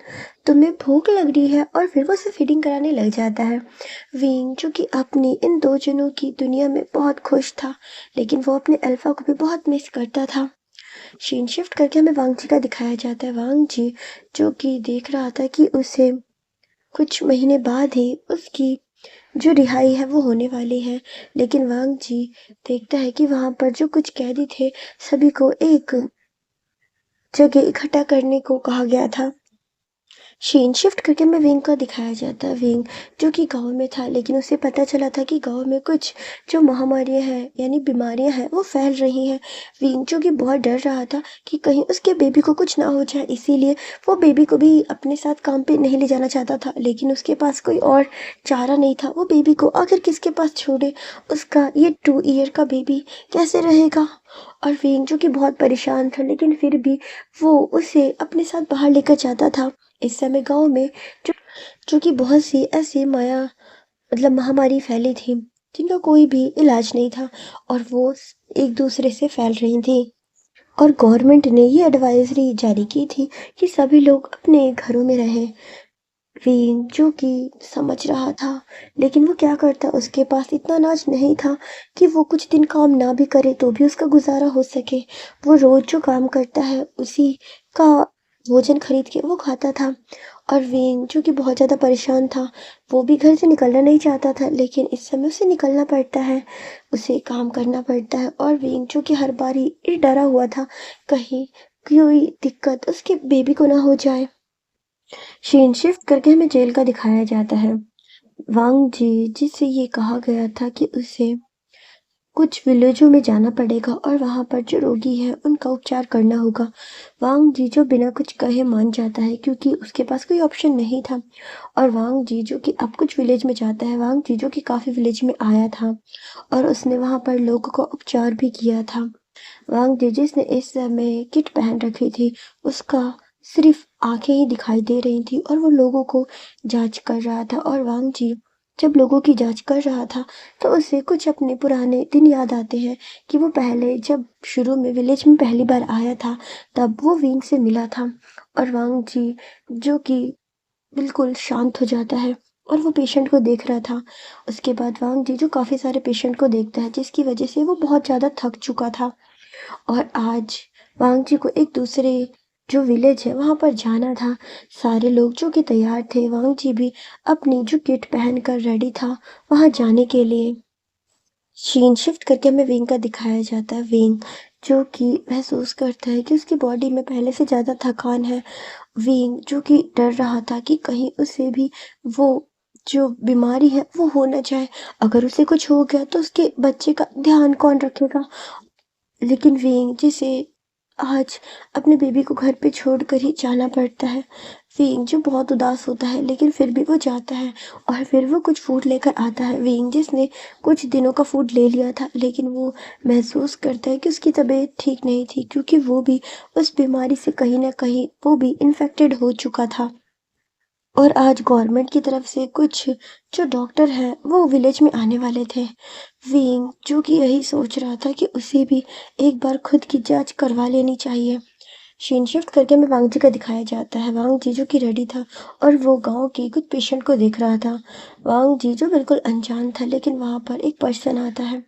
तुम्हें भूख लग रही है, और फिर वो उसे फीडिंग कराने लग जाता है। विंग जो कि अपनी इन दो जनों की दुनिया में बहुत खुश था, लेकिन वो अपने अल्फा को भी बहुत मिस करता था। सीन शिफ्ट करके हमें वांग जी का दिखाया जाता है। वांग जी जो कि देख रहा था कि उसे कुछ महीने बाद ही उसकी जो रिहाई है वो होने वाली है, लेकिन वांग जी देखता है कि वहां पर जो कुछ कैदी थे सभी को एक जगह इकट्ठा करने को कहा गया था। सीन शिफ्ट करके हमें विंग का दिखाया जाता है। विंग जो कि गांव में था, लेकिन उसे पता चला था कि गांव में कुछ जो महामारियां हैं यानी बीमारियां हैं वो फैल रही हैं। विंग जो कि बहुत डर रहा था कि कहीं उसके बेबी को कुछ ना हो जाए, इसीलिए वो बेबी को भी अपने साथ काम पे नहीं ले जाना चाहता था, लेकिन उसके पास कोई और चारा नहीं था। वो बेबी को आखिर किसके पास छोड़े, उसका ये 2 ईयर का बेबी कैसे रहेगा। और विंग जो कि बहुत परेशान था, लेकिन फिर भी वो उसे अपने साथ बाहर लेकर जाता था। इस समय गांव में जो जो कि बहुत सी ऐसी माया मतलब महामारी फैली थी जिनका कोई भी इलाज नहीं था और वो एक दूसरे से फैल रही थी। और गवर्नमेंट ने ये एडवाइजरी जारी की थी कि सभी लोग अपने घरों में रहें। रीन जो कि समझ रहा था, लेकिन वो क्या करता, उसके पास इतना अनाज नहीं था कि वो कुछ दिन काम ना भी करे तो भी उसका गुजारा हो सके। वो रोज जो काम करता है उसी का भोजन खरीद के वो खाता था। और वीन जो कि बहुत ज़्यादा परेशान था, वो भी घर से निकलना नहीं चाहता था, लेकिन इस समय उसे निकलना पड़ता है, उसे काम करना पड़ता है। और वीन जो कि हर बार ही डरा हुआ था कहीं कोई दिक्कत उसके बेबी को ना हो जाए। सीन शिफ्ट करके हमें जेल का दिखाया जाता है। वांग जी जिससे ये कहा गया था कि उसे कुछ विलेजों में जाना पड़ेगा और वहां पर जो रोगी है उनका उपचार करना होगा। वांग जी जो बिना कुछ कहे मान जाता है क्योंकि उसके पास कोई ऑप्शन नहीं था। और वांग जी जो कि अब कुछ विलेज में जाता है, वांग जी जो कि काफी विलेज में आया था और उसने वहां पर लोगों का उपचार भी किया था। वांग जी जिसने इस समय किट पहन रखी थी, उसका सिर्फ आंखें ही दिखाई दे रही थी और वो लोगों को जांच कर रहा था। और वांग जी जब लोगों की जांच कर रहा था तो उसे कुछ अपने पुराने दिन याद आते हैं कि वो पहले जब शुरू में विलेज में पहली बार आया था तब वो विंग से मिला था। और वांग जी जो कि बिल्कुल शांत हो जाता है और वो पेशेंट को देख रहा था। उसके बाद वांग जी जो काफी सारे पेशेंट को देखता है जिसकी वजह से वो बहुत ज्यादा थक चुका था। और आज वांग जी को एक दूसरे जो विलेज है वहां पर जाना था। सारे लोग जो कि तैयार थे, वांग जी भी अपनी जो किट पहनकर रेडी था वहां जाने के लिए। सीन शिफ्ट करके हमें विंग का दिखाया जाता है। विंग जो कि महसूस करता है कि उसकी बॉडी में पहले से ज्यादा थकान है। विंग जो कि डर रहा था कि कहीं उसे भी वो जो बीमारी है वो हो ना जाए, अगर उसे कुछ हो गया तो उसके बच्चे का ध्यान कौन रखेगा। लेकिन विंग जिसे आज अपने बेबी को घर पे छोड़कर ही जाना पड़ता है। वेइंग जो बहुत उदास होता है लेकिन फिर भी वो जाता है और फिर वो कुछ फूड लेकर आता है। वेइंग जिसने कुछ दिनों का फूड ले लिया था लेकिन वो महसूस करता है कि उसकी तबीयत ठीक नहीं थी क्योंकि वो भी उस बीमारी से कहीं न कहीं वो भी इन्फेक्टेड हो चुका था। और आज गवर्नमेंट की तरफ से कुछ जो डॉक्टर हैं वो विलेज में आने वाले थे। वेइंग जो कि यही सोच रहा था कि उसे भी एक बार खुद की जाँच करवा लेनी चाहिए। सीन शिफ्ट करके हमें वांगजी का दिखाया जाता है। वांगजी जो कि रेडी था और वो गाँव के कुछ पेशेंट को देख रहा था। वांगजी जो बिल्कुल अनजान था लेकिन वहाँ पर एक पर्सन आता है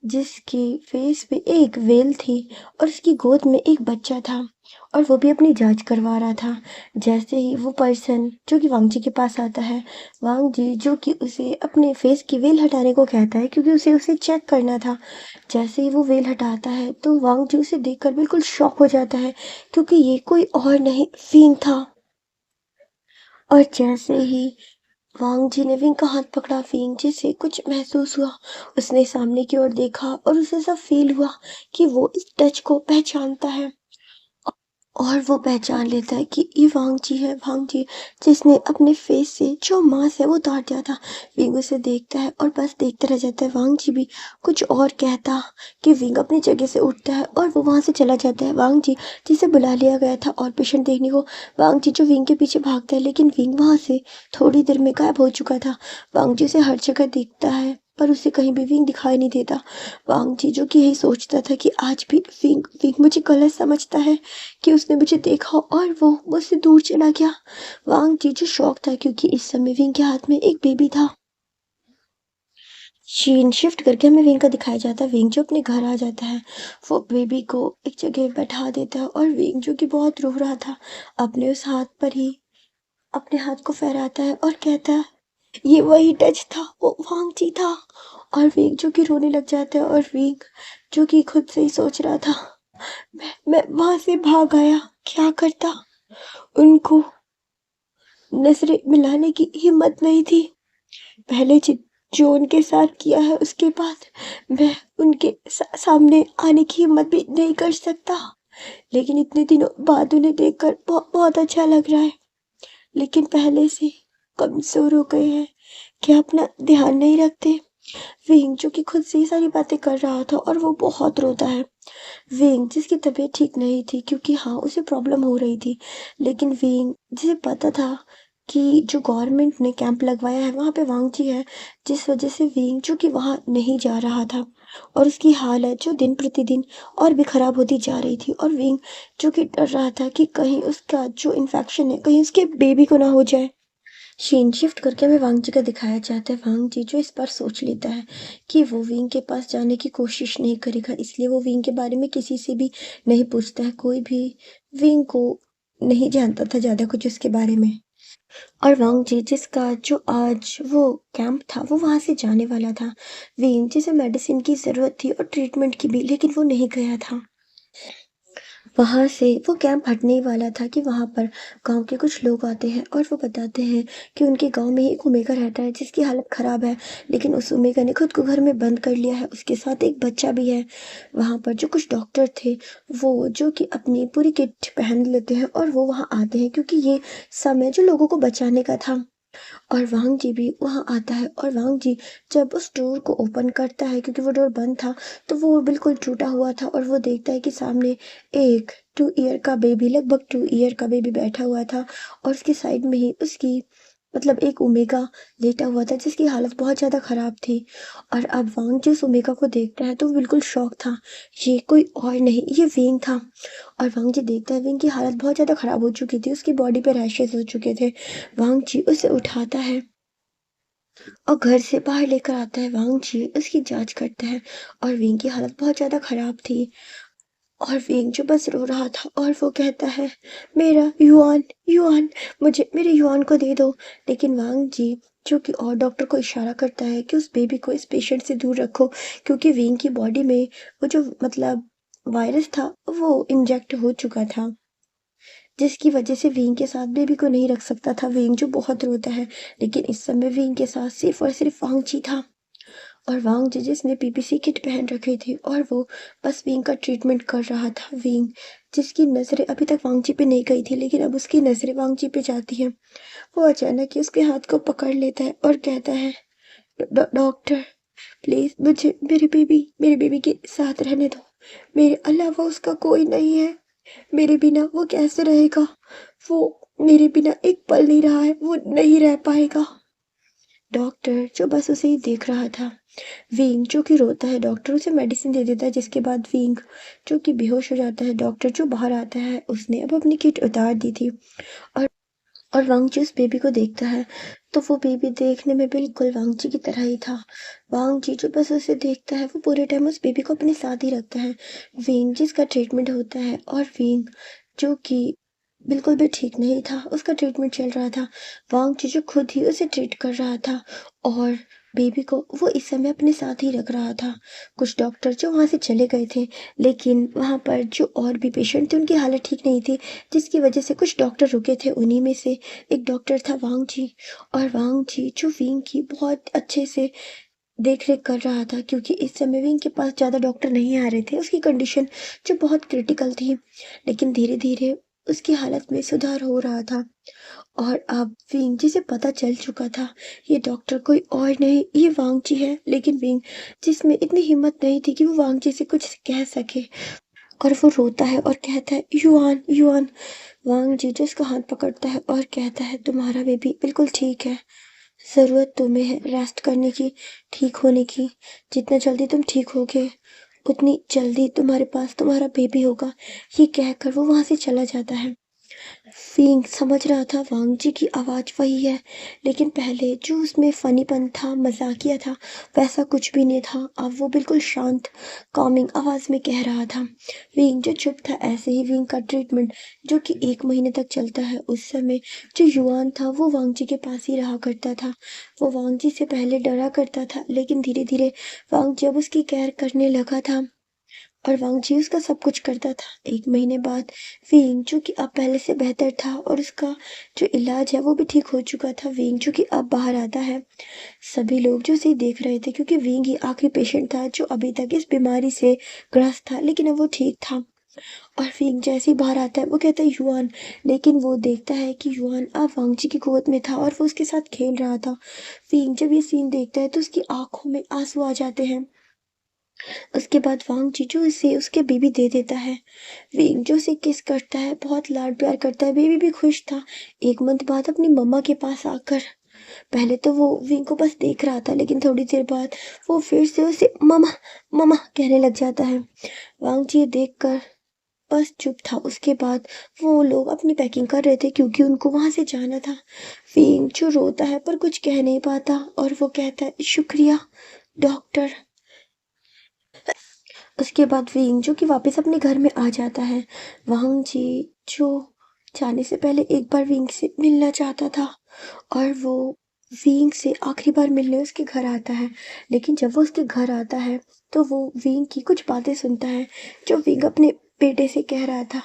जिसके फेस पे एक वेल थी और उसकी गोद में एक बच्चा था और वो भी अपनी जांच करवा रहा था। जैसे ही वो पर्सन जो कि वांगजी के पास आता है, वांगजी जो कि उसे अपने फेस की वेल हटाने को कहता है क्योंकि उसे उसे चेक करना था। जैसे ही वो वेल हटाता है तो वांगजी उसे देखकर बिल्कुल शॉक हो जाता है क्योंकि ये कोई और नहीं वीन था। और जैसे ही वांग जी ने विंग का हाथ पकड़ा, विंग जी से कुछ महसूस हुआ। उसने सामने की ओर देखा और उसे ऐसा फील हुआ कि वो इस टच को पहचानता है और वो पहचान लेता है कि ये वांग जी है। वांग जी जिसने अपने फेस से जो मांस है वो उतार दिया था। विंग उसे देखता है और बस देखता रह जाता है। वांग जी भी कुछ और कहता कि विंग अपनी जगह से उठता है और वो वहां से चला जाता है। वांग जी जिसे बुला लिया गया था और पेशेंट देखने को, वांग जी जो विंग के पीछे भागता है लेकिन विंग वहां से थोड़ी देर में गायब हो चुका था। वांग जी उसे हर जगह देखता है पर उसे कहीं भी विंग दिखाई नहीं देता। वांग जी जो कि यही सोचता था कि आज भी विंग विंग मुझे गलत समझता है कि उसने मुझे देखा और वो मुझसे दूर चला गया। वांग जी जो शौक था क्योंकि इस समय विंग के हाथ में एक बेबी था। सीन शिफ्ट करके हमें विंग का दिखाया जाता है। विंग जो अपने घर आ जाता है, वो बेबी को एक जगह बैठा देता है और विंग जो कि बहुत रो रहा था अपने उस हाथ पर ही अपने हाथ को फहराता है और कहता है ये वही टच था, वो वांग जी था। और विंग जो कि रोने लग जाता है और विंग जो कि खुद से ही सोच रहा था मैं वहां से भाग आया, क्या करता, उनको नजरें मिलाने की हिम्मत नहीं थी। पहले जो उनके साथ किया है उसके बाद मैं उनके सामने आने की हिम्मत भी नहीं कर सकता। लेकिन इतने दिनों बाद उन्हें देखकर बहुत अच्छा लग रहा है। लेकिन पहले से कमजोर हो गए हैं, क्या अपना ध्यान नहीं रखते। विंग जो कि खुद से ही सारी बातें कर रहा था और वो बहुत रोता है। विंग जिसकी तबीयत ठीक नहीं थी क्योंकि हाँ उसे प्रॉब्लम हो रही थी, लेकिन विंग जिसे पता था कि जो गवर्नमेंट ने कैंप लगवाया है वहाँ पे वांगजी है, जिस वजह से विंग जो कि वहाँ नहीं जा रहा था और उसकी हालत जो दिन प्रतिदिन और भी खराब होती जा रही थी। और विंग जो कि डर रहा था कि कहीं उसका जो इन्फेक्शन है कहीं उसके बेबी को ना हो जाए। सीन शिफ्ट करके हमें वांगजी का दिखाया जाता है। वांगजी जो इस बार सोच लेता है कि वो विंग के पास जाने की कोशिश नहीं करेगा, इसलिए वो विंग के बारे में किसी से भी नहीं पूछता है। कोई भी विंग को नहीं जानता था ज़्यादा कुछ उसके बारे में। और वांगजी जिसका जो आज वो कैंप था वो वहाँ से जाने वाला था। विंग जिसे मेडिसिन की ज़रूरत थी और ट्रीटमेंट की भी, लेकिन वो नहीं गया था। वहाँ से वो कैंप हटने ही वाला था कि वहाँ पर गाँव के कुछ लोग आते हैं और वो बताते हैं कि उनके गाँव में ही एक ओमेगा रहता है जिसकी हालत ख़राब है, लेकिन उस ओमेगा ने खुद को घर में बंद कर लिया है, उसके साथ एक बच्चा भी है। वहाँ पर जो कुछ डॉक्टर थे वो जो कि अपनी पूरी किट पहन लेते हैं और वो वहाँ आते हैं क्योंकि ये समय जो लोगों को बचाने का था। और वांग जी भी वहाँ आता है और वांग जी जब उस डोर को ओपन करता है क्योंकि वो डोर बंद था तो वो बिल्कुल टूटा हुआ था और वो देखता है कि सामने एक 2 ईयर का बेबी, लगभग 2 ईयर का बेबी बैठा हुआ था और उसके साइड में ही उसकी मतलब एक ओमेगा लेटा हुआ था जिसकी हालत बहुत ज़्यादा ख़राब थी। और अब वांग जी उस ओमेगा को देखता है तो वो बिल्कुल शॉक था, ये कोई और नहीं ये वेंग था। और वांग जी देखता है वेंग की हालत बहुत ज़्यादा ख़राब हो चुकी थी, उसकी बॉडी पे रैशेस हो चुके थे। वांग जी उसे उठाता है और घर से बाहर लेकर आता है। वांग जी उसकी जांच करता है और विंग की हालत बहुत ज़्यादा ख़राब थी और विंग जो बस रो रहा था और वो कहता है मेरा युआन युआन, मुझे मेरे युआन को दे दो। लेकिन वांग जी जो कि और डॉक्टर को इशारा करता है कि उस बेबी को इस पेशेंट से दूर रखो क्योंकि विंग की बॉडी में वो जो मतलब वायरस था वो इंजेक्ट हो चुका था, जिसकी वजह से विंग के साथ बेबी को नहीं रख सकता था। विंग जो बहुत रोता है लेकिन इस समय विंग के साथ सिर्फ और सिर्फ वांग जी था। और वांग जी जिसने पीपीसी किट पहन रखी थी और वो बस विंग का ट्रीटमेंट कर रहा था। विंग जिसकी नज़रें अभी तक वांग जी पे नहीं गई थी, लेकिन अब उसकी नज़रें वांग जी पे जाती हैं। वो अचानक ही उसके हाथ को पकड़ लेता है और कहता है, डॉक्टर प्लीज मुझे मेरे बेबी के साथ रहने दो। मेरे अलावा उसका कोई नहीं है। मेरे बिना वो कैसे रहेगा? वो मेरे बिना एक पल नहीं रहा है, वो नहीं रह पाएगा। डॉक्टर जो बस उसे ही देख रहा था। विंग जो कि रोता है, डॉक्टर उसे मेडिसिन दे देता है, जिसके बाद विंग जो कि बेहोश हो जाता है। डॉक्टर जो बाहर आता है, उसने अब अपनी किट उतार दी थी और वांग जी उस बेबी को देखता है तो वो बेबी देखने में बिल्कुल वांग जी की तरह ही था। वांग जी जो बस उसे देखता है, वो पूरे टाइम उस बेबी को अपने साथ ही रखता है। विंग जिसका ट्रीटमेंट होता है और विंग जो कि बिल्कुल भी ठीक नहीं था, उसका ट्रीटमेंट चल रहा था। वांग जी जो खुद ही उसे ट्रीट कर रहा था और बेबी को वो इस समय अपने साथ ही रख रहा था। कुछ डॉक्टर जो वहाँ से चले गए थे, लेकिन वहाँ पर जो और भी पेशेंट थे उनकी हालत ठीक नहीं थी, जिसकी वजह से कुछ डॉक्टर रुके थे। उन्हीं में से एक डॉक्टर था वांग जी। और वांग जी जो विंग की बहुत अच्छे से देख रेख कर रहा था, क्योंकि इस समय विंग के पास ज़्यादा डॉक्टर नहीं आ रहे थे। उसकी कंडीशन जो बहुत क्रिटिकल थी, लेकिन धीरे धीरे उसकी हालत में सुधार हो रहा था। और अब विंग जिसे पता चल चुका था, ये डॉक्टर कोई और नहीं, ये वांग जी है। लेकिन विंग जिसमें इतनी हिम्मत नहीं थी कि वो वांग जी से कुछ कह सके, और वो रोता है और कहता है, युआन युआन। वांग जी जो उसका हाथ पकड़ता है और कहता है, तुम्हारा बेबी बिल्कुल ठीक है। ज़रूरत तुम्हें है रेस्ट करने की, ठीक होने की। जितना जल्दी तुम ठीक होगे, उतनी जल्दी तुम्हारे पास तुम्हारा बेबी होगा। ये कहकर वो वहाँ से चला जाता है। फिंग समझ रहा था वांग जी की आवाज़ वही है, लेकिन पहले जो उसमें फनीपन था, मजाकिया था, वैसा कुछ भी नहीं था। अब वो बिल्कुल शांत कामिंग आवाज़ में कह रहा था। विंग जो चुप था, ऐसे ही विंग का ट्रीटमेंट जो कि 1 महीने तक चलता है, उस समय जो युआन था वो वांग जी के पास ही रहा करता था। वो वांग जी से पहले डरा करता था, लेकिन धीरे धीरे वांग जी अब उसकी केयर करने लगा था और वांग जी उसका सब कुछ करता था। 1 महीने बाद विंग जो कि अब पहले से बेहतर था और उसका जो इलाज है वो भी ठीक हो चुका था। विंग जो कि अब बाहर आता है, सभी लोग जो उसे देख रहे थे, क्योंकि विंग ही आखिरी पेशेंट था जो अभी तक इस बीमारी से ग्रस्त था, लेकिन अब वो ठीक था। और विंग जैसे ही बाहर आता है, वो कहता है युआन, लेकिन वो देखता है कि युआन अब वांग जी की गोद में था और वो उसके साथ खेल रहा था। विंग जब ये सीन देखता है तो उसकी आंखों में आंसू आ जाते हैं। उसके बाद वांग जीजू इसे उसके बेबी दे देता है। विंग जो उसे किस करता है, बहुत लाड प्यार करता है। बेबी भी खुश था 1 मंथ बाद अपनी मम्मा के पास आकर। पहले तो वो विंग को बस देख रहा था, लेकिन थोड़ी देर बाद वो फिर से उसे ममा ममा कहने लग जाता है। वांग जी ये देखकर बस चुप था। उसके बाद वो लोग अपनी पैकिंग कर रहे थे, क्योंकि उनको वहां से जाना था। विंग जो रोता है पर कुछ कह नहीं पाता और वो कहता है, शुक्रिया डॉक्टर। उसके बाद विंग जो कि वापस अपने घर में आ जाता है। वांग जी जो जाने से पहले एक बार विंग से मिलना चाहता था और वो विंग से आखिरी बार मिलने उसके घर आता है। लेकिन जब वो उसके घर आता है तो वो विंग की कुछ बातें सुनता है जो विंग अपने बेटे से कह रहा था।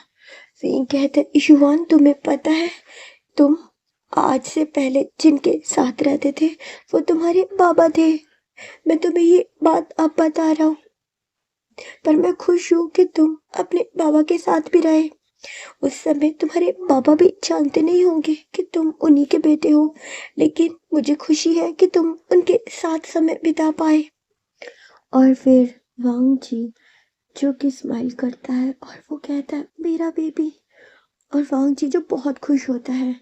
विंग कहते, युवान तुम्हें पता है, तुम आज से पहले जिनके साथ रहते थे वो तुम्हारे बाबा थे। मैं तुम्हें ये बात अब बता रहा हूँ, पर मैं खुश हूँ कि तुम अपने बाबा के साथ भी रहे। उस समय तुम्हारे बाबा भी जानते नहीं होंगे कि तुम उन्हीं के बेटे हो, लेकिन मुझे खुशी है कि तुम उनके साथ समय बिता पाए। और फिर वांग जी जो कि स्माइल करता है और वो कहता है, मेरा बेबी। और वांग जी जो बहुत खुश होता है,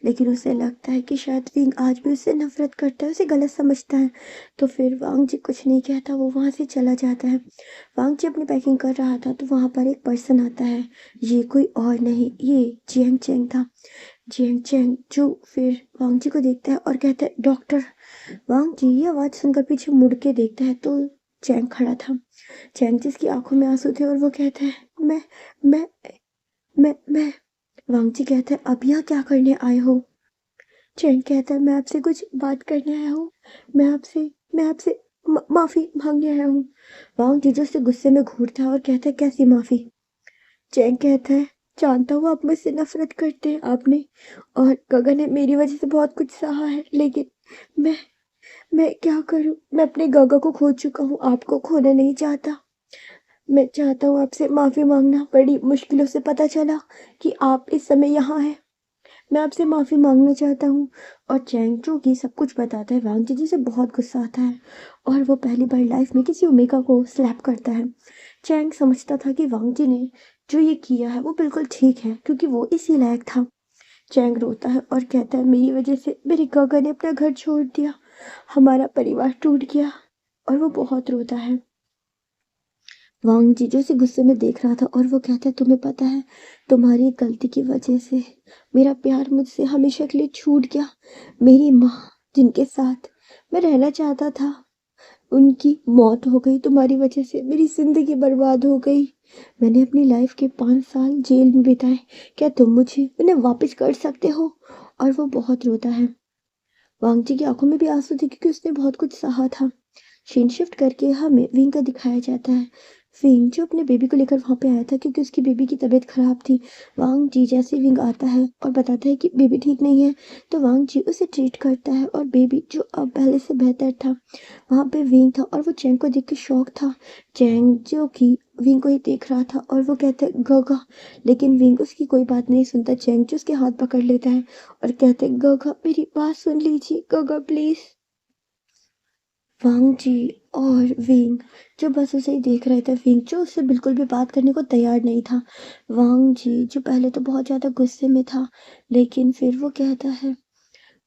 लेकिन उसे लगता है कि शायद विंग आज भी उससे नफरत करता है, उसे गलत समझता है। तो फिर वांग जी कुछ नहीं कहता, वो वहाँ से चला जाता है। वांग जी अपनी पैकिंग कर रहा था तो वहाँ पर एक पर्सन आता है। ये कोई और नहीं, ये जियांग चैंग था। जियांग चैंग जो फिर वांग जी को देखता है और कहता है, डॉक्टर। वांग जी ये आवाज़ सुनकर पीछे मुड़ के देखता है तो चैंग खड़ा था। चैंग जिसकी आंखों में आंसू थे और वो कहता है, मैं मैं। वांग जी कहता है, अब यहाँ क्या करने आए हो? चैंग कहता है, मैं आपसे कुछ बात करने आया हूँ। मैं आपसे माफी मांगने आया हूँ। वांग जी जो उससे गुस्से में घूरता है और कहता है, कैसी माफी? चैंग कहता है, जानता हूँ आप मुझसे नफरत करते हैं, आपने और गगन ने मेरी वजह से बहुत कुछ सहा है, लेकिन मैं मैं क्या करूँ? मैं अपने गागा को खो चुका हूँ, आपको खोना नहीं चाहता। मैं चाहता हूँ आपसे माफ़ी माँगना, बड़ी मुश्किलों से पता चला कि आप इस समय यहाँ हैं। मैं आपसे माफ़ी माँगना चाहता हूँ। और चैंग जो कि सब कुछ बताता है, वांग जी जिसे बहुत गुस्सा आता है और वो पहली बार लाइफ में किसी ओमेगा को स्लैप करता है। चैंग समझता था कि वांग जी ने जो ये किया है वो बिल्कुल ठीक है, क्योंकि वो इसी लायक था। चैंग रोता है और कहता है, मेरी वजह से मेरे गागा ने अपना घर छोड़ दिया, हमारा परिवार टूट गया। और वो बहुत रोता है। वांग जी जो उसे गुस्से में देख रहा था और वो कहता है, तुम्हें पता है, तुम्हारी गलती की वजह से मेरा प्यार मुझसे हमेशा के लिए छूट गया। मेरी माँ जिनके साथ मैं रहना चाहता था, उनकी मौत हो गई। तुम्हारी वजह से मेरी जिंदगी बर्बाद हो गई। मैंने अपनी लाइफ के 5 साल जेल में बिताए। क्या तुम मुझे उन्हें वापस कर सकते हो? और वो बहुत रोता है। वांग जी की आंखों में भी आंसू थे, क्योंकि उसने बहुत कुछ सहा था। सीन शिफ्ट करके हमें विंग का दिखाया जाता है। विंग जो अपने बेबी को लेकर वहां पे आया था, क्योंकि उसकी बेबी की तबीयत खराब थी। वांग जी जैसे विंग आता है और बताता है कि बेबी ठीक नहीं है, तो वांग जी उसे ट्रीट करता है और बेबी जो अब पहले से बेहतर था। वहां पे विंग था और वो चैंग को देख के शौक था। चैंग जो कि विंग को ही देख रहा था और वो कहता है, गगा। लेकिन विंग उसकी कोई बात नहीं सुनता। चैंग जो उसके हाथ पकड़ लेता है और कहते, गगा मेरी बात सुन लीजिए, गगा प्लीज। वांग जी और विंग जो बस उसे ही देख रहे थे। विंग जो उससे बिल्कुल भी बात करने को तैयार नहीं था। वांग जी जो पहले तो बहुत ज्यादा गुस्से में था, लेकिन फिर वो कहता है,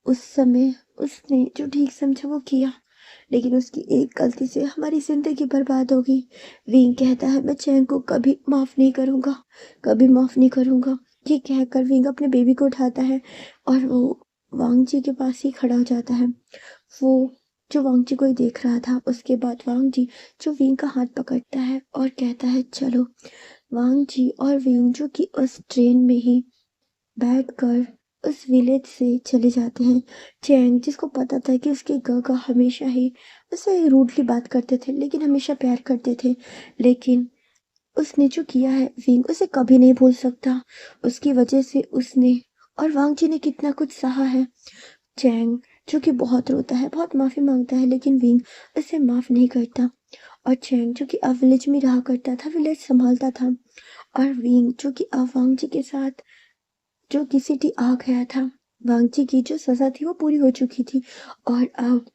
उस समय उसने जो ठीक समझा वो किया, लेकिन उसकी एक गलती से हमारी जिंदगी बर्बाद हो गई। विंग कहता है, मैं चैन को कभी माफ नहीं करूंगा, कभी माफ नहीं करूंगा। ये कहकर विंग अपने बेबी को उठाता है और वो वांग जी के पास ही खड़ा हो जाता है। वो जो वांग जी को ही देख रहा था। उसके बाद वांग जी जो विंग का हाथ पकड़ता है और कहता है, चलो। वांग जी और विंग जो कि उस ट्रेन में ही बैठकर उस विलेज से चले जाते हैं। चैंग जिसको पता था कि उसके गागा हमेशा ही उससे रूडली बात करते थे, लेकिन हमेशा प्यार करते थे, लेकिन उसने जो किया है विंग उसे कभी नहीं भूल सकता। उसकी वजह से उसने और वांग जी ने कितना कुछ सहा है। चैंग जो कि बहुत रोता है, बहुत माफी मांगता है, लेकिन विंग उसे माफ नहीं करता। और चैंग जो कि अब विलेज में रहा करता था, विलेज संभालता था। और विंग जो कि अब वांग जी के साथ जो कि सिटी आ गया था। वांग जी की जो सजा थी वो पूरी हो चुकी थी। और अब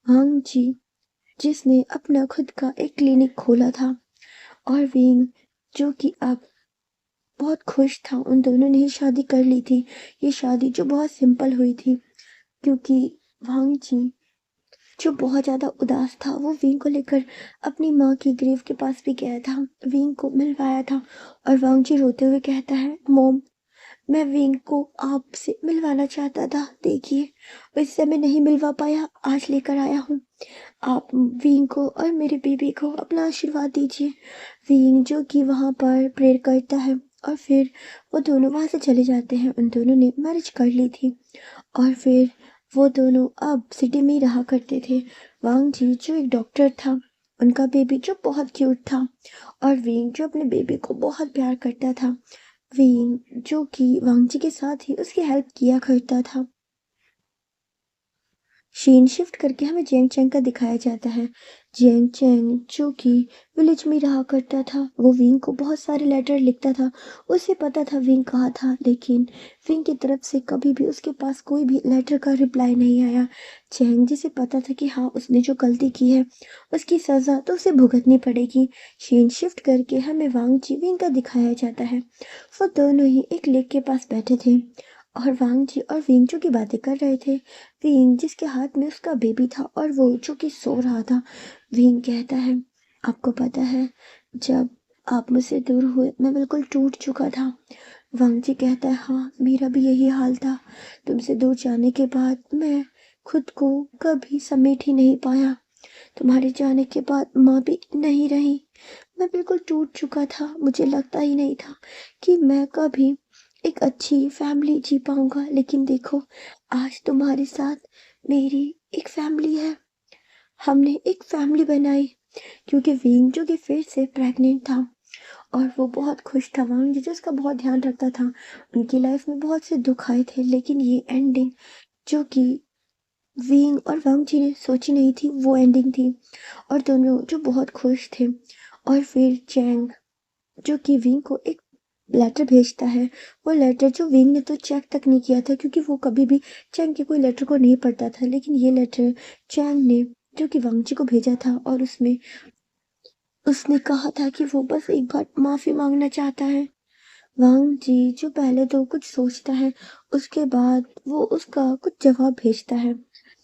वांग जी जिसने अपना खुद का एक क्लिनिक खोला था, और विंग जो कि अब बहुत खुश था। उन दोनों ने ही शादी कर ली थी। ये शादी जो बहुत सिंपल हुई थी, क्योंकि वांग जी जो बहुत ज़्यादा उदास था, वो विंग को लेकर अपनी माँ की ग्रेव के पास भी गया था, विंग को मिलवाया था। और वांग जी रोते हुए कहता है, मॉम, मैं विंग को आपसे मिलवाना चाहता था, देखिए इस समय नहीं मिलवा पाया, आज लेकर आया हूँ। आप विंग को और मेरे बेबी को अपना आशीर्वाद दीजिए। विंग जो कि वहाँ पर प्रेयर करता है और फिर वो दोनों वहाँ से चले जाते हैं। उन दोनों ने मैरिज कर ली थी और फिर वो दोनों अब सिटी में ही रहा करते थे। वांग जी जो एक डॉक्टर था, उनका बेबी जो बहुत क्यूट था, और विंग जो अपने बेबी को बहुत प्यार करता था। विंग जो कि वांग जी के साथ ही उसकी हेल्प किया करता था। सीन शिफ्ट करके हमें जेंग चैंग का दिखाया जाता है। जेंग चैंग जो कि विलेज में रहा करता था, वो विंग को बहुत सारे लेटर लिखता था। उसे पता था विंग कहाँ था, लेकिन विंग की तरफ से कभी भी उसके पास कोई भी लेटर का रिप्लाई नहीं आया। चैंग जिसे पता था कि हाँ, उसने जो गलती की है उसकी सजा तो उसे भुगतनी पड़ेगी। सीन शिफ्ट करके हमें वांग जी विंग का दिखाया जाता है। वो दोनों ही एक लेक के पास बैठे थे और वांग जी और विंग जो की बातें कर रहे थे। विंग जिसके हाथ में उसका बेबी था और वो जो कि सो रहा था। विंग कहता है, आपको पता है, जब आप मुझसे दूर हुए मैं बिल्कुल टूट चुका था। वांग जी कहता है, हाँ मेरा भी यही हाल था। तुमसे दूर जाने के बाद मैं खुद को कभी समेट ही नहीं पाया। तुम्हारे जाने के बाद माँ भी नहीं रही। मैं बिल्कुल टूट चुका था। मुझे लगता ही नहीं था कि मैं कभी एक अच्छी फैमिली जी पाऊंगा, लेकिन देखो, आज तुम्हारे साथ मेरी एक फैमिली है। हमने एक फैमिली बनाई, क्योंकि विंग जो कि फिर से प्रेग्नेंट था और वो बहुत खुश था। वांग जी जो उसका बहुत ध्यान रखता था। उनकी लाइफ में बहुत से दुख आए थे, लेकिन ये एंडिंग जो कि विंग और वांग जी ने सोची नहीं थी वो एंडिंग थी, और दोनों जो बहुत खुश थे। और फिर चैंग जो कि विंग को एक लेटर भेजता है, वो लेटर जो विंग ने तो चेक तक नहीं किया था क्योंकि वो कभी भी चैंग के कोई लेटर को नहीं पढ़ता था, लेकिन ये लेटर चैंग ने जो कि वांग जी को भेजा था, और उसमें उसने कहा था कि वो बस एक बार माफी मांगना चाहता है। वांग जी जो पहले तो कुछ सोचता है, उसके बाद वो उसका कुछ जवाब भेजता है।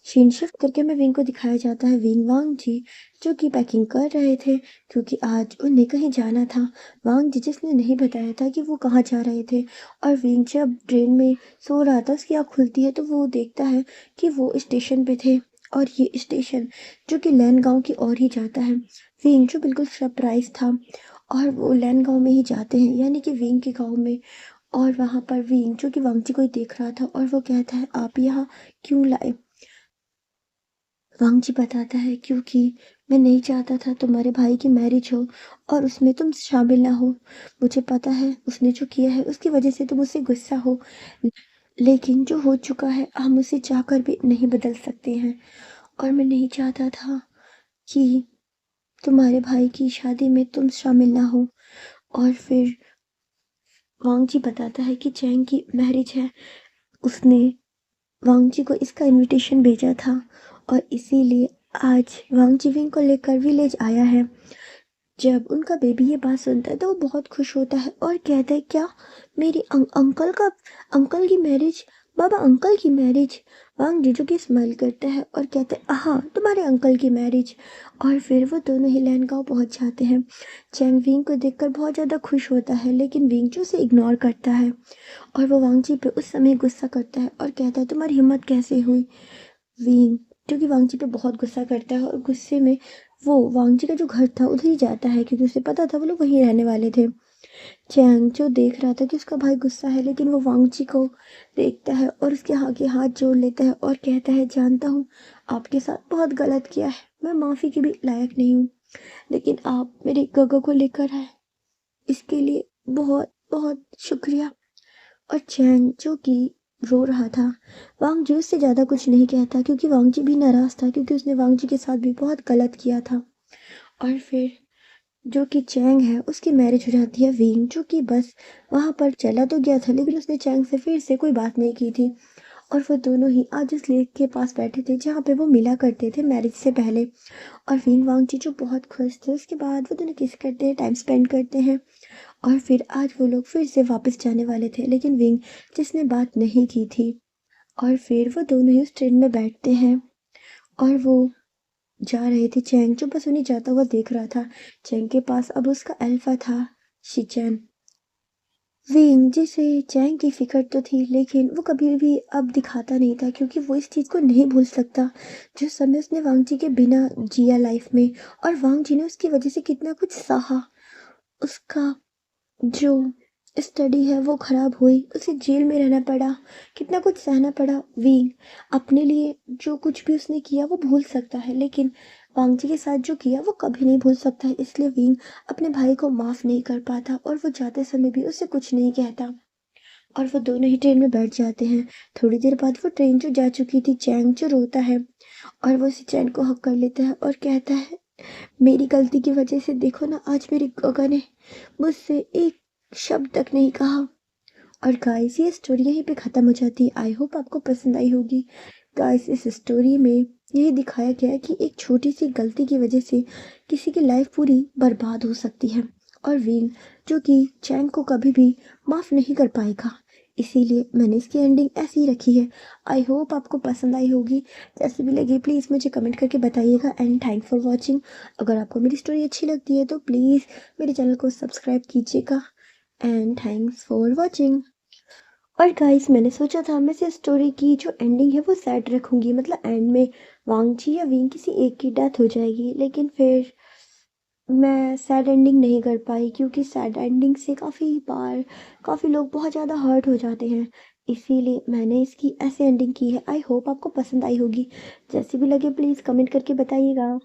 सीन शिफ्ट करके में विंग को दिखाया जाता है, विंग वांग जी जो कि पैकिंग कर रहे थे क्योंकि आज उन्हें कहीं जाना था। वांग जी जिसने नहीं बताया था कि वो कहाँ जा रहे थे, और विंग जब ट्रेन में सो रहा था उसकी आँख खुलती है तो वो देखता है कि वो स्टेशन पे थे, और ये स्टेशन जो कि लैन गांव की ओर ही जाता है। विंग जो बिल्कुल सरप्राइज था, और वो लैन गांव में ही जाते हैं, यानी कि विंग के गांव में। और वहां पर विंग जो कि वांगची को ही देख रहा था, और वो कहता है आप यहाँ क्यों लाए। वांगची बताता है क्योंकि मैं नहीं चाहता था तुम्हारे भाई की मैरिज हो और उसमें तुम शामिल ना हो। मुझे पता है उसने जो किया है उसकी वजह से तुम उससे गुस्सा हो, लेकिन जो हो चुका है हम उसे चाहकर भी नहीं बदल सकते हैं, और मैं नहीं चाहता था कि तुम्हारे भाई की शादी में तुम शामिल ना हो। और फिर वांग जी बताता है कि चैंग की मैरिज है, उसने वांग जी को इसका इनविटेशन भेजा था, और इसीलिए आज वांग जी विंग को लेकर विलेज आया है। जब उनका बेबी ये बात सुनता है तो वो बहुत खुश होता है और कहता है क्या मेरी अंकल की मैरिज, बाबा अंकल की मैरिज। वांग जीजू की स्माइल करता है और कहते हैं हाँ तुम्हारे अंकल की मैरिज। और फिर वो दोनों ही लैनगांव पहुंच जाते हैं। चैंग विंग को देखकर बहुत ज़्यादा खुश होता है, लेकिन विंग जो उसे इग्नोर करता है, और वो वांग जी पे उस समय गुस्सा करता है और कहता है तुम्हारी हिम्मत कैसे हुई। विंग जो कि वांग जी पे बहुत गुस्सा करता है, और गुस्से में वो वांग जी का जो घर था उधर ही जाता है क्योंकि उसे पता था वो लोग वहीं रहने वाले थे। चैंग जो देख रहा था कि उसका भाई गुस्सा है, लेकिन वो वांग जी को देखता है और उसके आगे हाथ जोड़ लेता है और कहता है जानता हूँ आपके साथ बहुत गलत किया है, मैं माफ़ी के भी लायक नहीं हूँ, लेकिन आप मेरे गगा को लेकर आए इसके लिए बहुत बहुत शुक्रिया। और चैंग जो कि रो रहा था, वांग जी उससे ज़्यादा कुछ नहीं कहता क्योंकि वांग जी भी नाराज़ था क्योंकि उसने वांग जी के साथ भी बहुत गलत किया था। और फिर जो कि चैंग है उसकी मैरिज हो जाती है विंग जो कि बस वहाँ पर चला तो गया था, लेकिन उसने चैंग से फिर से कोई बात नहीं की थी। और वो दोनों ही आज उस लेक के पास बैठे थे जहाँ पे वो मिला करते थे मैरिज से पहले। और विंग वांग जी जो बहुत खुश थे, उसके बाद वो दोनों किस करते हैं, टाइम स्पेंड करते हैं। और फिर आज वो लोग फिर से वापस जाने वाले थे, लेकिन विंग जिसने बात नहीं की थी। और फिर वो दोनों ही उस ट्रेन में बैठते हैं, और वो जा रहे थे। चैंग जो बस उन्हें जाता हुआ देख रहा था। चैंग के पास अब उसका अल्फा था, शिचैन। विंग जिसे चैंग की फिक्र तो थी, लेकिन वो कभी भी अब दिखाता नहीं था क्योंकि वो इस चीज़ को नहीं भूल सकता जो समय उसने वांग जी के बिना जिया लाइफ में, और वांग जी ने उसकी वजह से कितना कुछ सहा। उसका जो स्टडी है वो खराब हुई, उसे जेल में रहना पड़ा, कितना कुछ सहना पड़ा। विंग अपने लिए जो कुछ भी उसने किया वो भूल सकता है, लेकिन वांग जी के साथ जो किया वो कभी नहीं भूल सकता है। इसलिए विंग अपने भाई को माफ नहीं कर पाता, और वो जाते समय भी उससे कुछ नहीं कहता। और वो दोनों ही ट्रेन में बैठ जाते हैं। थोड़ी देर बाद वो ट्रेन जो जा चुकी थी, चैंग जो रोता है और वो उसी चैन को हक कर लेता है और कहता है मेरी गलती की वजह से देखो ना आज मेरी गगा ने मुझसे एक शब्द तक नहीं कहा। और गाइस ये स्टोरी यहीं पे ख़त्म हो जाती है। आई होप आपको पसंद आई होगी। गाइस इस स्टोरी में यही दिखाया गया है कि एक छोटी सी गलती की वजह से किसी की लाइफ पूरी बर्बाद हो सकती है, और विंग जो कि चैंग को कभी भी माफ़ नहीं कर पाएगा। इसीलिए मैंने इसकी एंडिंग ऐसी ही रखी है। आई होप आपको पसंद आई होगी। जैसे भी लगे प्लीज़ मुझे कमेंट करके बताइएगा, एंड थैंक फॉर वॉचिंग। अगर आपको मेरी स्टोरी अच्छी लगती है तो प्लीज़ मेरे चैनल को सब्सक्राइब कीजिएगा, एंड थैंक्स फॉर वॉचिंग। और गाइस मैंने सोचा था मैं इस स्टोरी की जो एंडिंग है वो सैड रखूंगी, मतलब एंड में वांगची या विंग किसी एक की डेथ हो जाएगी, लेकिन फिर मैं सैड एंडिंग नहीं कर पाई क्योंकि सैड एंडिंग से काफ़ी लोग बहुत ज़्यादा हर्ट हो जाते हैं। इसीलिए मैंने इसकी ऐसे एंडिंग की है। आई होप आपको पसंद आई होगी। जैसी भी लगे प्लीज़ कमेंट करके बताइएगा।